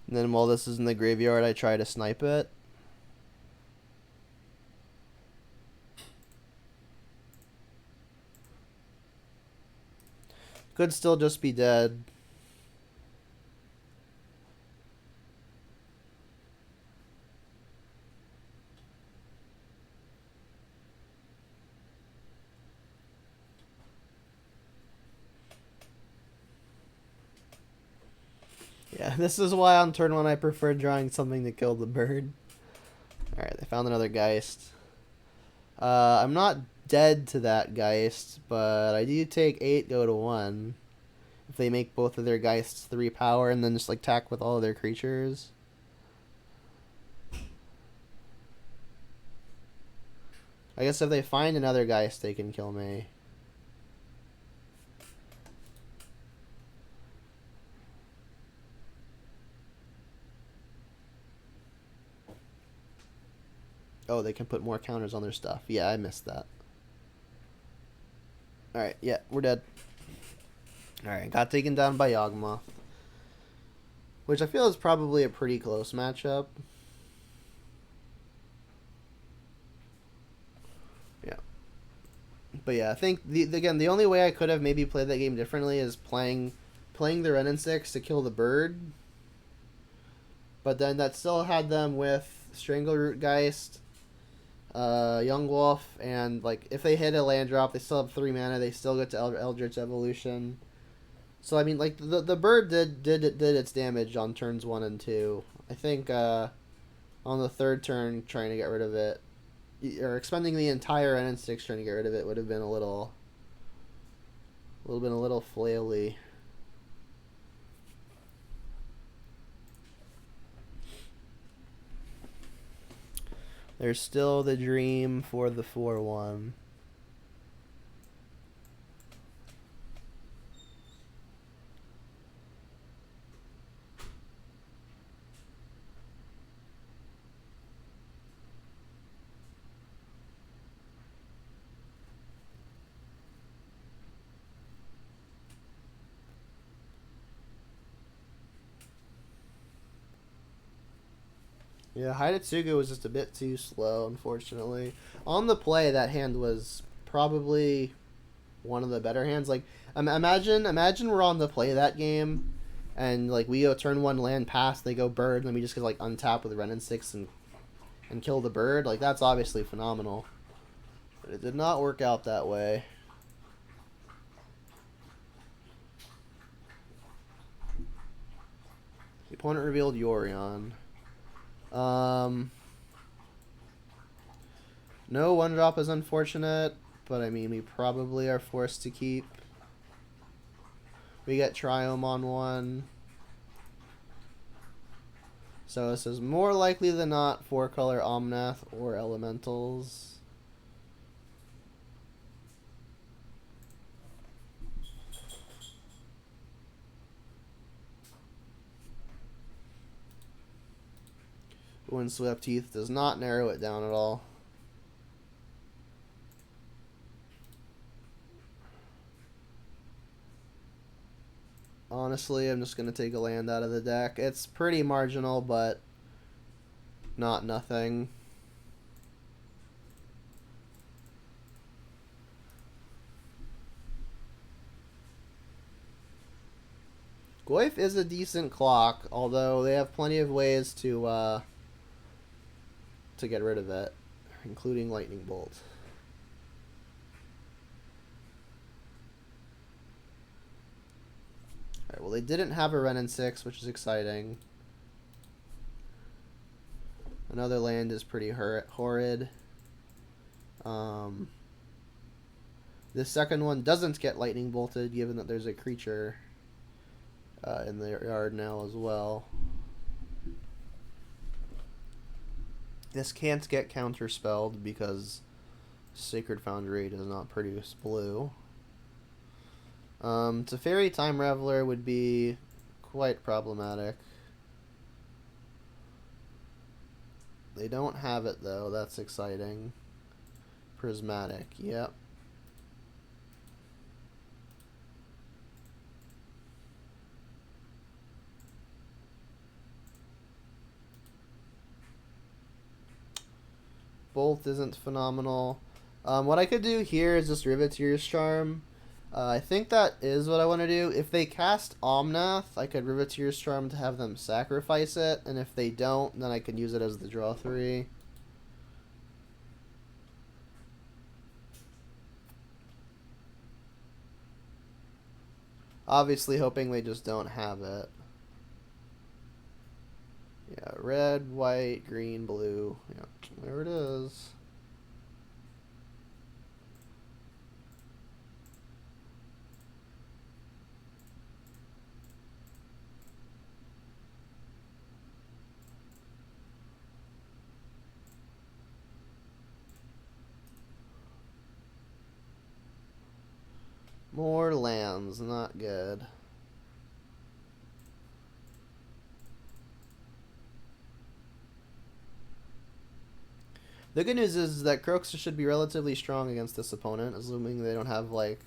And then while this is in the graveyard, I try to snipe it. Could still just be dead. Yeah, this is why on turn 1 I prefer drawing something to kill the bird. Alright, they found another Geist. I'm not dead to that Geist, but I do take 8, go to 1. If they make both of their Geists 3 power and then just like attack with all of their creatures. I guess if they find another Geist, they can kill me. Oh, they can put more counters on their stuff. Yeah, I missed that. Alright, yeah, we're dead. Alright, got taken down by Yawgmoth. Which I feel is probably a pretty close matchup. Yeah. But yeah, I think, again, the only way I could have maybe played that game differently is playing the Ren and 6 to kill the bird. But then that still had them with Strangleroot Geist, Yawgmoth, and like if they hit a land drop, they still have 3 mana. They still get to Eldritch Evolution. So I mean, like the bird did its damage on turns 1 and 2. I think on the 3rd turn, trying to get rid of it, or expending the entire N6 trying to get rid of it would have been a little flaily. There's still the dream for the 4/1. Yeah, Hidetsugu was just a bit too slow, unfortunately. On the play, that hand was probably one of the better hands. Like, imagine we're on the play that game, and like we go turn 1 land pass, they go bird, and then we just get like untap with Ren and 6 and kill the bird. Like, that's obviously phenomenal. But it did not work out that way. The opponent revealed Yorion. No 1-drop is unfortunate, but I mean, we probably are forced to keep. We get Triome on 1. So this is more likely than not 4-color Omnath or Elementals. Windswept Teeth does not narrow it down at all. Honestly, I'm just going to take a land out of the deck. It's pretty marginal, but not nothing. Goyf is a decent clock, although they have plenty of ways to get rid of it, including Lightning Bolt. Alright, well they didn't have a Ren in 6, which is exciting. Another land is pretty horrid. This second one doesn't get lightning bolted, given that there's a creature in the yard now as well. This can't get counterspelled because Sacred Foundry does not produce blue. Teferi Time Reveler would be quite problematic. They don't have it though, that's exciting. Prismatic, yep. Bolt isn't phenomenal. What I could do here is just Riveteers Charm. I think that is what I want to do. If they cast Yawgmoth, I could Riveteers Charm to have them sacrifice it, and if they don't, then I can use it as the draw 3. Obviously hoping they just don't have it. Yeah, red, white, green, blue. Yeah, there it is. More lands, not good. The good news is that Croaks should be relatively strong against this opponent, assuming they don't have, like,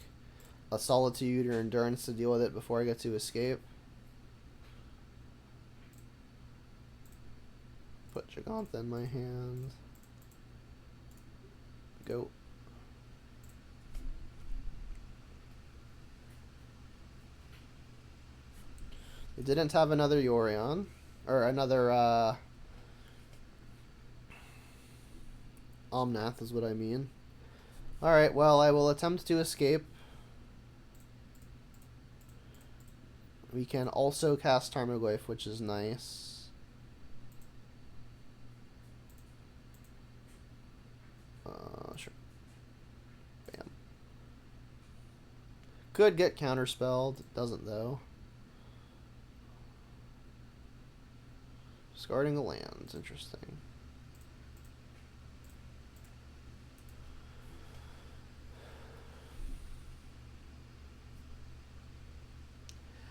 a Solitude or Endurance to deal with it before I get to escape. Put Jegantha in my hand. Go. They didn't have another Yorion. Or another, Yawgmoth is what I mean. Alright, well, I will attempt to escape. We can also cast Tarmogoyf, which is nice. Sure. Bam. Could get counterspelled. Doesn't, though. Discarding the lands. Interesting.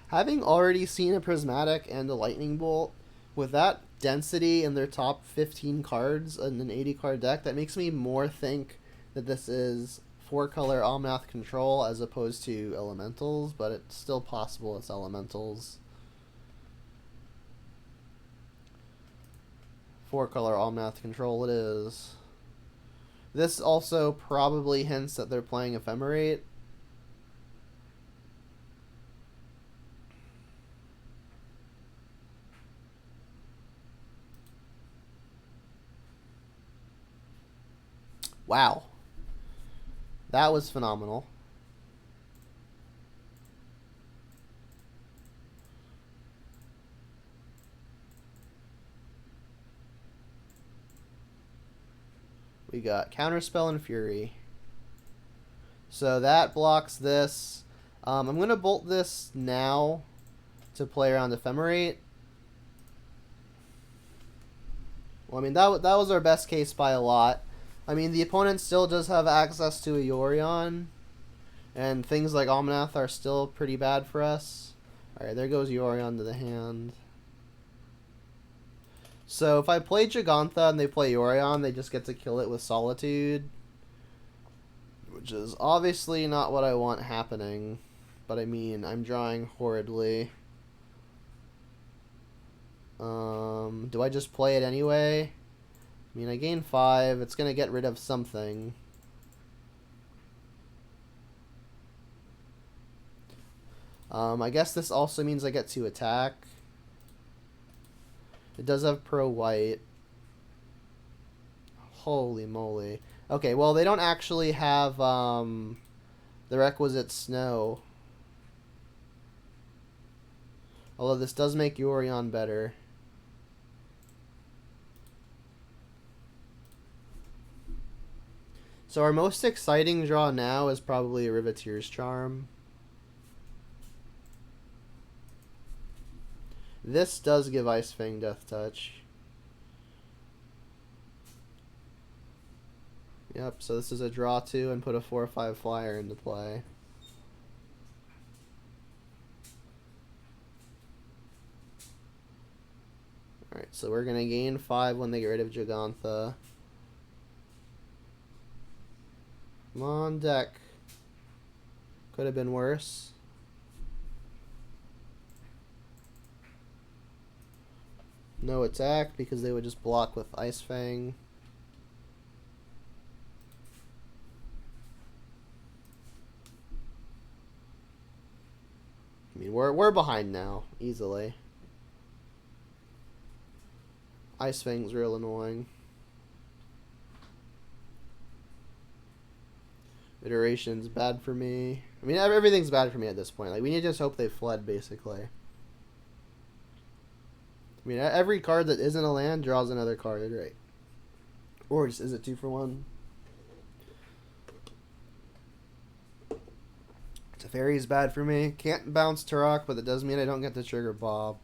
Having already seen a Prismatic and a Lightning Bolt, with that density in their top 15 cards in an 80 card deck, that makes me more think that this is 4-color Yawgmoth control as opposed to elementals, but it's still possible it's elementals. 4-color Yawgmoth control it is. This also probably hints that they're playing Ephemerate. Wow. That was phenomenal. We got Counterspell and Fury. So that blocks this. I'm going to bolt this now to play around Ephemerate. Well, I mean, that was our best case by a lot. I mean, the opponent still does have access to a Yorion, and things like Yawgmoth are still pretty bad for us. Alright, there goes Yorion to the hand. So if I play Jegantha and they play Yorion, they just get to kill it with Solitude, which is obviously not what I want happening. But I mean, I'm drawing horridly. Do I just play it anyway? I mean, I gain 5. It's going to get rid of something. I guess this also means I get to attack. It does have pro white. Holy moly. Okay, well, they don't actually have the requisite snow. Although this does make Yorion better. So our most exciting draw now is probably a Riveteers Charm. This does give Ice Fang Death Touch. Yep, so this is a draw 2 and put a 4/5 flyer into play. Alright, so we're going to gain 5 when they get rid of Jegantha. Come on, deck. Could have been worse. No attack because they would just block with Ice Fang. I mean, we're behind now, easily. Ice Fang's real annoying. Iteration's bad for me. I mean, everything's bad for me at this point. Like, we need to just hope they fled, basically. I mean, every card that isn't a land draws another card, right? Or just, is it 2 for 1? Teferi's bad for me. Can't bounce Turok, but that does mean I don't get to trigger Bob.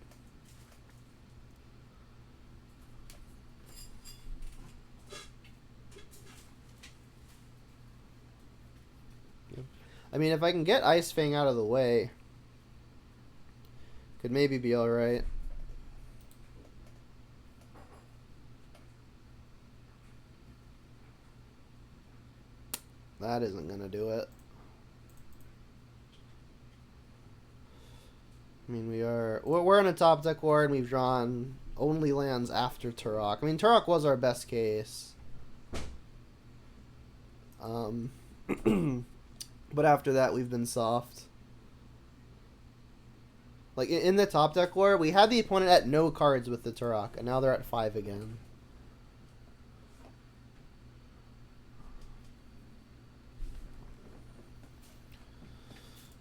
I mean, if I can get Ice Fang out of the way, could maybe be alright. That isn't going to do it. I mean, we're in a top deck war, and we've drawn only lands after Turok. I mean, Turok was our best case. But after that, we've been soft. Like, in the top deck war, we had the opponent at no cards with the Turok, and now they're at 5 again.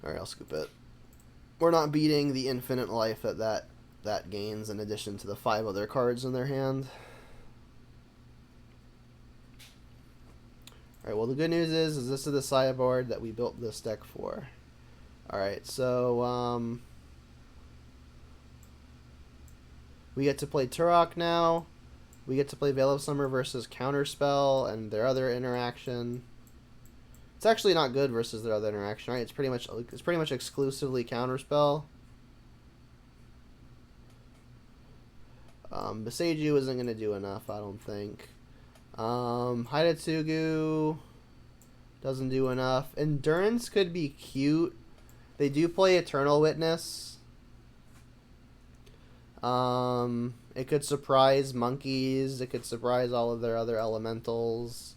Alright, I'll scoop it. We're not beating the infinite life that gains in addition to the 5 other cards in their hand. Alright, well, the good news is this is the sideboard that we built this deck for. Alright, so, we get to play Turok now. We get to play Veil of Summer versus Counterspell and their other interaction. It's actually not good versus their other interaction, right? It's pretty much exclusively Counterspell. Boseiju isn't going to do enough, I don't think. Hidetsugu doesn't do enough. Endurance could be cute. They do play Eternal Witness. It could surprise monkeys. It could surprise all of their other elementals.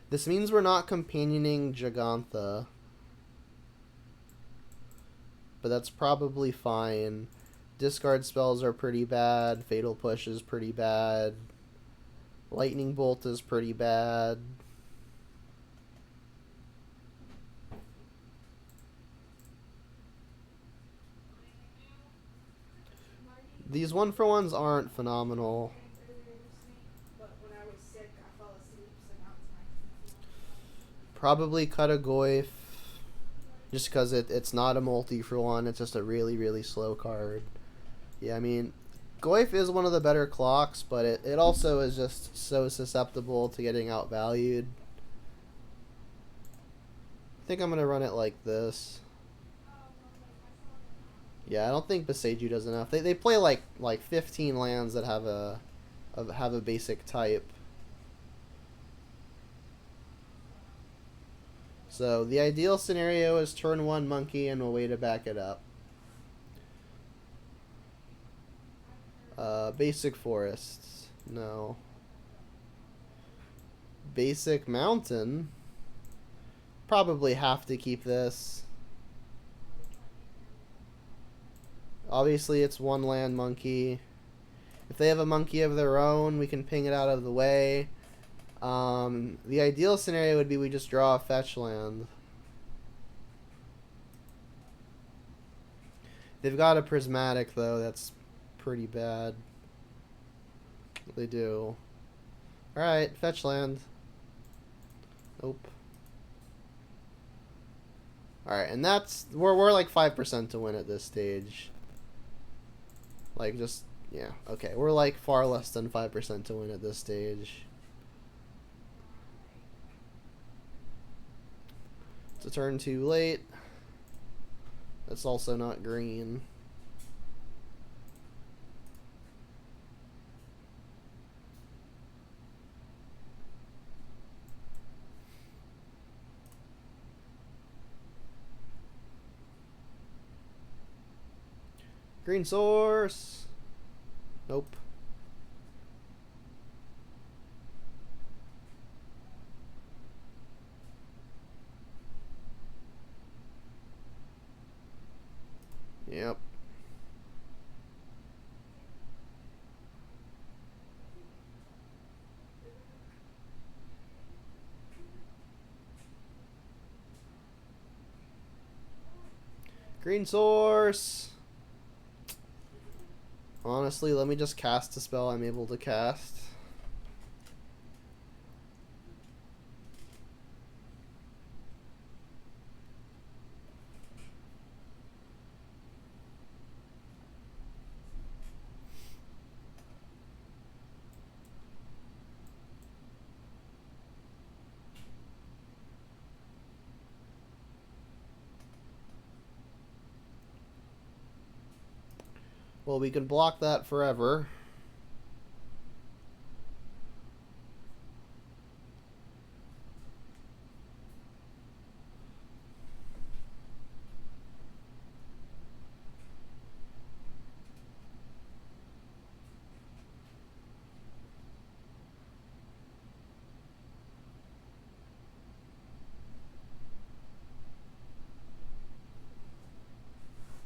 This means we're not companioning Jegantha. But that's probably fine. Discard spells are pretty bad. Fatal Push is pretty bad. Lightning Bolt is pretty bad. These 1-for-1s aren't phenomenal. Probably cut a Goyf. Just because it's not a multi-for-1. It's just a really, really slow card. Yeah, I mean, Goyf is one of the better clocks, but it also is just so susceptible to getting outvalued. I think I'm going to run it like this. Yeah, I don't think Boseiju does enough. They play like 15 lands that have a basic type. So the ideal scenario is turn 1 monkey and a way to back it up. Basic forests. No. Basic mountain. Probably have to keep this. Obviously, it's 1 land monkey. If they have a monkey of their own, we can ping it out of the way. The ideal scenario would be we just draw a fetch land. They've got a prismatic, though. That's pretty bad. They do. Alright, fetch land. Nope. Alright, and that's... We're like 5% to win at this stage. Like, just... Yeah, okay. We're like far less than 5% to win at this stage. It's a turn too late. That's also not green. Green source. Nope. Yep. Green source. Honestly, let me just cast a spell I'm able to cast. Well, we can block that forever.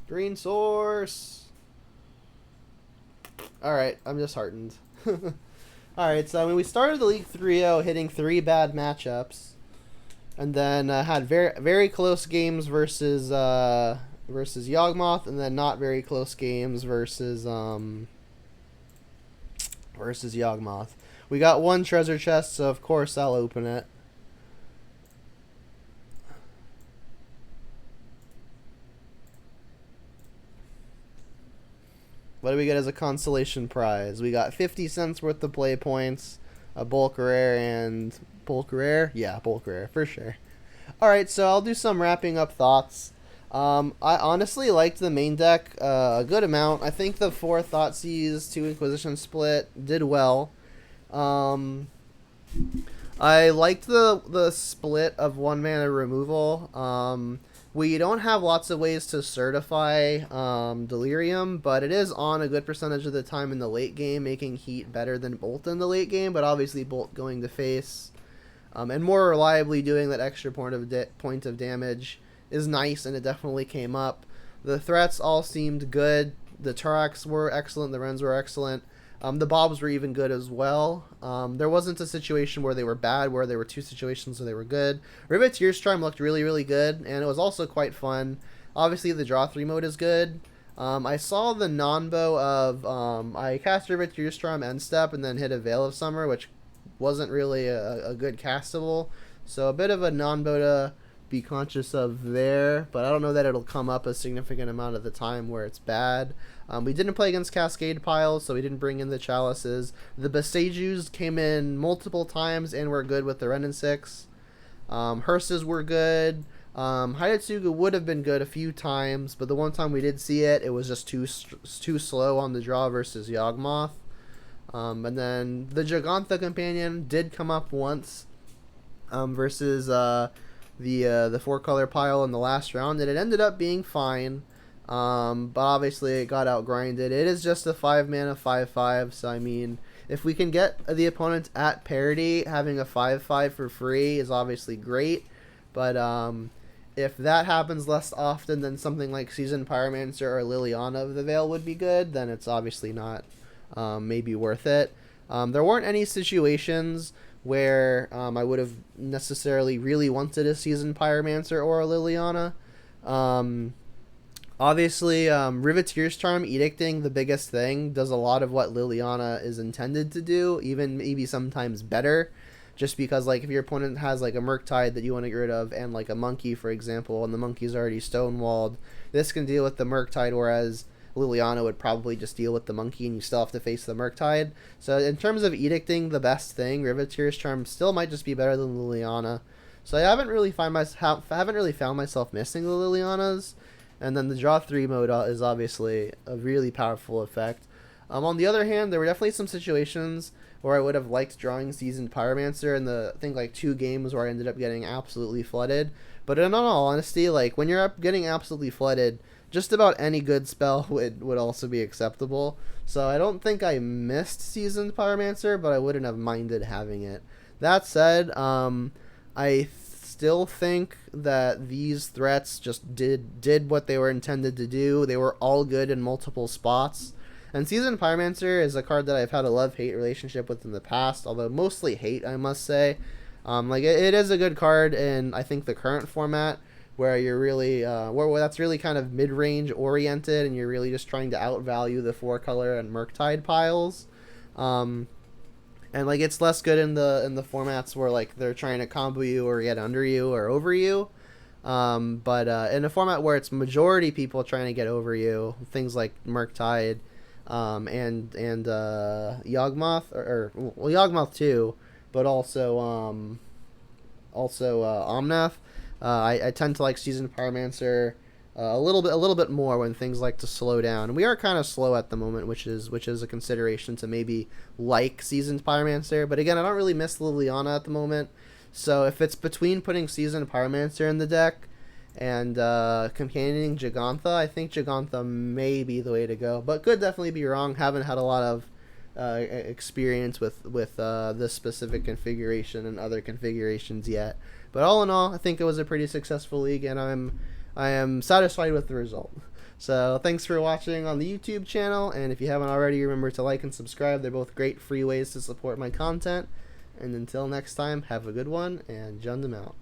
Green source. Alright, I'm disheartened. Alright, so I mean, we started the League 3-0 hitting 3 bad matchups. And then had very close games versus versus Yawgmoth, and then not very close games versus versus Yawgmoth. We got one treasure chest, so of course I'll open it. What do we get as a consolation prize? We got 50 cents worth of play points, a bulk rare, and... Bulk rare? Yeah, bulk rare, for sure. Alright, so I'll do some wrapping up thoughts. I honestly liked the main deck a good amount. I think the 4 Thoughtseize, 2 Inquisition split did well. I liked the split of 1 mana removal. We don't have lots of ways to certify Delirium, but it is on a good percentage of the time in the late game, making Heat better than Bolt in the late game, but obviously Bolt going to face. And more reliably doing that extra point of damage is nice, and it definitely came up. The threats all seemed good. The Turaks were excellent, the Wrens were excellent. The Bobs were even good as well. There wasn't a situation where they were bad, where there were 2 situations where they were good. Riveteers Tron looked really, really good, and it was also quite fun. Obviously, the Draw 3 mode is good. I saw the non-bow of... I cast Riveteers Tron end step and then hit a Veil of Summer, which wasn't really a good castable. So a bit of a non-bow to be conscious of there, but I don't know that it'll come up a significant amount of the time where it's bad. We didn't play against Cascade Piles, so we didn't bring in the Chalices. The Besejus came in multiple times and were good with the Ren and 6. Hearses were good. Hidetsugu would have been good a few times, but the one time we did see it, it was just too slow on the draw versus Yawgmoth. And then the Jegantha Companion did come up once versus the 4-color pile in the last round, and it ended up being fine. But obviously it got outgrinded. It is just a 5-mana 5/5, so I mean, if we can get the opponent at parity, having a 5/5 for free is obviously great. But if that happens less often than something like Seasoned Pyromancer or Liliana of the Veil would be good, then it's obviously not maybe worth it. There weren't any situations where I would have necessarily really wanted a Seasoned Pyromancer or a Liliana. Obviously, Riveteers Charm edicting, the biggest thing, does a lot of what Liliana is intended to do, even maybe sometimes better. Just because, like, if your opponent has, like, a Murktide that you want to get rid of and, like, a Monkey, for example, and the Monkey's already stonewalled, this can deal with the Murktide, whereas Liliana would probably just deal with the Monkey and you still have to face the Murktide. So in terms of edicting the best thing, Riveteers Charm still might just be better than Liliana. So I haven't really found myself missing the Lilianas. And then the draw 3 mode is obviously a really powerful effect. On the other hand, there were definitely some situations where I would have liked drawing Seasoned Pyromancer in the, I think, like 2 games where I ended up getting absolutely flooded. But in all honesty, like, when you're up getting absolutely flooded, just about any good spell would also be acceptable. So I don't think I missed Seasoned Pyromancer, but I wouldn't have minded having it. That said, I still think that these threats just did what they were intended to do. They were all good in multiple spots. And Seasoned Pyromancer is a card that I've had a love-hate relationship with in the past, although mostly hate, I must say. Like, it is a good card in, I think, the current format, where you're really, where that's really kind of mid-range oriented, and you're really just trying to outvalue the 4-color and Murktide piles. And, like, it's less good in the formats where, like, they're trying to combo you or get under you or over you. But in a format where it's majority people trying to get over you, things like Murktide, and Yawgmoth, well, Yawgmoth too, but also Omnath. I tend to like Seasoned Pyromancer a little bit more when things like to slow down. We are kind of slow at the moment, which is a consideration to maybe like Seasoned Pyromancer. But again, I don't really miss Liliana at the moment. So if it's between putting Seasoned Pyromancer in the deck and companioning Jegantha, I think Jegantha may be the way to go. But could definitely be wrong. Haven't had a lot of experience with this specific configuration and other configurations yet. But all in all, I think it was a pretty successful league, and I am satisfied with the result. So thanks for watching on the YouTube channel, and if you haven't already, remember to like and subscribe. They're both great free ways to support my content. And until next time, have a good one, and Jund them out.